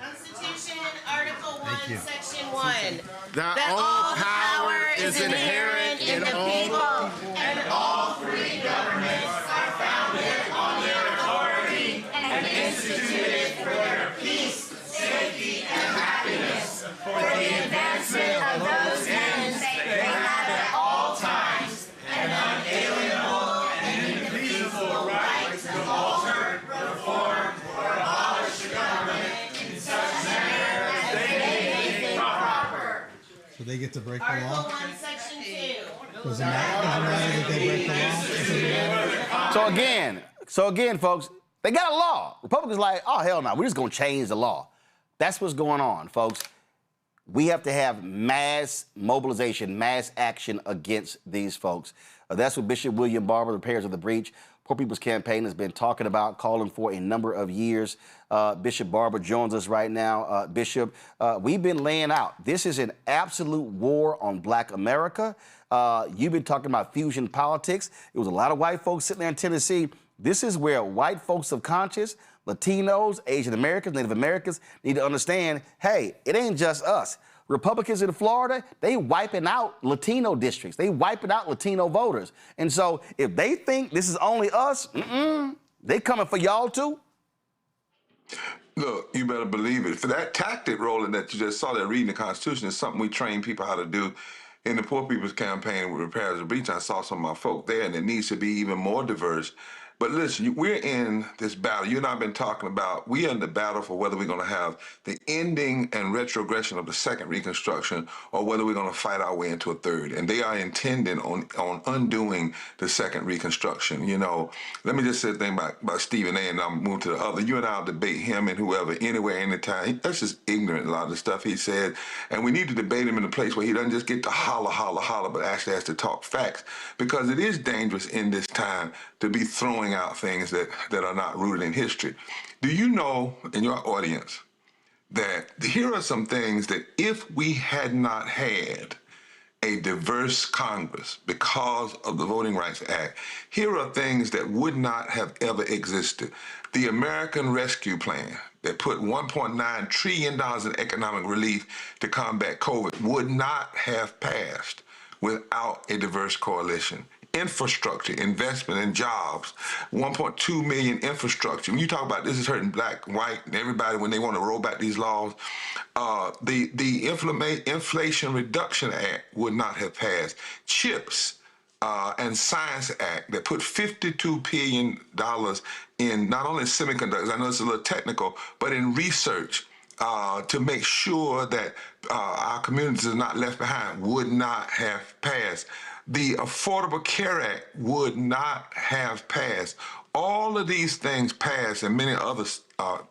Constitution, Article 1, Thank you. Section 1. That all power is inherent in the people, and all free governments are founded on their authority and instituted for their peace, safety, and happiness, for the advancement of those ends they have at all times an unalienable and indefeasible right to alter, reform, or abolish the government in such manner as they may think proper. So they get to break the Article law? 1, Section 2. Does it matter that they break the law? Does it matter? So again, folks, they got a law. Republicans like, oh, hell no, we're just going to change the law. That's what's going on, folks. We have to have mass mobilization, mass action against these folks. That's what Bishop William Barber, the Repairs of the Breach, Poor People's Campaign, has been talking about, calling for a number of years. Bishop Barber joins us right now. Bishop, we've been laying out, this is an absolute war on Black America. You've been talking about fusion politics. It was a lot of white folks sitting there in Tennessee. This is where white folks of conscience, Latinos, Asian Americans, Native Americans need to understand, hey, it ain't just us. Republicans in Florida, they wiping out Latino districts. They wiping out Latino voters. And so if they think this is only us, they coming for y'all too. Look, you better believe it. For that tactic, Roland, that you just saw that reading the Constitution is something we train people how to do. in the Poor People's Campaign with Repairs of Breach, I saw some of my folk there, and it needs to be even more diverse. But listen, we're in this battle. You and I have been talking about, we are in the battle for whether we're going to have the ending and retrogression of the second Reconstruction or whether we're going to fight our way into a third. And they are intending on undoing the second Reconstruction. You know, let me just say a thing about Stephen A. and I'll move to the other. You and I will debate him and whoever, anywhere, anytime. That's just ignorant, a lot of the stuff he said. And we need to debate him in a place where he doesn't just get to holler, holler, holler, but actually has to talk facts. Because it is dangerous in this time to be throwing out things that are not rooted in history. Do you know, in your audience, that here are some things that if we had not had a diverse Congress because of the Voting Rights Act, here are things that would not have ever existed. The American Rescue Plan that put $1.9 trillion in economic relief to combat COVID would not have passed without a diverse coalition. Infrastructure, investment in jobs, 1.2 million infrastructure. When you talk about this is hurting black, white, and everybody when they want to roll back these laws, the Inflation Reduction Act would not have passed. CHIPS and Science Act that put $52 billion in not only semiconductors, I know it's a little technical, but in research to make sure that our communities are not left behind would not have passed. The Affordable Care Act would not have passed. All of these things passed, and many others,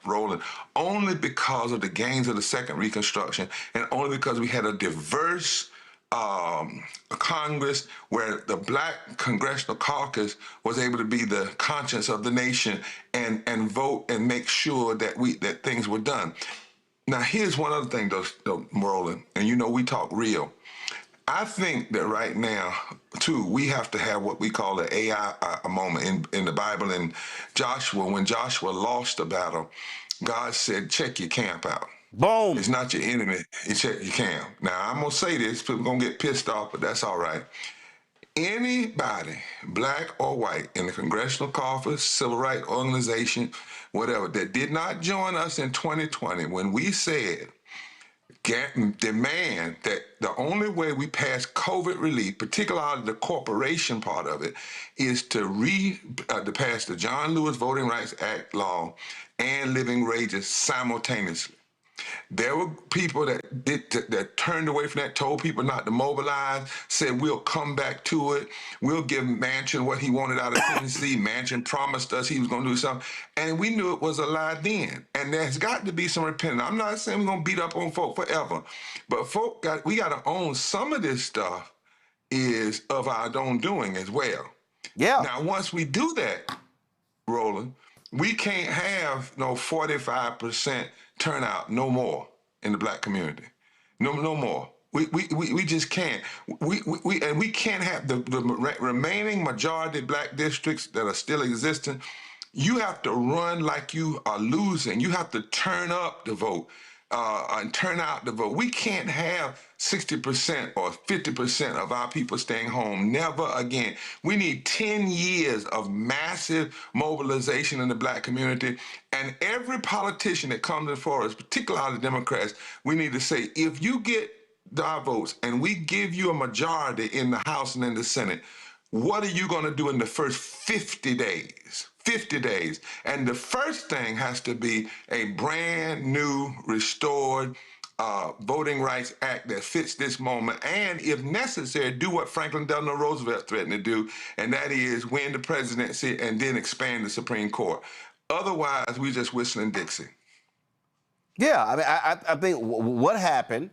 Roland, only because of the gains of the second Reconstruction and only because we had a diverse Congress where the Black Congressional Caucus was able to be the conscience of the nation and vote and make sure that things were done. Now, here's one other thing, though, Roland, and you know we talk real. I think that right now, too, we have to have what we call an AI moment in the Bible. In Joshua, when Joshua lost the battle, God said, check your camp out. Boom. It's not your enemy. You check your camp. Now, I'm going to say this. People are going to get pissed off, but that's all right. Anybody, black or white, in the Congressional Caucus, Civil Rights Organization, whatever, that did not join us in 2020 when we said, demand that the only way we pass COVID relief, particularly the corporation part of it, is to pass the John Lewis Voting Rights Act law and living wages simultaneously. There were people that turned away from that, told people not to mobilize, said we'll come back to it. We'll give Manchin what he wanted out of Tennessee. Manchin promised us he was going to do something. And we knew it was a lie then. And there's got to be some repentance. I'm not saying we're going to beat up on folk forever, but we got to own some of this stuff is of our own doing as well. Yeah. Now, once we do that, Roland, we can't have no 45% turnout no more in the black community. No more. We just can't. We can't have the remaining majority black districts that are still existing. You have to run like you are losing. You have to turn up the vote and turn out the vote. We can't have 60% or 50% of our people staying home. Never again. We need 10 years of massive mobilization in the black community. And every politician that comes before us, particularly the Democrats, we need to say, if you get our votes and we give you a majority in the House and in the Senate, what are you going to do in the first 50 days? 50 days. And the first thing has to be a brand new, restored Voting Rights Act that fits this moment. And if necessary, do what Franklin Delano Roosevelt threatened to do, and that is win the presidency and then expand the Supreme Court. Otherwise, we just whistling Dixie. Yeah, I mean, I think what happened,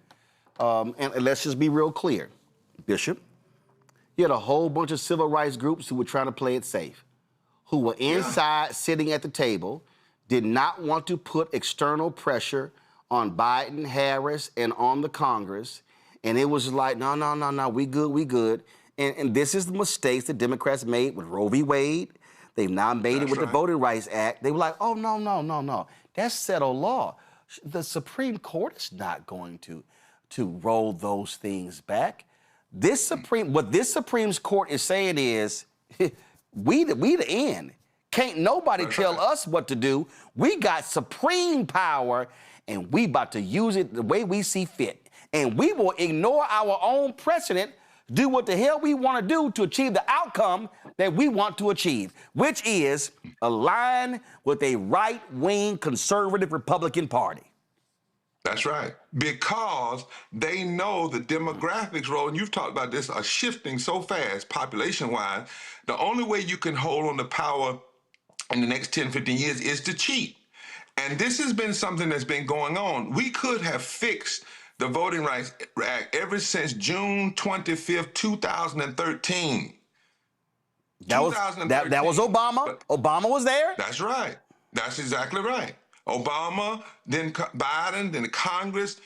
and let's just be real clear, Bishop, you had a whole bunch of civil rights groups who were trying to play it safe, who were inside sitting at the table, did not want to put external pressure on Biden, Harris, and on the Congress. And it was like, no, we good. And this is the mistakes the Democrats made with Roe v. Wade. They've now made it with the Voting Rights Act. They were like, oh, no. That's settled law. The Supreme Court is not going to roll those things back. What this Supreme Court is saying is, we the end. Can't nobody tell us what to do. We got supreme power, and we about to use it the way we see fit. And we will ignore our own precedent, do what the hell we want to do to achieve the outcome that we want to achieve, which is align with a right-wing conservative Republican Party. That's right. Because they know the demographics, Roland, you've talked about this, are shifting so fast population-wise. The only way you can hold on to power in the next 10, 15 years is to cheat. And this has been something that's been going on. We could have fixed the Voting Rights Act ever since June 25th, 2013. That was Obama. Obama was there. That's right. That's exactly right. Obama, then Biden, then Congress.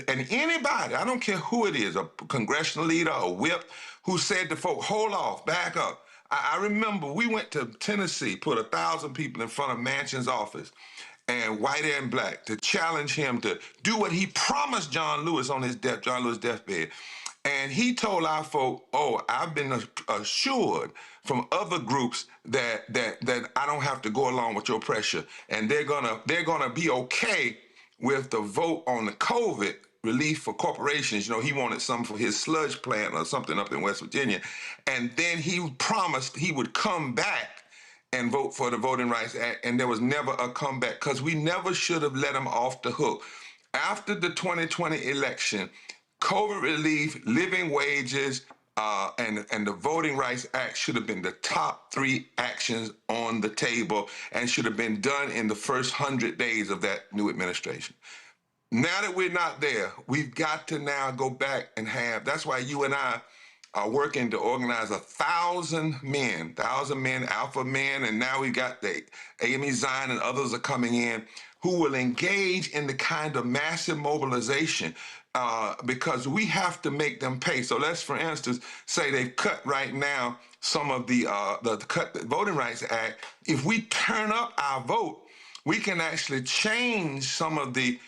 And anybody, I don't care who it is, a congressional leader, a whip, who said to folks, hold off, back up. I remember we went to Tennessee, put 1,000 people in front of Manchin's office, and white and black, to challenge him to do what he promised John Lewis on his deathbed. And he told our folk, I've been assured from other groups that I don't have to go along with your pressure, and they're gonna be okay with the vote on the COVID relief for corporations. You know, he wanted some for his sludge plant or something up in West Virginia, and then he promised he would come back and vote for the Voting Rights Act, and there was never a comeback, because we never should have let him off the hook. After the 2020 election, COVID relief, living wages, and the Voting Rights Act should have been the top 3 actions on the table and should have been done in the first 100 days of that new administration. Now that we're not there, we've got to now go back and that's why you and I are working to organize 1,000 men, alpha men, and now we got the Amy Zion and others are coming in who will engage in the kind of massive mobilization because we have to make them pay. So let's, for instance, say they've cut right now some of the Voting Rights Act. If we turn up our vote, we can actually change some of the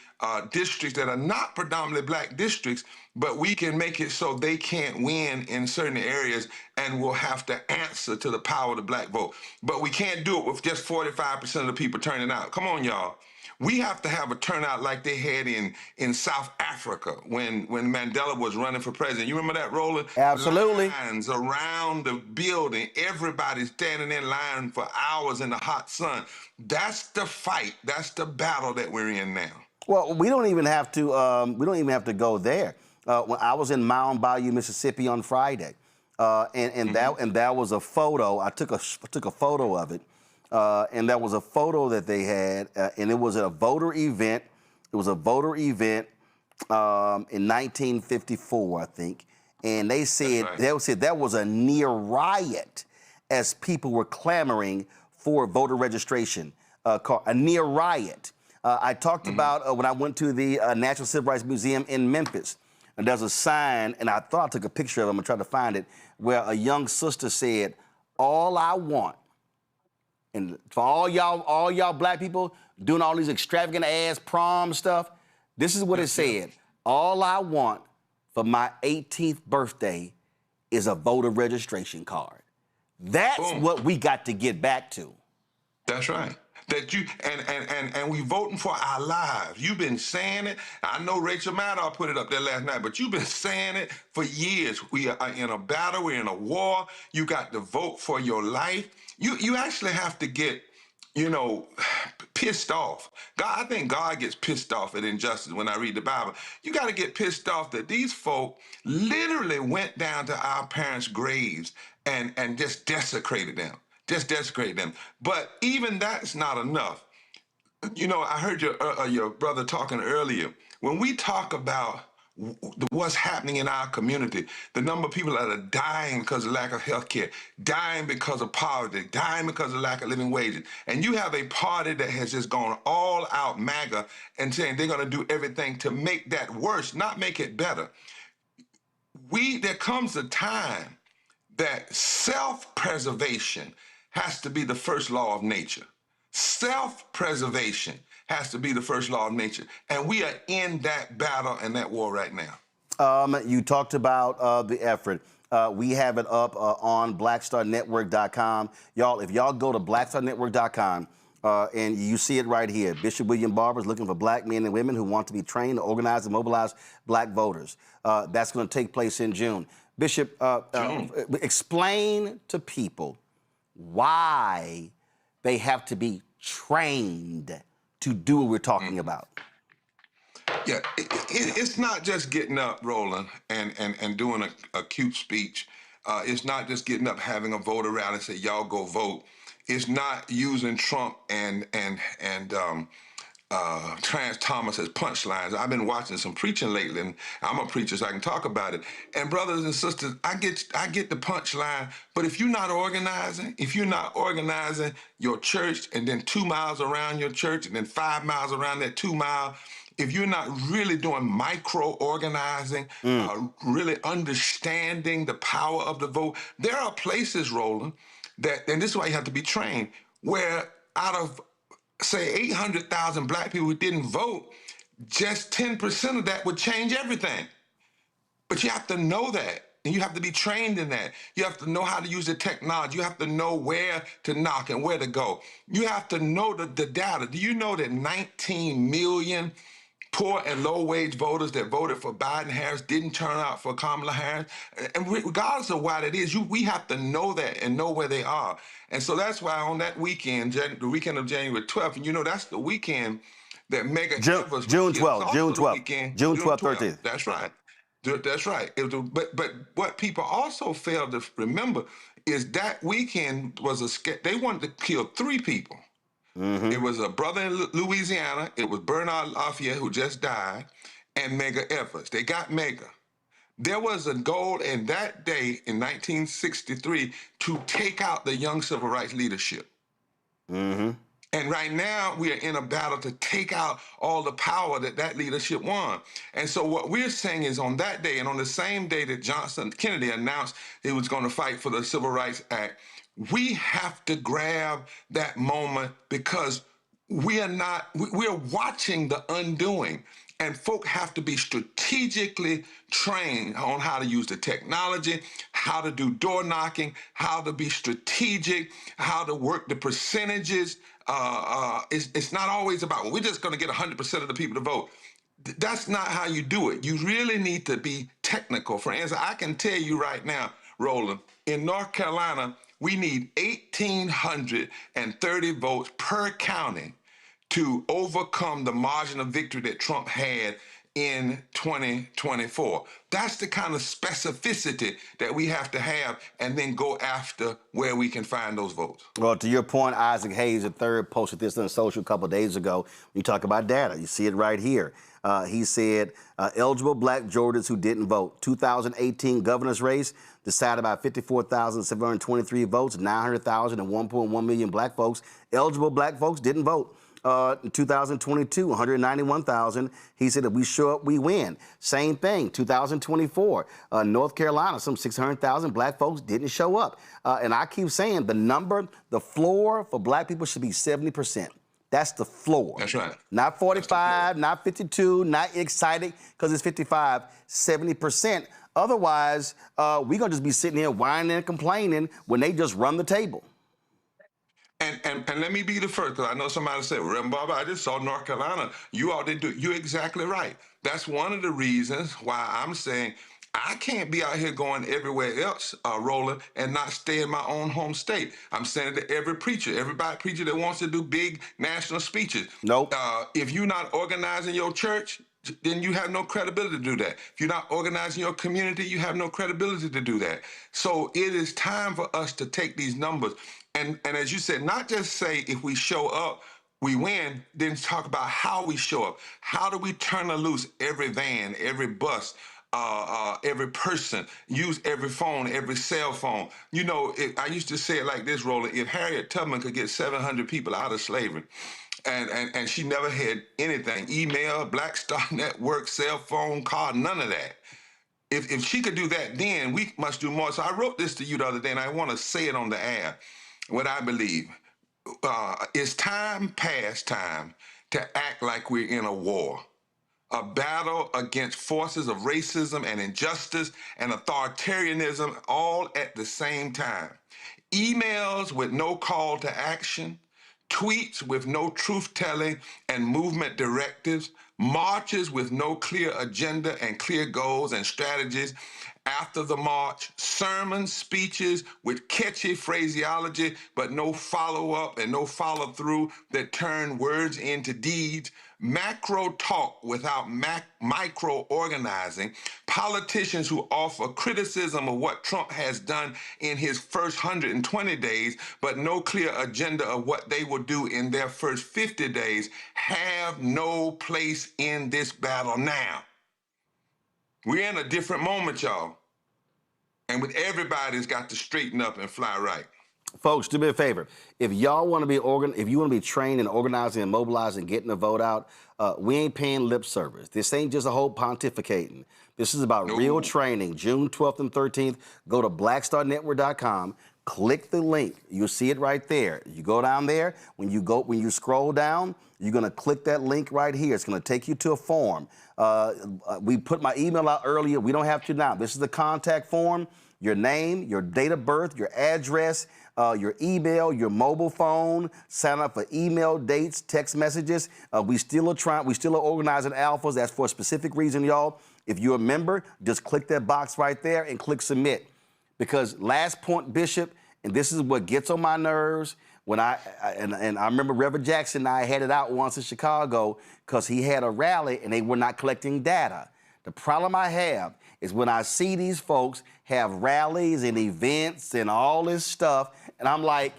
districts that are not predominantly black districts, but we can make it so they can't win in certain areas, and we'll have to answer to the power of the black vote. But we can't do it with just 45% of the people turning out. Come on, y'all. We have to have a turnout like they had in South Africa when Mandela was running for president. You remember that, Roland? Absolutely. Lines around the building, everybody standing in line for hours in the hot sun. That's the fight. That's the battle that we're in now. Well, we don't even have to. Go there. When I was in Mound Bayou, Mississippi on Friday, and that was a photo. I took a photo of it, and that was a photo that they had, and it was at a voter event. It was a voter event in 1954, I think, and they said that was a near riot as people were clamoring for voter registration. A near riot. I talked about when I went to the National Civil Rights Museum in Memphis, and there's a sign, and I thought I took a picture of it. I'm gonna try to find it, where a young sister said, "All I want," and for all y'all black people doing all these extravagant ass prom stuff, this is what it said: "All I want for my 18th birthday is a voter registration card." That's what we got to get back to. That's right. That you and we voting for our lives. You've been saying it. I know Rachel Maddow put it up there last night, but you've been saying it for years. We are in a battle. We're in a war. You got to vote for your life. You actually have to get, pissed off. I think God gets pissed off at injustice when I read the Bible. You got to get pissed off that these folk literally went down to our parents' graves and just desecrated them. Just desecrate them. But even that's not enough. I heard your brother talking earlier. When we talk about what's happening in our community, the number of people that are dying because of lack of health care, dying because of poverty, dying because of lack of living wages, and you have a party that has just gone all out MAGA and saying they're going to do everything to make that worse, not make it better. There comes a time that self-preservation has to be the first law of nature. Self-preservation has to be the first law of nature. And we are in that battle and that war right now. You talked about the effort. We have it up on blackstarnetwork.com. Y'all, if y'all go to blackstarnetwork.com and you see it right here, Bishop William Barber is looking for black men and women who want to be trained to organize and mobilize black voters. That's going to take place in June. Bishop, explain to people why they have to be trained to do what we're talking about. Yeah, it's not just getting up, Roland, and doing a cute speech. It's not just getting up, having a voter rally and say, y'all go vote. It's not using Trump and Clarence Thomas as punchlines. I've been watching some preaching lately, and I'm a preacher, so I can talk about it. And brothers and sisters, I get the punchline, but if you're not organizing your church and then 2 miles around your church and then 5 miles around that 2 mile, if you're not really doing micro-organizing, really understanding the power of the vote, there are places, Roland, that, and this is why you have to be trained, where out of say 800,000 black people who didn't vote, just 10% of that would change everything. But you have to know that, and you have to be trained in that. You have to know how to use the technology. You have to know where to knock and where to go. You have to know the data. Do you know that 19 million poor and low-wage voters that voted for Biden Harris didn't turn out for Kamala Harris? And regardless of why that is, we have to know that and know where they are. And so that's why on that weekend, the weekend of January 12th, and you know that's the weekend that Mega Evers... June 12th, June 12th, 13th. That's right. That's right. But what people also fail to remember is that weekend was they wanted to kill 3 people. It was a brother in Louisiana. It was Bernard Lafayette, who just died, and Mega Evers. They got Mega. There was a goal in that day in 1963 to take out the young civil rights leadership. And right now, we are in a battle to take out all the power that leadership won. And so what we're saying is on that day, and on the same day that Kennedy announced he was going to fight for the Civil Rights Act, we have to grab that moment because we're watching the undoing. And folk have to be strategically trained on how to use the technology, how to do door knocking, how to be strategic, how to work the percentages. It's not always about, well, we're just going to get 100% of the people to vote. That's not how you do it. You really need to be technical. For instance, I can tell you right now, Roland, in North Carolina, we need 1,830 votes per county to overcome the margin of victory that Trump had in 2024. That's the kind of specificity that we have to have and then go after where we can find those votes. Well, to your point, Isaac Hayes, III, posted this on social a couple of days ago. You talk about data. You see it right here. He said, eligible black Georgians who didn't vote. 2018 governor's race decided by 54,723 votes, 900,000 and 1.1 million black folks. Eligible black folks didn't vote. In 2022, 191,000. He said, if we show up, we win. Same thing, 2024. North Carolina, some 600,000 black folks didn't show up. And I keep saying the floor for black people should be 70%. That's the floor. That's right. Not 45, not 52, not excited because it's 55, 70%. Otherwise, we're going to just be sitting here whining and complaining when they just run the table. And let me be the first, because I know somebody said, Reverend Barber, I just saw North Carolina. You all didn't do it. You're exactly right. That's one of the reasons why I'm saying I can't be out here going everywhere else, Roland, and not stay in my own home state. I'm saying it to every preacher that wants to do big national speeches. Nope. If you're not organizing your church, then you have no credibility to do that. If you're not organizing your community, you have no credibility to do that. So it is time for us to take these numbers. And as you said, not just say if we show up, we win, then talk about how we show up. How do we turn loose every van, every bus, every person, use every phone, every cell phone? You know, I used to say it like this, Roland, if Harriet Tubman could get 700 people out of slavery, and she never had anything, email, Black Star Network, cell phone, car, none of that. If she could do that, then we must do more. So I wrote this to you the other day, and I want to say it on the air. What I believe, it's past time to act like we're in a war. a battle against forces of racism and injustice and authoritarianism all at the same time. Emails with no call to action, tweets with no truth-telling and movement directives, marches with no clear agenda and clear goals and strategies after the march, sermons, speeches with catchy phraseology but no follow-up and no follow-through that turn words into deeds, macro talk without micro-organizing, politicians who offer criticism of what Trump has done in his first 120 days, but no clear agenda of what they will do in their first 50 days, have no place in this battle now. We're in a different moment, y'all. And with everybody's got to straighten up and fly right. Folks, do me a favor. If y'all want to be if you want to be trained in organizing and mobilizing and getting the vote out, we ain't paying lip service. This ain't just a whole pontificating. This is about real training. June 12th and 13th, go to blackstarnetwork.com. Click the link. You'll see it right there. You go down there. When you scroll down, you're going to click that link right here. It's going to take you to a form. We put my email out earlier. We don't have to now. This is the contact form. Your name, your date of birth, your address, your email, your mobile phone. Sign up for email, dates, text messages. We still are organizing alphas. That's for a specific reason, y'all. If you're a member, just click that box right there and click submit. Because last point, Bishop, and this is what gets on my nerves. When I remember Reverend Jackson and I had it out once in Chicago because he had a rally and they were not collecting data. The problem I have is when I see these folks have rallies and events and all this stuff, and I'm like,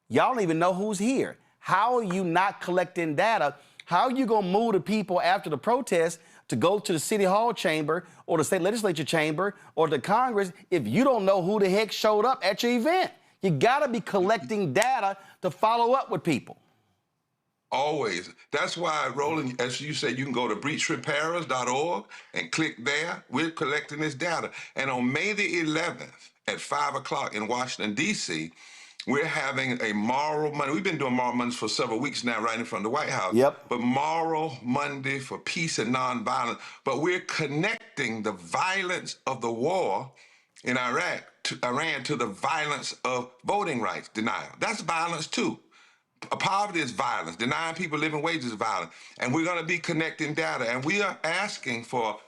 y'all don't even know who's here. How are you not collecting data? How are you going to move the people after the protest to go to the City Hall chamber or the state legislature chamber or the Congress if you don't know who the heck showed up at your event? You got to be collecting data to follow up with people. Always. That's why, Roland, as you said, you can go to breachrepairers.org and click there. We're collecting this data. And on May the 11th at 5 o'clock in Washington, D.C., we're having a Moral Monday. We've been doing Moral Mondays for several weeks now, right in front of the White House. Yep. But Moral Monday for peace and nonviolence. But we're connecting the violence of the war in Iran to the violence of voting rights denial. That's violence too. Poverty is violence. Denying people living wages is violence. And we're going to be connecting data. And we are asking for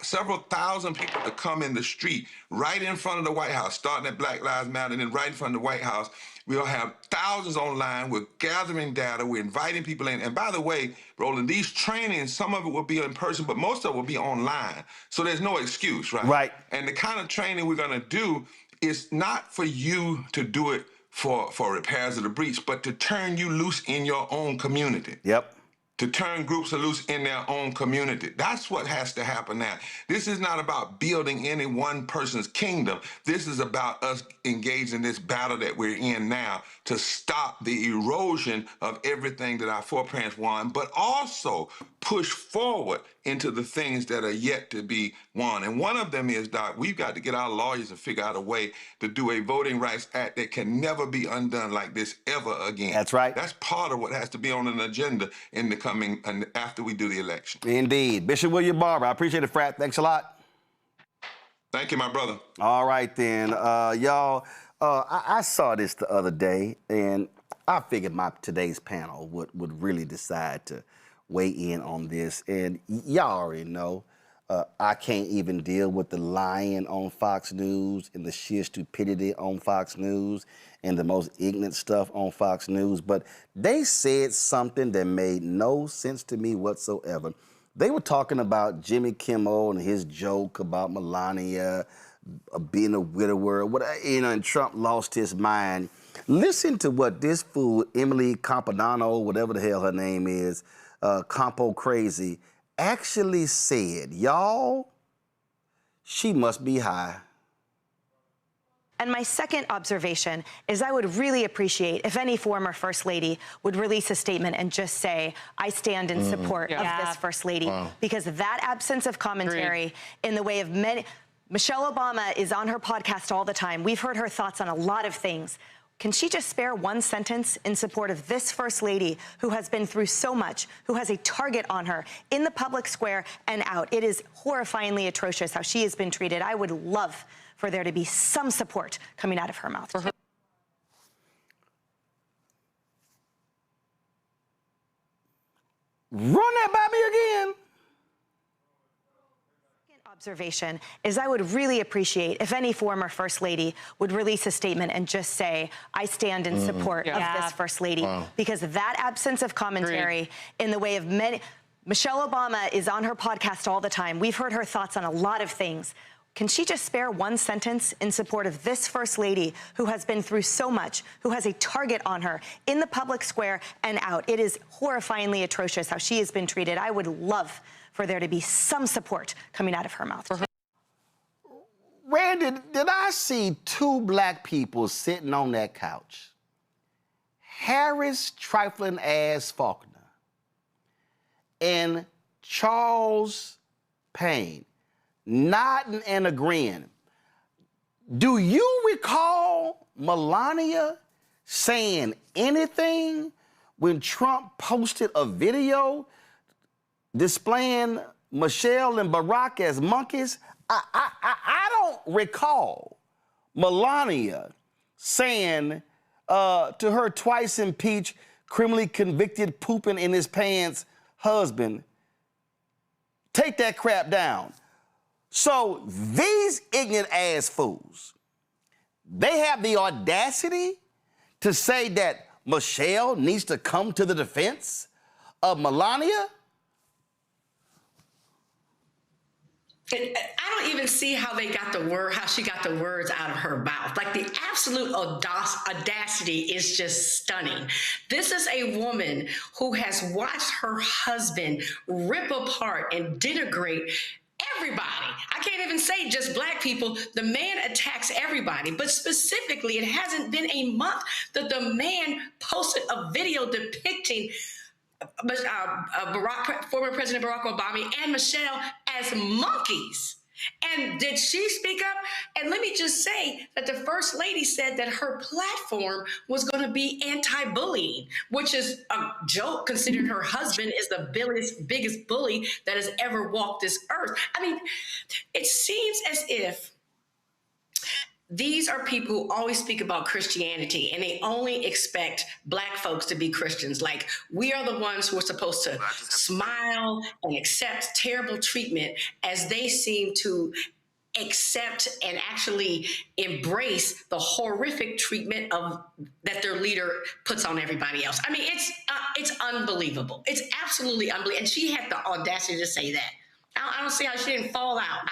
several thousand people to come in the street right in front of the White House, starting at Black Lives Matter, and then right in front of the White House. We'll have thousands online. We're gathering data. We're inviting people in. And by the way, Roland, these trainings, some of it will be in person, but most of it will be online. So there's no excuse, right? Right. And the kind of training we're going to do is not for you to do it for repairs of the breach, but to turn you loose in your own community. Yep. To turn groups loose in their own community. That's what has to happen now. This is not about building any one person's kingdom. This is about us engaging this battle that we're in now to stop the erosion of everything that our foreparents won, but also push forward into the things that are yet to be won. And one of them is, Doc, we've got to get our lawyers and figure out a way to do a Voting Rights Act that can never be undone like this ever again. That's right. That's part of what has to be on an agenda in the coming, and after we do the election. Indeed. Bishop William Barber, I appreciate it, Frat. Thanks a lot. Thank you, my brother. All right, then. Y'all, I saw this the other day, and I figured today's panel would really decide to weigh in on this. And y'all already know I can't even deal with the lying on Fox News and the sheer stupidity on Fox News and the most ignorant stuff on Fox News. But they said something that made no sense to me whatsoever. They were talking about Jimmy Kimmel and his joke about Melania being a widower, and Trump lost his mind. Listen to what this fool, Emily Campanano, whatever the hell her name is, Campo Crazy, actually said. Y'all, she must be high. And my second observation is I would really appreciate if any former First Lady would release a statement and just say, I stand in support of this First Lady. Wow. Because that absence of commentary in the way of many... Michelle Obama is on her podcast all the time. We've heard her thoughts on a lot of things. Can she just spare one sentence in support of this First Lady who has been through so much, who has a target on her in the public square and out? It is horrifyingly atrocious how she has been treated. I would love for there to be some support coming out of her mouth. Run that by me again. Observation is I would really appreciate if any former First Lady would release a statement and just say, I stand in support of this First Lady, because that absence of commentary in the way of many, Michelle Obama is on her podcast all the time. We've heard her thoughts on a lot of things. Can she just spare one sentence in support of this First Lady who has been through so much, who has a target on her in the public square and out? It is horrifyingly atrocious how she has been treated. I would love for there to be some support coming out of her mouth. Randy, did I see two black people sitting on that couch? Harris trifling ass Faulkner and Charles Payne nodding and agreeing. Do you recall Melania saying anything when Trump posted a video displaying Michelle and Barack as monkeys? I don't recall Melania saying to her twice impeached, criminally convicted, pooping in his pants husband, take that crap down. So these ignorant ass fools, they have the audacity to say that Michelle needs to come to the defense of Melania? I don't even see how they got how she got the words out of her mouth. Like, the absolute audacity is just stunning. This is a woman who has watched her husband rip apart and denigrate everybody. I can't even say just black people. The man attacks everybody, but specifically, it hasn't been a month that the man posted a video depicting former President Barack Obama and Michelle as monkeys. And did she speak up? And let me just say that the First Lady said that her platform was going to be anti-bullying, which is a joke considering her husband is the biggest bully that has ever walked this earth. I mean, it seems as if these are people who always speak about Christianity and they only expect black folks to be Christians. Like, we are the ones who are supposed to smile and accept terrible treatment, as they seem to accept and actually embrace the horrific treatment that their leader puts on everybody else. I mean, it's unbelievable. It's absolutely unbelievable. And she had the audacity to say that. I don't see how she didn't fall out.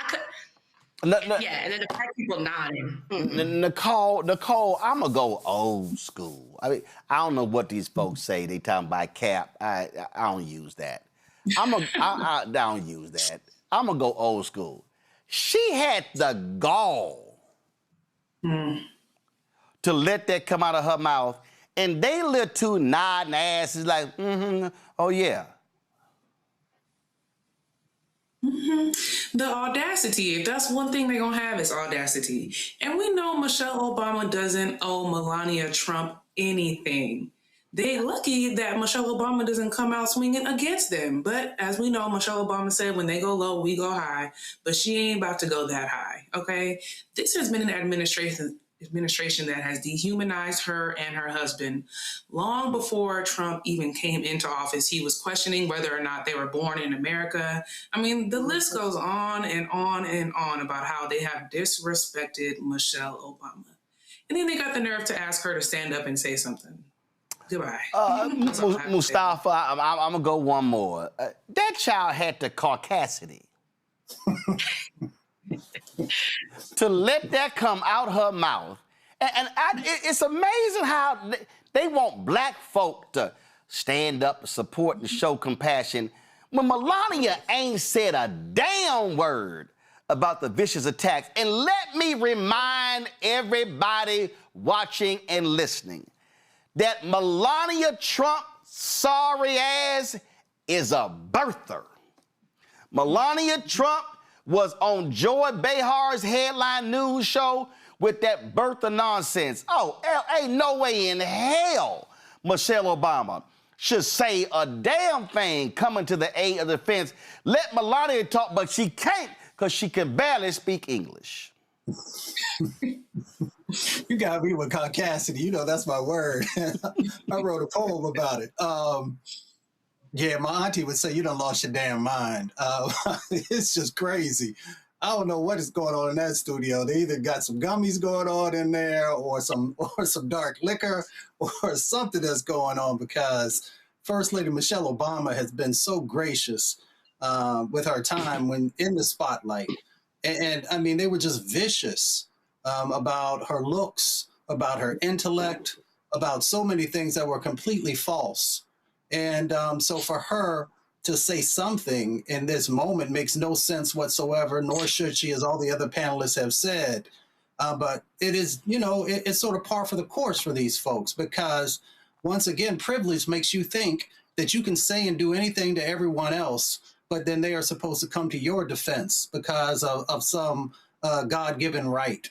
Yeah, and then the black people nodding. Nicole, I'm gonna go old school. I mean, I don't know what these folks say. They talking about cap. I don't use that. I don't use that. I'm gonna go old school. She had the gall to let that come out of her mouth, and they little two nodding asses like, oh yeah. The audacity, if that's one thing they're going to have, is audacity. And we know Michelle Obama doesn't owe Melania Trump anything. They're lucky that Michelle Obama doesn't come out swinging against them. But as we know, Michelle Obama said, when they go low, we go high. But she ain't about to go that high, okay? This has been an administration that has dehumanized her and her husband. Long before Trump even came into office, he was questioning whether or not they were born in America. I mean, the list goes on and on and on about how they have disrespected Michelle Obama. And then they got the nerve to ask her to stand up and say something. Goodbye. Mustafa, I'm going to go one more. That child had the caucasity to let that come out her mouth. And it's amazing how they want black folk to stand up, support, and show compassion when Melania ain't said a damn word about the vicious attacks. And let me remind everybody watching and listening that Melania Trump's sorry ass is a birther. Melania Trump was on Joy Behar's Headline News show with that birther nonsense. Oh, ain't no way in hell Michelle Obama should say a damn thing coming to the aid of the defense. Let Melania talk, but she can't because she can barely speak English. You got me with caucasity. You know, that's my word. I wrote a poem about it. Yeah, my auntie would say, you done lost your damn mind. It's just crazy. I don't know what is going on in that studio. They either got some gummies going on in there or some dark liquor or something that's going on, because First Lady Michelle Obama has been so gracious with her time when in the spotlight. And I mean, they were just vicious about her looks, about her intellect, about so many things that were completely false. And so for her to say something in this moment makes no sense whatsoever, nor should she, as all the other panelists have said. But it is, you know, it's sort of par for the course for these folks, because once again, privilege makes you think that you can say and do anything to everyone else, but then they are supposed to come to your defense because of some God-given right.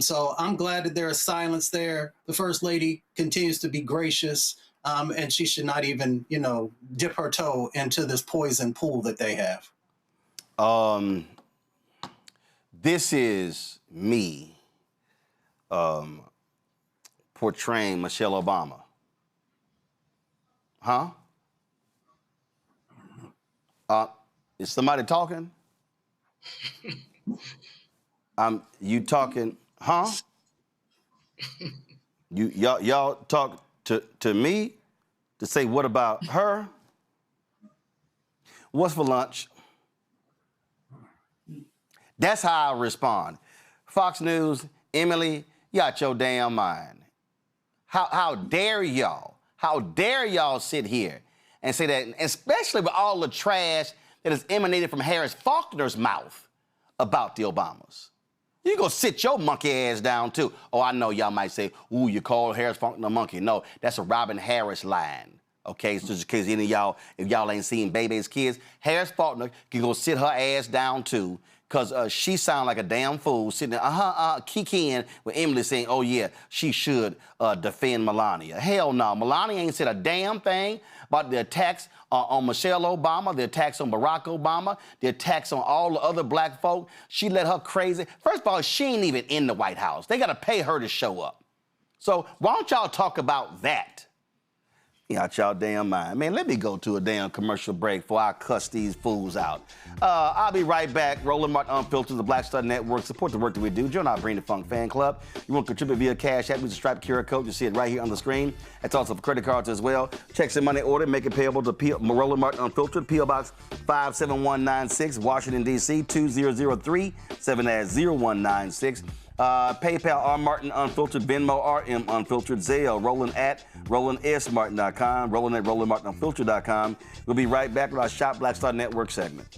So I'm glad that there is silence there. The First Lady continues to be gracious. And she should not even, you know, dip her toe into this poison pool that they have. This is me portraying Michelle Obama. Huh? Is somebody talking? You talking? Huh? Y'all talk to me to say what about her? What's for lunch? That's how I respond. Fox News, Emily, you out your damn mind. How dare y'all? How dare y'all sit here and say that, especially with all the trash that has emanated from Harris Faulkner's mouth about the Obamas. You go sit your monkey ass down, too. Oh, I know y'all might say, ooh, you call Harris Faulkner a monkey. No, that's a Robin Harris line, okay? So just in case any of y'all, if y'all ain't seen Baby's Kids, Harris Faulkner can go sit her ass down, too, because she sound like a damn fool sitting there, kikiing with Emily saying, oh, yeah, she should defend Melania. Hell no, Melania ain't said a damn thing about the attacks on Michelle Obama, the attacks on Barack Obama, the attacks on all the other black folk. She let her crazy. First of all, she ain't even in the White House. They got to pay her to show up. So why don't y'all talk about that? Out y'all damn mind. Man, let me go to a damn commercial break before I cuss these fools out. I'll be right back. Roland Martin Unfiltered, the Black Star Network. Support the work that we do. Join our Bring the Funk fan club. You want to contribute via Cash App, use the Stripe QR code. You see it right here on the screen. That's also for credit cards as well. Checks and money order. Make it payable to Roland Martin Unfiltered, P.O. Box 57196, Washington, D.C. 2003 7-0196. PayPal, R. Martin Unfiltered, Venmo, RM Unfiltered, Zelle, Roland at RolandSMartin.com, Roland at RolandMartinUnfiltered.com. We'll be right back with our Shop Black Star Network segment.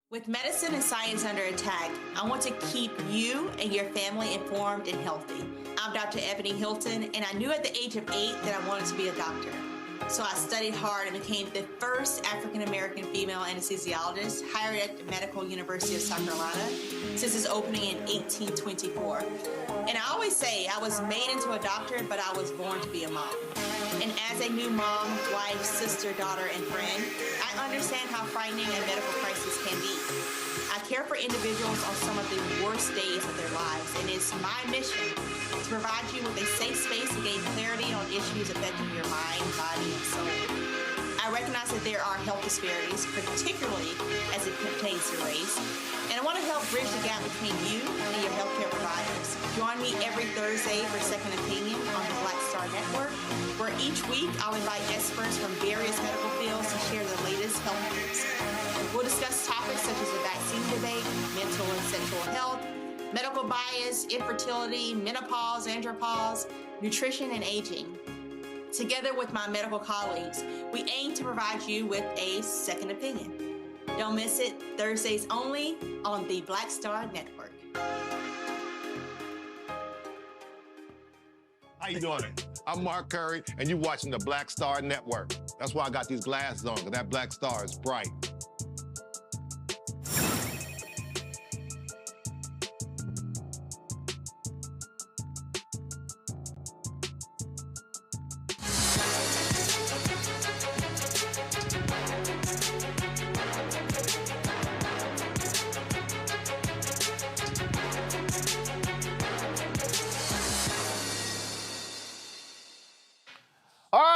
With medicine and science under attack, I want to keep you and your family informed and healthy. I'm Dr. Ebony Hilton, and I knew at the age of 8 that I wanted to be a doctor. So I studied hard and became the first African-American female anesthesiologist hired at the Medical University of South Carolina since its opening in 1824. And I always say I was made into a doctor, but I was born to be a mom. And as a new mom, wife, sister, daughter, and friend, I understand how frightening a medical crisis can be. I care for individuals on some of the worst days of their lives, and it's my mission to provide you with a safe space to gain clarity on issues affecting your mind, body, and soul. I recognize that there are health disparities, particularly as it pertains to race, and I want to help bridge the gap between you and your healthcare providers. Join me every Thursday for Second Opinion on the Black Star Network, where each week I'll invite experts from various medical fields to share the latest health news. We'll discuss topics such as the vaccine debate, mental and sexual health, medical bias, infertility, menopause, andropause, nutrition, and aging. Together with my medical colleagues, we aim to provide you with a second opinion. Don't miss it, Thursdays only on the Black Star Network. How you doing? I'm Mark Curry, and you're watching the Black Star Network. That's why I got these glasses on, because that black star is bright.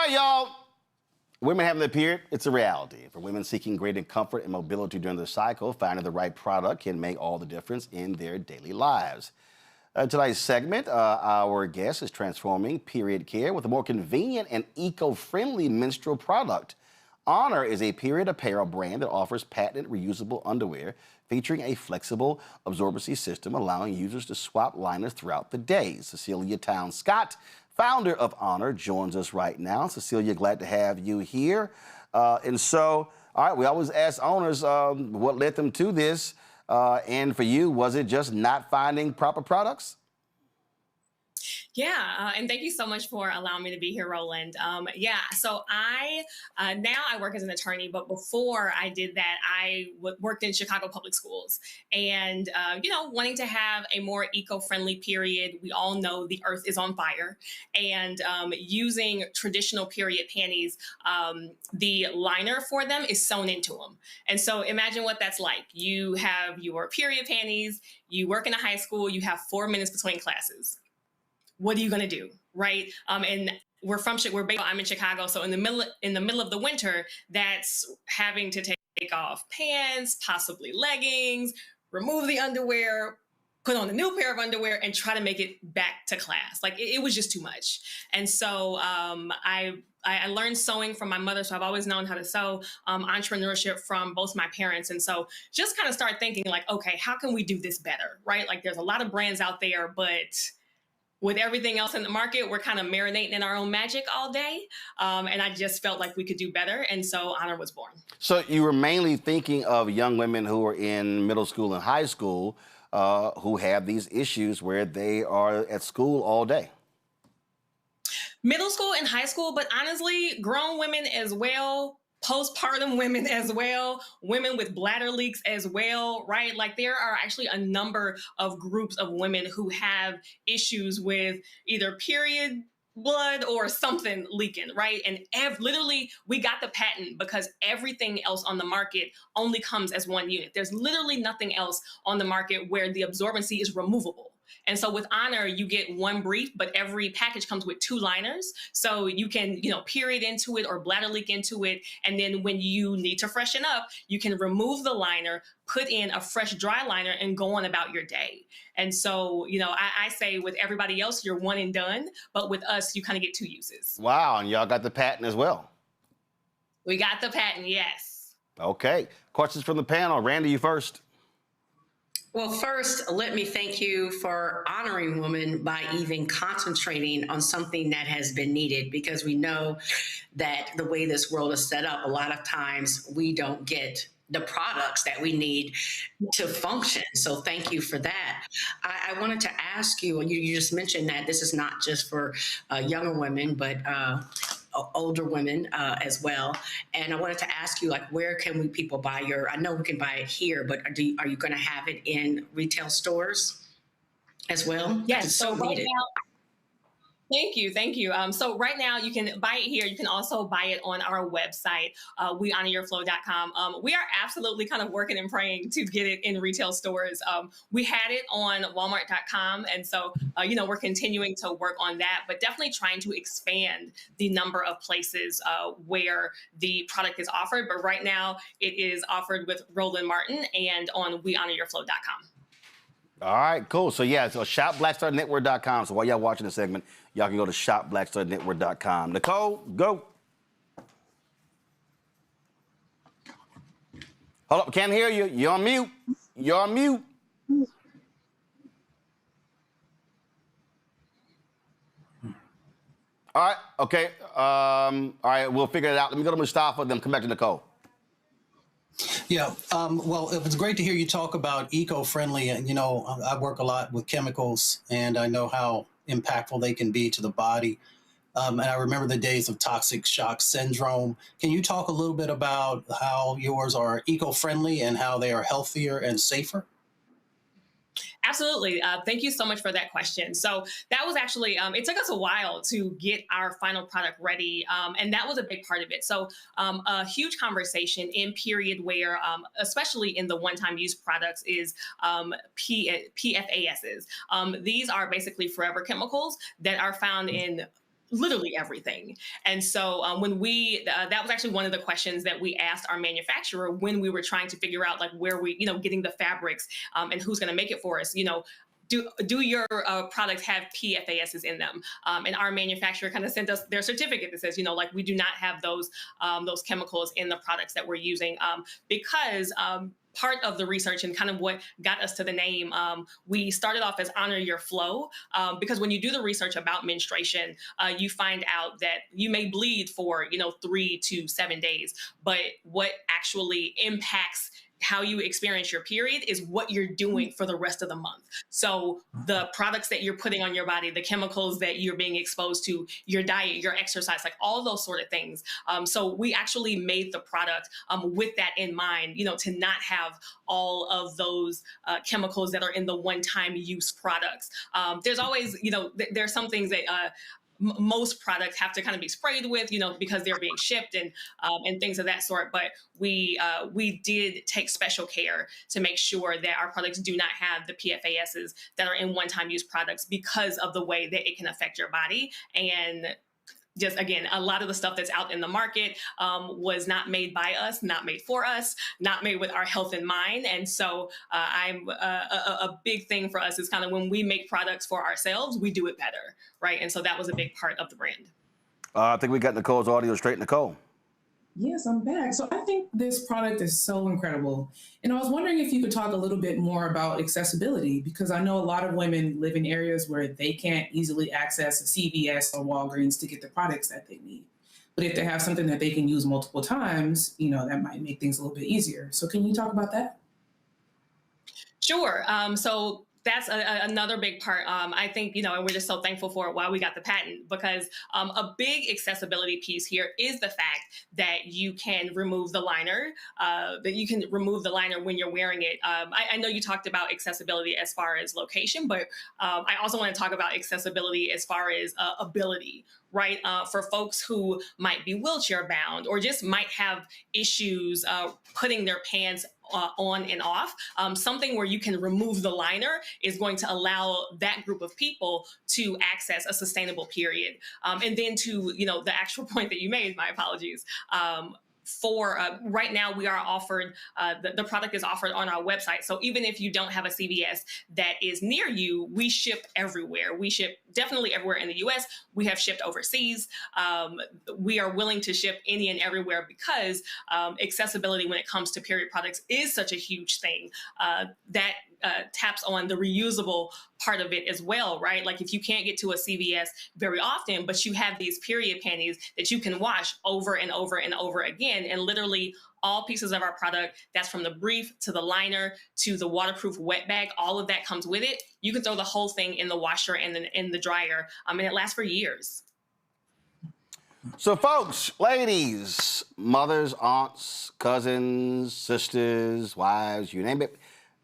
right, y'all. Women having their period, it's a reality. For women seeking greater comfort and mobility during their cycle, finding the right product can make all the difference in their daily lives. Tonight's segment, our guest is transforming period care with a more convenient and eco-friendly menstrual product. Honor is a period apparel brand that offers patented reusable underwear featuring a flexible absorbency system allowing users to swap liners throughout the day. Cecilia Towns-Scott, founder of Honor, joins us right now. Cecilia, glad to have you here. All right, we always ask owners what led them to this. And for you, was it just not finding proper products? Yeah, and thank you so much for allowing me to be here, Roland. So now I work as an attorney, but before I did that, I worked in Chicago public schools. And, wanting to have a more eco-friendly period, we all know the earth is on fire. And using traditional period panties, the liner for them is sewn into them. And so imagine what that's like. You have your period panties, you work in a high school, you have 4 minutes between classes. What are you going to do, right? And I'm in Chicago, so in the middle of the winter, that's having to take off pants, possibly leggings, remove the underwear, put on a new pair of underwear, and try to make it back to class. Like it was just too much. And so I learned sewing from my mother, so I've always known how to sew, entrepreneurship from both my parents. And so just kind of start thinking like, okay, how can we do this better, right? Like there's a lot of brands out there, but with everything else in the market, we're kind of marinating in our own magic all day. And I just felt like we could do better. And so Honor was born. So you were mainly thinking of young women who are in middle school and high school who have these issues where they are at school all day. Middle school and high school, but honestly, grown women as well, postpartum women as well, women with bladder leaks as well, right? Like there are actually a number of groups of women who have issues with either period blood or something leaking, right? And literally we got the patent because everything else on the market only comes as one unit. There's literally nothing else on the market where the absorbency is removable. And so with Honor, you get one brief, but every package comes with 2 liners. So you can, period into it or bladder leak into it. And then when you need to freshen up, you can remove the liner, put in a fresh dry liner and go on about your day. And so, I say with everybody else, you're one and done. But with us, you kind of get 2 uses. Wow. And y'all got the patent as well. We got the patent, yes. Okay. Questions from the panel. Randy, you first. Well, first, let me thank you for honoring women by even concentrating on something that has been needed, because we know that the way this world is set up, a lot of times we don't get the products that we need to function. So thank you for that. I wanted to ask you, and you just mentioned that this is not just for younger women, but older women as well. And I wanted to ask you, like, where can people buy I know we can buy it here, but are you going to have it in retail stores as well? Yes. So right now, thank you. So right now you can buy it here. You can also buy it on our website, wehonoryourflow.com. We are absolutely kind of working and praying to get it in retail stores. We had it on walmart.com. And so, we're continuing to work on that, but definitely trying to expand the number of places where the product is offered. But right now it is offered with Roland Martin and on wehonoryourflow.com. All right, cool. So shopblackstarnetwork.com. So while y'all watching this segment, y'all can go to shopblackstarnetwork.com. Nicole, go. Hold up, can't hear you. You're on mute. All right, okay. All right, we'll figure it out. Let me go to Mustafa, then come back to Nicole. Yeah, well, it was great to hear you talk about eco-friendly. And, I work a lot with chemicals, and I know how impactful they can be to the body. And I remember the days of toxic shock syndrome. Can you talk a little bit about how yours are eco-friendly and how they are healthier and safer? Absolutely. Thank you so much for that question. So that was actually, it took us a while to get our final product ready. And that was a big part of it. So a huge conversation in period wear, especially in the one-time use products, is PFASs. These are basically forever chemicals that are found in literally everything. And so when we, that was actually one of the questions that we asked our manufacturer when we were trying to figure out like where we, getting the fabrics and who's going to make it for us, do your products have PFASs in them? And our manufacturer kind of sent us their certificate that says, like we do not have those chemicals in the products that we're using because part of the research and kind of what got us to the name, we started off as Honor Your Flow, because when you do the research about menstruation, you find out that you may bleed for, 3 to 7 days, but what actually impacts how you experience your period is what you're doing for the rest of the month. So the products that you're putting on your body, the chemicals that you're being exposed to, your diet, your exercise, like all those sort of things. So we actually made the product with that in mind, to not have all of those chemicals that are in the one-time use products. There's always, there's some things that most products have to kind of be sprayed with, because they're being shipped and things of that sort. But we did take special care to make sure that our products do not have the PFASs that are in one-time use products because of the way that it can affect your body. And just, again, a lot of the stuff that's out in the market was not made by us, not made for us, not made with our health in mind. And so a big thing for us is kind of when we make products for ourselves, we do it better, right? And so that was a big part of the brand. I think we got Nicole's audio straight. Nicole. Yes, I'm back. So I think this product is so incredible. And I was wondering if you could talk a little bit more about accessibility, because I know a lot of women live in areas where they can't easily access a CVS or Walgreens to get the products that they need. But if they have something that they can use multiple times, that might make things a little bit easier. So can you talk about that? Sure. So that's another big part. I think, and we're just so thankful for it while we got the patent, because a big accessibility piece here is the fact that you can remove the liner, when you're wearing it. I know you talked about accessibility as far as location, but I also want to talk about accessibility as far as ability, right? For folks who might be wheelchair bound or just might have issues putting their pants on and off, something where you can remove the liner is going to allow that group of people to access a sustainable period. And then to, the actual point that you made, my apologies, for right now, we are offered, the product is offered on our website. So even if you don't have a CVS that is near you, we ship everywhere. We ship definitely everywhere in the US. We have shipped overseas. We are willing to ship any and everywhere because accessibility when it comes to period products is such a huge thing that taps on the reusable part of it as well, right? Like if you can't get to a CVS very often, but you have these period panties that you can wash over and over and over again, and literally all pieces of our product, that's from the brief to the liner to the waterproof wet bag, all of that comes with it. You can throw the whole thing in the washer and then in the dryer, and it lasts for years. So folks, ladies, mothers, aunts, cousins, sisters, wives, you name it.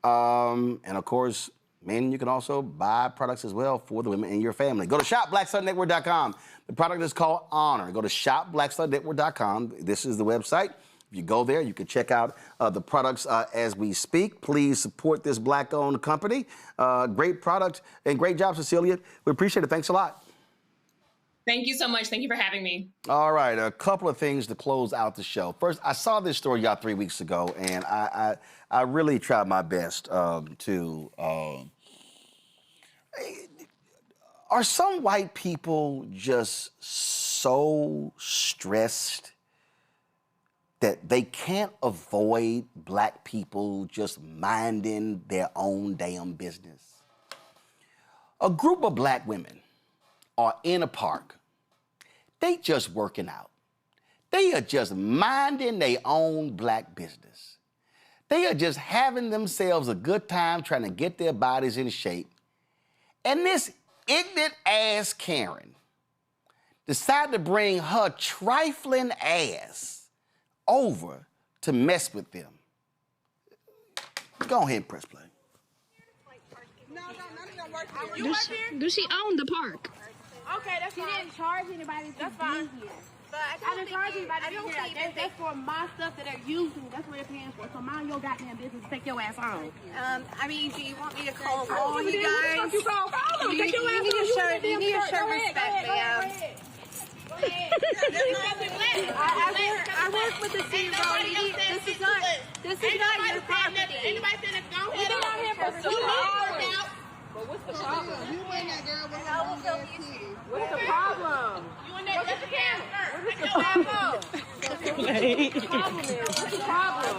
And of course, men, you can also buy products as well for the women in your family. Go to shopblackstarnetwork.com. The product is called Honor. Go to shopblackstarnetwork.com. This is the website. If you go there, you can check out the products as we speak. Please support this Black-owned company. Great product and great job, Cecilia. We appreciate it. Thanks a lot. Thank you so much. Thank you for having me. All right, a couple of things to close out the show. First, I saw this story y'all 3 weeks ago, and I really tried my best to. Are some white people just so stressed that they can't avoid black people just minding their own damn business? A group of black women are in a park. They just working out. They are just minding their own black business. They are just having themselves a good time trying to get their bodies in shape. And this ignorant ass Karen decided to bring her trifling ass over to mess with them. Go ahead and press play. Does she own the park? Okay, that's fine. She didn't charge anybody to be here. But I didn't charge anybody to be here. That's for my stuff that they're using. That's what they're paying for. So mind your goddamn business. Take your ass home. I mean, do you want me to call all you guys? You need your shirt. You need your shirt respect, ma'am. I work with the city, bro. This is not your property. Anybody saying go ahead on here for 2 hours? But what's the problem? You and that girl with her on their kids. What's the problem? You and that just cancer. What's the problem? What's the problem?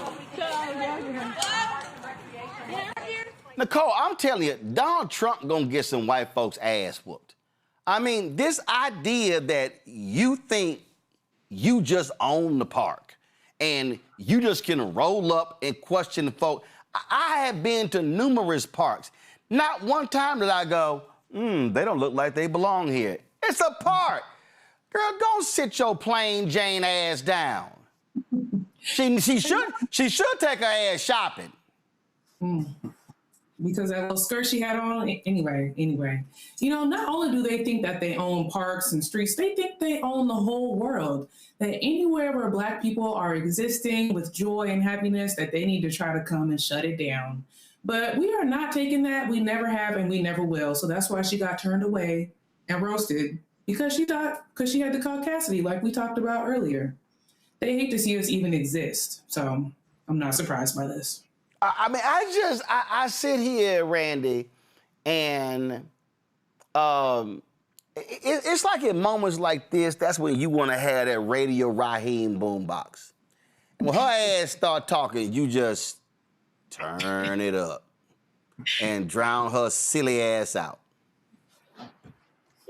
Nicole, I'm telling you, Donald Trump gonna get some white folks' ass whooped. I mean, this idea that you think you just own the park and you just can roll up and question the folk. I have been to numerous parks. Not one time did I go, they don't look like they belong here. It's a park. Girl, go sit your plain Jane ass down. She should take her ass shopping. Because that little skirt she had on, anyway. You know, not only do they think that they own parks and streets, they think they own the whole world. That anywhere where Black people are existing with joy and happiness, that they need to try to come and shut it down. But we are not taking that. We never have and we never will. So that's why she got turned away and roasted, because she had to call Cassidy, like we talked about earlier. They hate to see us even exist. So I'm not surprised by this. I mean, I sit here, Randy, and it's like in moments like this, that's when you want to have that Radio Raheem boombox. When her ass start talking, you just turn it up and drown her silly ass out.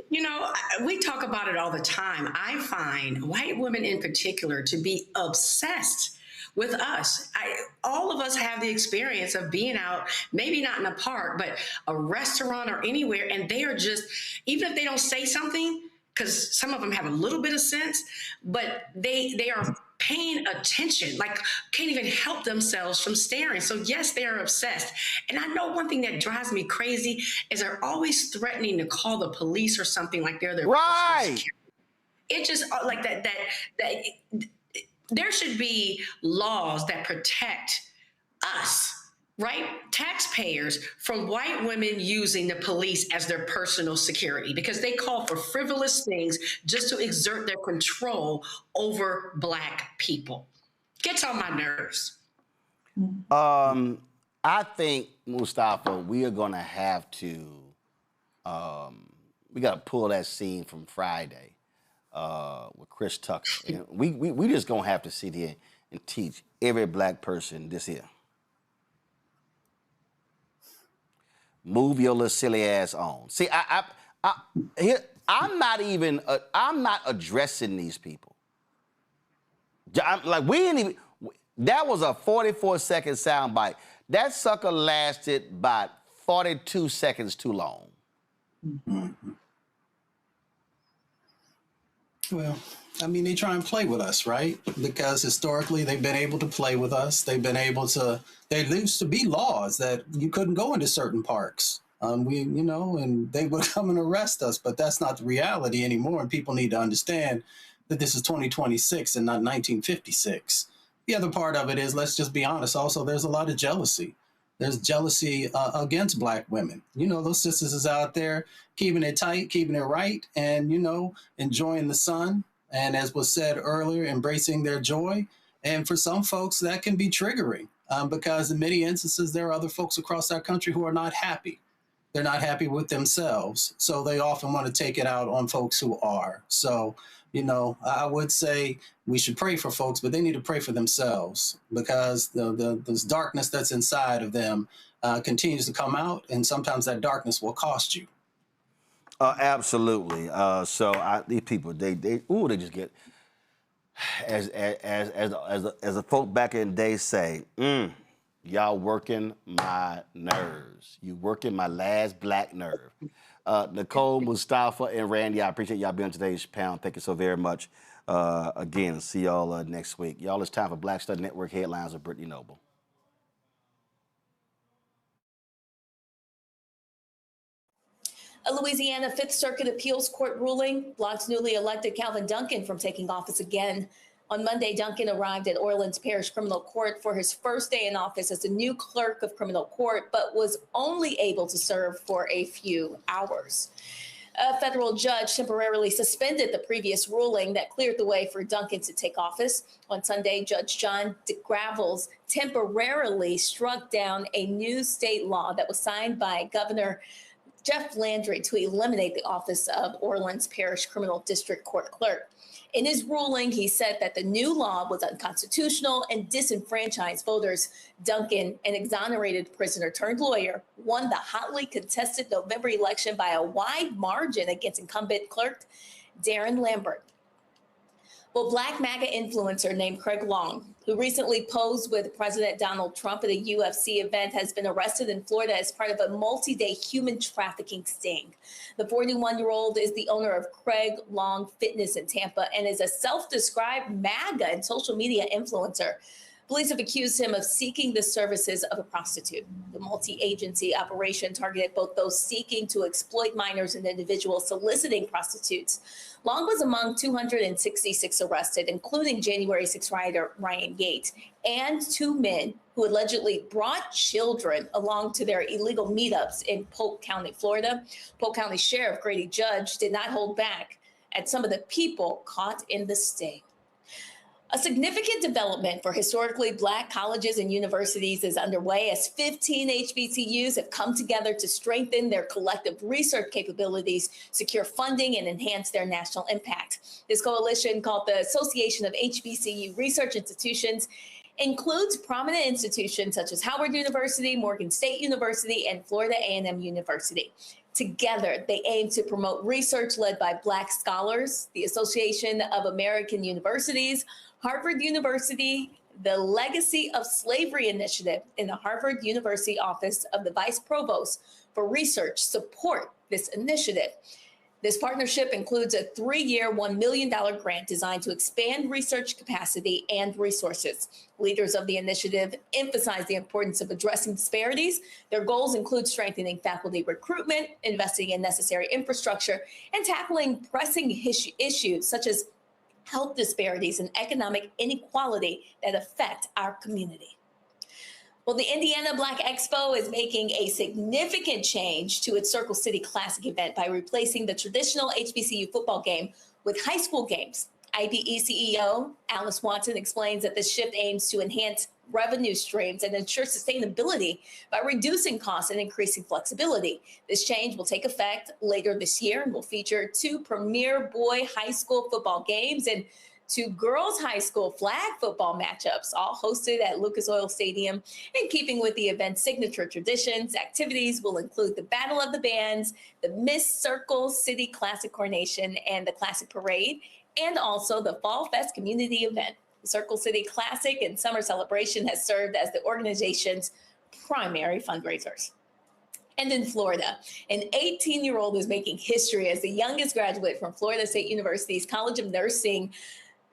You know, we talk about it all the time. I find white women in particular to be obsessed with us. All of us have the experience of being out, maybe not in a park, but a restaurant or anywhere, and they are just, even if they don't say something, because some of them have a little bit of sense, but they are paying attention, like can't even help themselves from staring. So yes, they are obsessed. And I know one thing that drives me crazy is they're always threatening to call the police or something, like they're their right. It just like that there should be laws that protect us, right? Taxpayers from white women using the police as their personal security, because they call for frivolous things just to exert their control over Black people. Gets on my nerves. I think, Mustafa, we are gonna have to, we gotta pull that scene from Friday with Chris Tucker. And we just gonna have to sit here and teach every Black person this here. Move your little silly ass on. See, I'm not addressing these people. Like, we ain't even, that was a 44-second soundbite. That sucker lasted about 42 seconds too long. Mm-hmm. Well, I mean, they try and play with us, right? Because historically, they've been able to play with us. They've been able to, there used to be laws that you couldn't go into certain parks. And they would come and arrest us, but that's not the reality anymore. And people need to understand that this is 2026 and not 1956. The other part of it is, let's just be honest, also, there's a lot of jealousy. There's jealousy against Black women. You know, those sisters is out there keeping it tight, keeping it right, and, enjoying the sun. And as was said earlier, embracing their joy. And for some folks, that can be triggering because in many instances, there are other folks across our country who are not happy. They're not happy with themselves. So they often want to take it out on folks who are. So, I would say we should pray for folks, but they need to pray for themselves because this darkness that's inside of them continues to come out. And sometimes that darkness will cost you. Absolutely. These people, they just get, as the folk back in the day say, y'all working my nerves. You working my last Black nerve. Nicole, Mustafa, and Randy, I appreciate y'all being on today's panel. Thank you so very much. Again, see y'all next week. Y'all, it's time for Black Stud Network Headlines with Brittany Noble. A Louisiana Fifth Circuit Appeals Court ruling blocks newly elected Calvin Duncan from taking office again. On Monday, Duncan arrived at Orleans Parish Criminal Court for his first day in office as the new clerk of criminal court, but was only able to serve for a few hours. A federal judge temporarily suspended the previous ruling that cleared the way for Duncan to take office. On Sunday, Judge John DeGravels temporarily struck down a new state law that was signed by Governor Jeff Landry to eliminate the office of Orleans Parish Criminal District Court Clerk. In his ruling, he said that the new law was unconstitutional and disenfranchised voters. Duncan, an exonerated prisoner turned lawyer, won the hotly contested November election by a wide margin against incumbent clerk Darren Lambert. Well, Black MAGA influencer named Craig Long, who recently posed with President Donald Trump at a UFC event, has been arrested in Florida as part of a multi-day human trafficking sting. The 41-year-old is the owner of Craig Long Fitness in Tampa and is a self-described MAGA and social media influencer. Police have accused him of seeking the services of a prostitute. The multi-agency operation targeted both those seeking to exploit minors and individuals soliciting prostitutes. Long was among 266 arrested, including January 6 rioter Ryan Yates, and 2 men who allegedly brought children along to their illegal meetups in Polk County, Florida. Polk County Sheriff Grady Judge did not hold back at some of the people caught in the sting. A significant development for historically Black colleges and universities is underway as 15 HBCUs have come together to strengthen their collective research capabilities, secure funding, and enhance their national impact. This coalition, called the Association of HBCU Research Institutions, includes prominent institutions such as Howard University, Morgan State University, and Florida A&M University. Together, they aim to promote research led by Black scholars, the Association of American Universities, Harvard University, the Legacy of Slavery Initiative, and the Harvard University Office of the Vice Provost for Research support this initiative. This partnership includes a 3-year, $1 million grant designed to expand research capacity and resources. Leaders of the initiative emphasize the importance of addressing disparities. Their goals include strengthening faculty recruitment, investing in necessary infrastructure, and tackling pressing issues such as health disparities and economic inequality that affect our community. Well, the Indiana Black Expo is making a significant change to its Circle City Classic event by replacing the traditional HBCU football game with high school games. IBE CEO Alice Watson explains that this shift aims to enhance revenue streams and ensure sustainability by reducing costs and increasing flexibility. This change will take effect later this year and will feature 2 premier boy high school football games and 2 girls high school flag football matchups, all hosted at Lucas Oil Stadium. In keeping with the event's signature traditions, activities will include the Battle of the Bands, the Miss Circle City Classic Coronation, and the Classic Parade, and also the Fall Fest community event. The Circle City Classic and Summer Celebration has served as the organization's primary fundraisers. And in Florida, an 18-year-old is making history as the youngest graduate from Florida State University's College of Nursing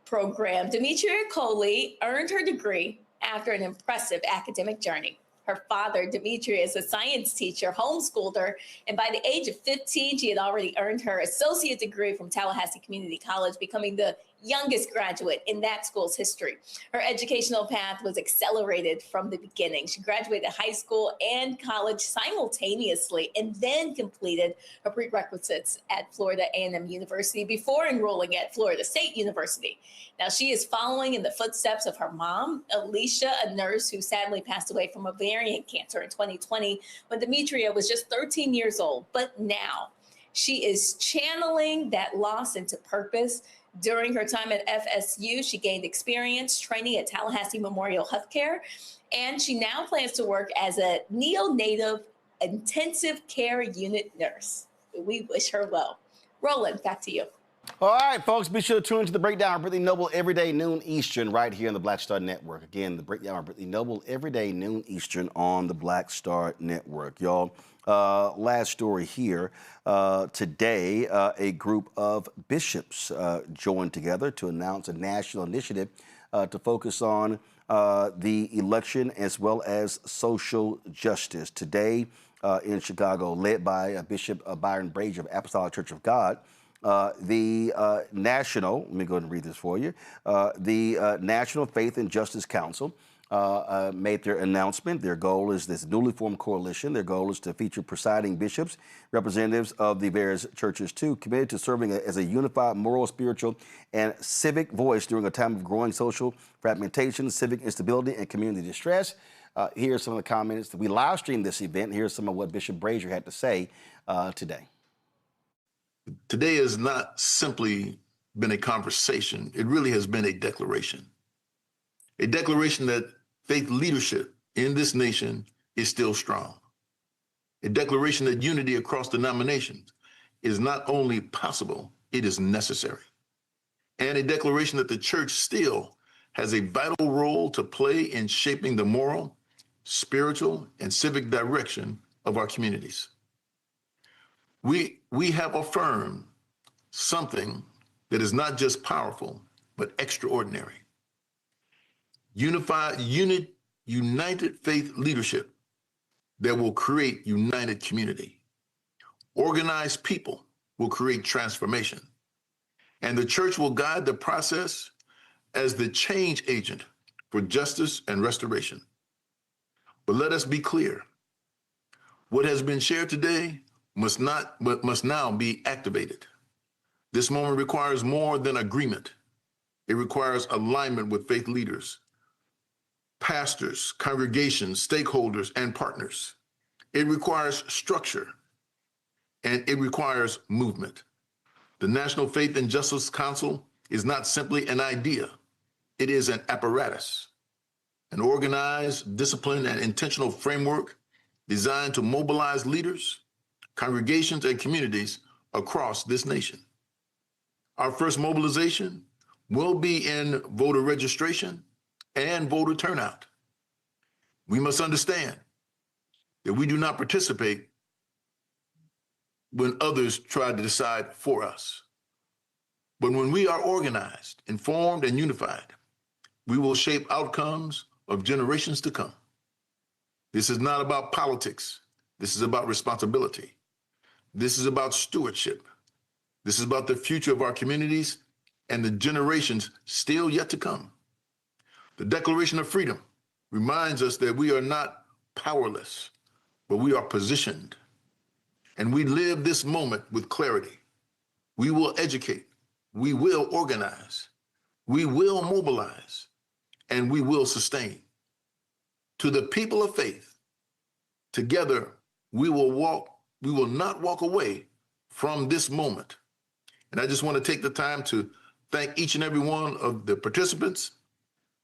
program. Demetria Coley earned her degree after an impressive academic journey. Her father, Demetria, is a science teacher, homeschooled her, and by the age of 15, she had already earned her associate degree from Tallahassee Community College, becoming the youngest graduate in that school's history. Her educational path was accelerated from the beginning. She graduated high school and college simultaneously and then completed her prerequisites at Florida A&M University before enrolling at Florida State University. Now, she is following in the footsteps of her mom, Alicia, a nurse who sadly passed away from ovarian cancer in 2020 when Demetria was just 13 years old. But now she is channeling that loss into purpose. During her time at FSU, she gained experience training at Tallahassee Memorial Healthcare, and she now plans to work as a neonatal intensive care unit nurse. We wish her well. Roland, back to you. All right, folks, be sure to tune into the Breakdown of Brittany Noble every day, noon Eastern, right here on the Black Star Network. Again, the Breakdown of Brittany Noble every day, noon Eastern on the Black Star Network. Y'all, last story here. Today, a group of bishops joined together to announce a national initiative to focus on the election as well as social justice. Today in Chicago, led by Bishop Byron Brazier of Apostolic Church of God, the national, let me go ahead and read this for you, the National Faith and Justice Council made their announcement. Their goal is this newly formed coalition. Their goal is to feature presiding bishops, representatives of the various churches too, committed to serving as a unified moral, spiritual, and civic voice during a time of growing social fragmentation, civic instability, and community distress. Here's some of the comments. We live streamed this event. Here's some of what Bishop Brazier had to say today. Today has not simply been a conversation. It really has been a declaration. A declaration that faith leadership in this nation is still strong. A declaration that unity across denominations is not only possible, it is necessary. And a declaration that the church still has a vital role to play in shaping the moral, spiritual, and civic direction of our communities. We have affirmed something that is not just powerful, but extraordinary. United faith leadership that will create united community. Organized people will create transformation. And the church will guide the process as the change agent for justice and restoration. But let us be clear. What has been shared today must now be activated. This moment requires more than agreement. It requires alignment with faith leaders, pastors, congregations, stakeholders, and partners. It requires structure, and it requires movement. The National Faith and Justice Council is not simply an idea. It is an apparatus, an organized, disciplined, and intentional framework designed to mobilize leaders, congregations, and communities across this nation. Our first mobilization will be in voter registration and voter turnout. We must understand that we do not participate when others try to decide for us. But when we are organized, informed, and unified, we will shape outcomes of generations to come. This is not about politics. This is about responsibility. This is about stewardship. This is about the future of our communities and the generations still yet to come. The Declaration of Freedom reminds us that we are not powerless, but we are positioned. And we live this moment with clarity. We will educate, we will organize, we will mobilize, and we will sustain. To the people of faith, together we will not walk away from this moment. And I just want to take the time to thank each and every one of the participants,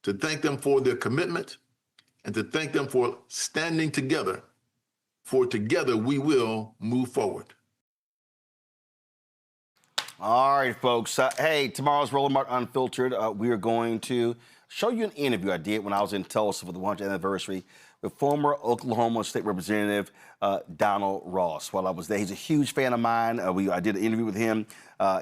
to thank them for their commitment, and to thank them for standing together, for together we will move forward. All right, folks. Hey, tomorrow's Roland Martin Unfiltered. We are going to show you an interview I did when I was in Tulsa for the 100th anniversary with former Oklahoma State Representative Donald Ross. While I was there, he's a huge fan of mine. I did an interview with him.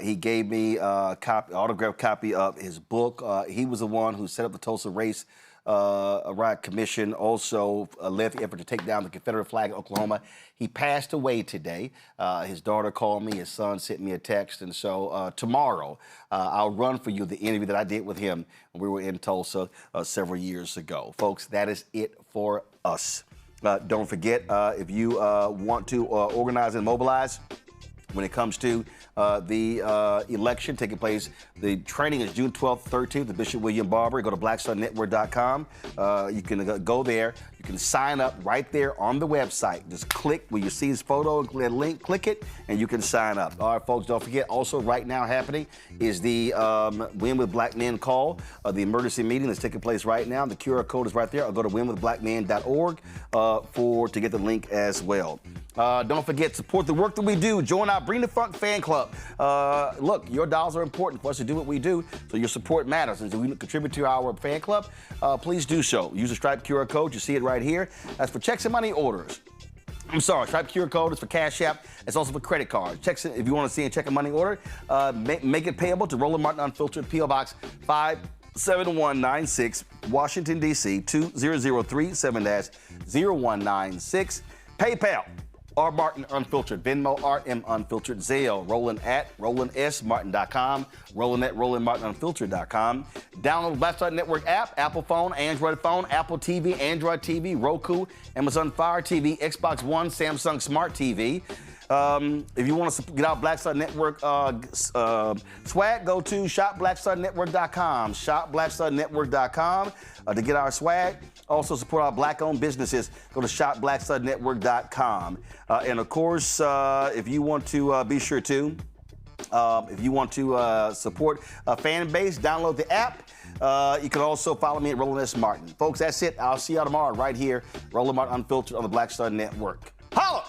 He gave me an autographed copy of his book. He was the one who set up the Tulsa Race Riot Commission, also led the effort to take down the Confederate flag in Oklahoma. He passed away today. His daughter called me, his son sent me a text, and so tomorrow I'll run for you the interview that I did with him when we were in Tulsa several years ago. Folks, that is it for us. Don't forget, if you want to organize and mobilize when it comes to the election taking place. The training is June 12th, 13th at Bishop William Barber. Go to blackstarnetwork.com. You can go there. You can sign up right there on the website. Just click where you see his photo, link, click it, and you can sign up. All right, folks, don't forget, also right now happening is the Win with Black Men call, the emergency meeting that's taking place right now. The QR code is right there. Or go to winwithblackmen.org to get the link as well. Don't forget, support the work that we do. Join our Bring the Funk fan club. Look, your dollars are important for us to do what we do, so your support matters. And so we contribute to our fan club, please do so. Use the Stripe QR code. You see it right here. That's for checks and money orders. I'm sorry, Stripe QR code is for Cash App. It's also for credit cards. Checks, if you want to see a check and money order, make it payable to Roland Martin Unfiltered, P.O. Box 57196, Washington, D.C. 20037-0196. PayPal. R Martin Unfiltered, Venmo, RM Unfiltered, Zelle, Roland at RolandSMartin.com, Roland at RolandMartinUnfiltered.com. Download the Black Star Network app, Apple phone, Android phone, Apple TV, Android TV, Roku, Amazon Fire TV, Xbox One, Samsung Smart TV. If you want to get our Black Star Network swag, go to shopblackstarnetwork.com, shopblackstarnetwork.com to get our swag. Also support our black-owned businesses. Go to shopblackstarnetwork.com. And of course, if you want to be sure to, if you want to support a fan base, download the app. You can also follow me at Roland S. Martin. Folks, that's it. I'll see y'all tomorrow right here, Roland Martin Unfiltered on the Black Star Network. Holla!